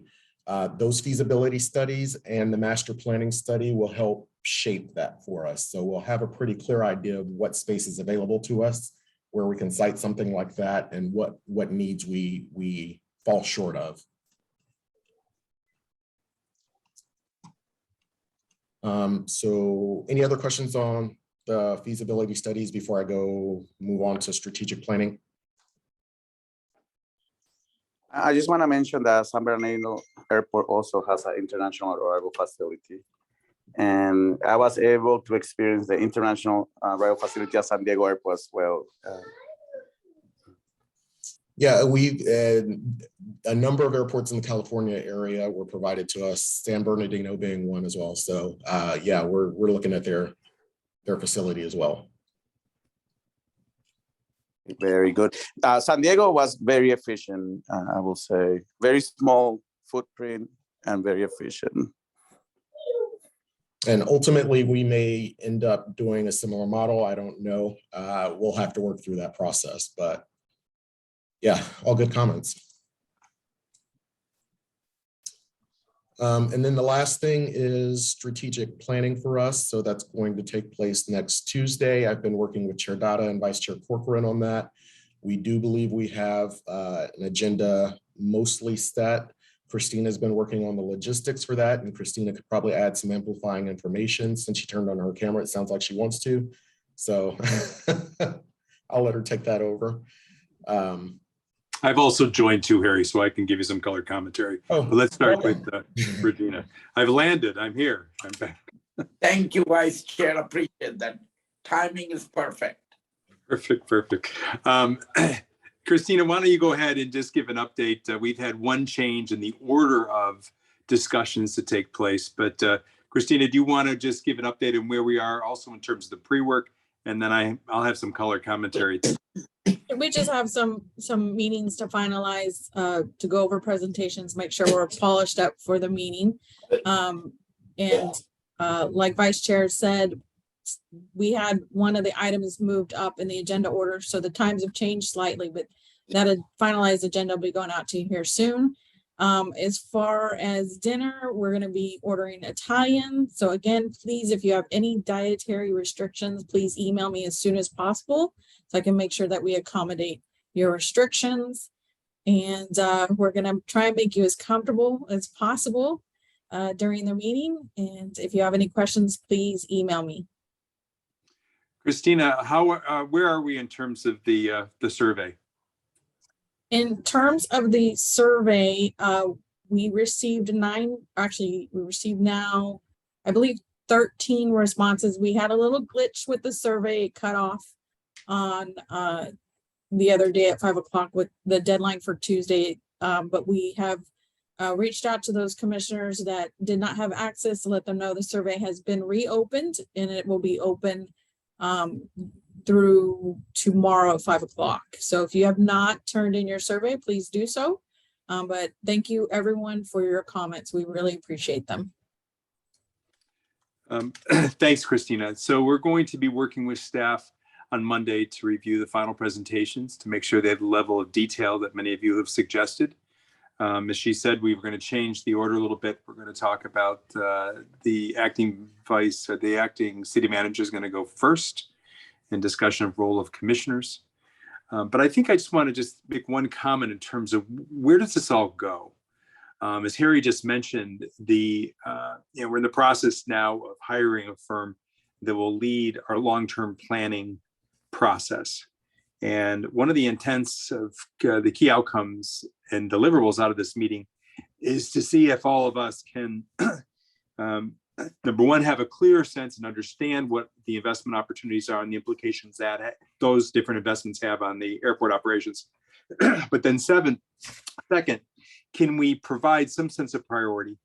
those feasibility studies and the master planning study will help shape that for us. So we'll have a pretty clear idea of what space is available to us, where we can site something like that, and what needs we fall short of. So any other questions on the feasibility studies before I move on to strategic planning? I just want to mention that San Bernardino Airport also has an international arrival facility. And I was able to experience the international arrival facility at San Diego Airport as well. Yeah, a number of airports in the California area were provided to us, San Bernardino being one as well. So yeah, we're looking at their facility as well. Very good. San Diego was very efficient, I will say. Very small footprint and very efficient. And ultimately, we may end up doing a similar model. I don't know. We'll have to work through that process, but yeah, all good comments. And then the last thing is strategic planning for us. So that's going to take place next Tuesday. I've been working with Chair Dada and Vice Chair Corcoran on that. We do believe we have an agenda mostly set. Christina's been working on the logistics for that, and Christina could probably add some amplifying information. Since she turned on her camera, it sounds like she wants to. So I'll let her take that over. I've also joined too, Harry, so I can give you some color commentary. Oh, but let's start with Regina. I've landed. I'm here. I'm back. Thank you, Vice Chair. Appreciate that. Timing is perfect. Perfect. Christina, why don't you go ahead and just give an update? We've had one change in the order of discussions to take place, but Christina, do you want to just give an update on where we are also in terms of the pre-work? And then I'll have some color commentary. We just have some meetings to finalize, to go over presentations, make sure we're polished up for the meeting. Like Vice Chair said, we had one of the items moved up in the agenda order, so the times have changed slightly, but that finalized agenda will be going out to you here soon. As far as dinner, we're gonna be ordering Italian. So again, please, if you have any dietary restrictions, please email me as soon as possible so I can make sure that we accommodate your restrictions. And we're gonna try and make you as comfortable as possible during the meeting. And if you have any questions, please email me. Christina, where are we in terms of the survey? In terms of the survey, we received we received now, I believe 13 responses. We had a little glitch with the survey cut off on the other day at 5 o'clock with the deadline for Tuesday. But we have reached out to those commissioners that did not have access to let them know the survey has been reopened and it will be open through tomorrow at 5 o'clock. So if you have not turned in your survey, please do so. But thank you everyone for your comments. We really appreciate them. Thanks, Christina. So we're going to be working with staff on Monday to review the final presentations to make sure they have the level of detail that many of you have suggested. As she said, we were going to change the order a little bit. We're going to talk about the acting city manager is going to go first, and discussion of role of commissioners. But I think I just want to just make one comment in terms of where does this all go? As Harry just mentioned, we're in the process now of hiring a firm that will lead our long-term planning process. And one of the intents of the key outcomes and deliverables out of this meeting is to see if all of us can, number one, have a clear sense and understand what the investment opportunities are and the implications that those different investments have on the airport operations. But then second, can we provide some sense of priority?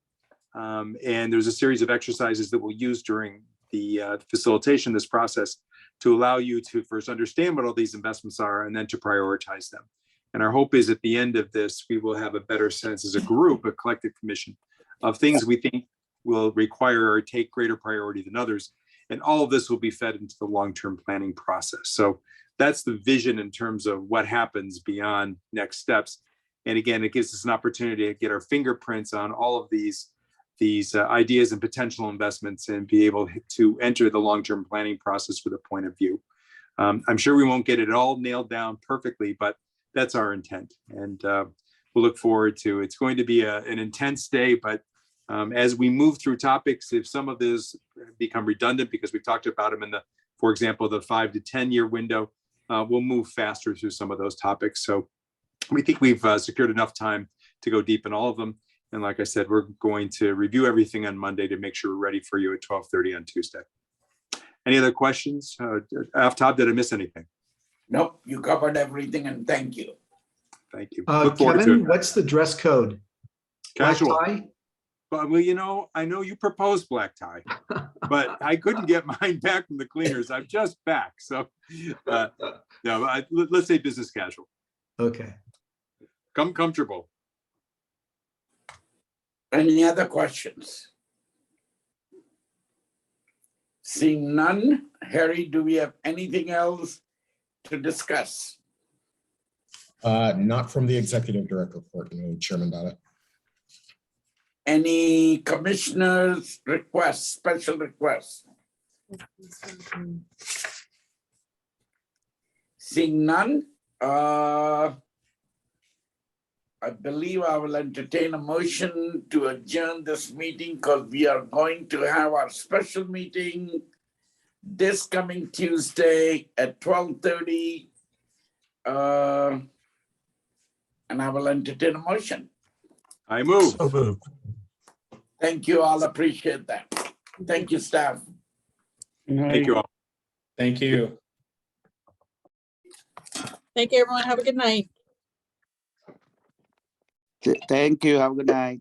And there's a series of exercises that we'll use during the facilitation of this process to allow you to first understand what all these investments are and then to prioritize them. And our hope is at the end of this, we will have a better sense as a group, a collective commission, of things we think will require or take greater priority than others. And all of this will be fed into the long-term planning process. So that's the vision in terms of what happens beyond next steps. And again, it gives us an opportunity to get our fingerprints on all of these ideas and potential investments and be able to enter the long-term planning process with a point of view. I'm sure we won't get it all nailed down perfectly, but that's our intent. And we'll look forward to, it's going to be an intense day, but as we move through topics, if some of these become redundant because we've talked about them in for example, the 5 to 10 year window, we'll move faster through some of those topics. So we think we've secured enough time to go deep in all of them. And like I said, we're going to review everything on Monday to make sure we're ready for you at 12:30 on Tuesday. Any other questions? Aftab, did I miss anything? Nope, you covered everything and thank you. Thank you. Look forward to Kevin, it. what's the dress code? Casual. Black tie? Well, I know you proposed black tie, but I couldn't get mine back from the cleaners. I'm just back. So no, let's say business casual. Okay. Come comfortable. Any other questions? Seeing none, Harry, do we have anything else to discuss? Not from the executive director report, Chairman Dada. Any commissioners' requests, special requests? Seeing none, I believe I will entertain a motion to adjourn this meeting because we are going to have our special meeting this coming Tuesday at 12:30. And I will entertain a motion. I move. So moved. Thank you all, appreciate that. Thank you, staff. Thank you all. Thank you. Thank you, everyone. Have a good night. Thank you. Have a good night.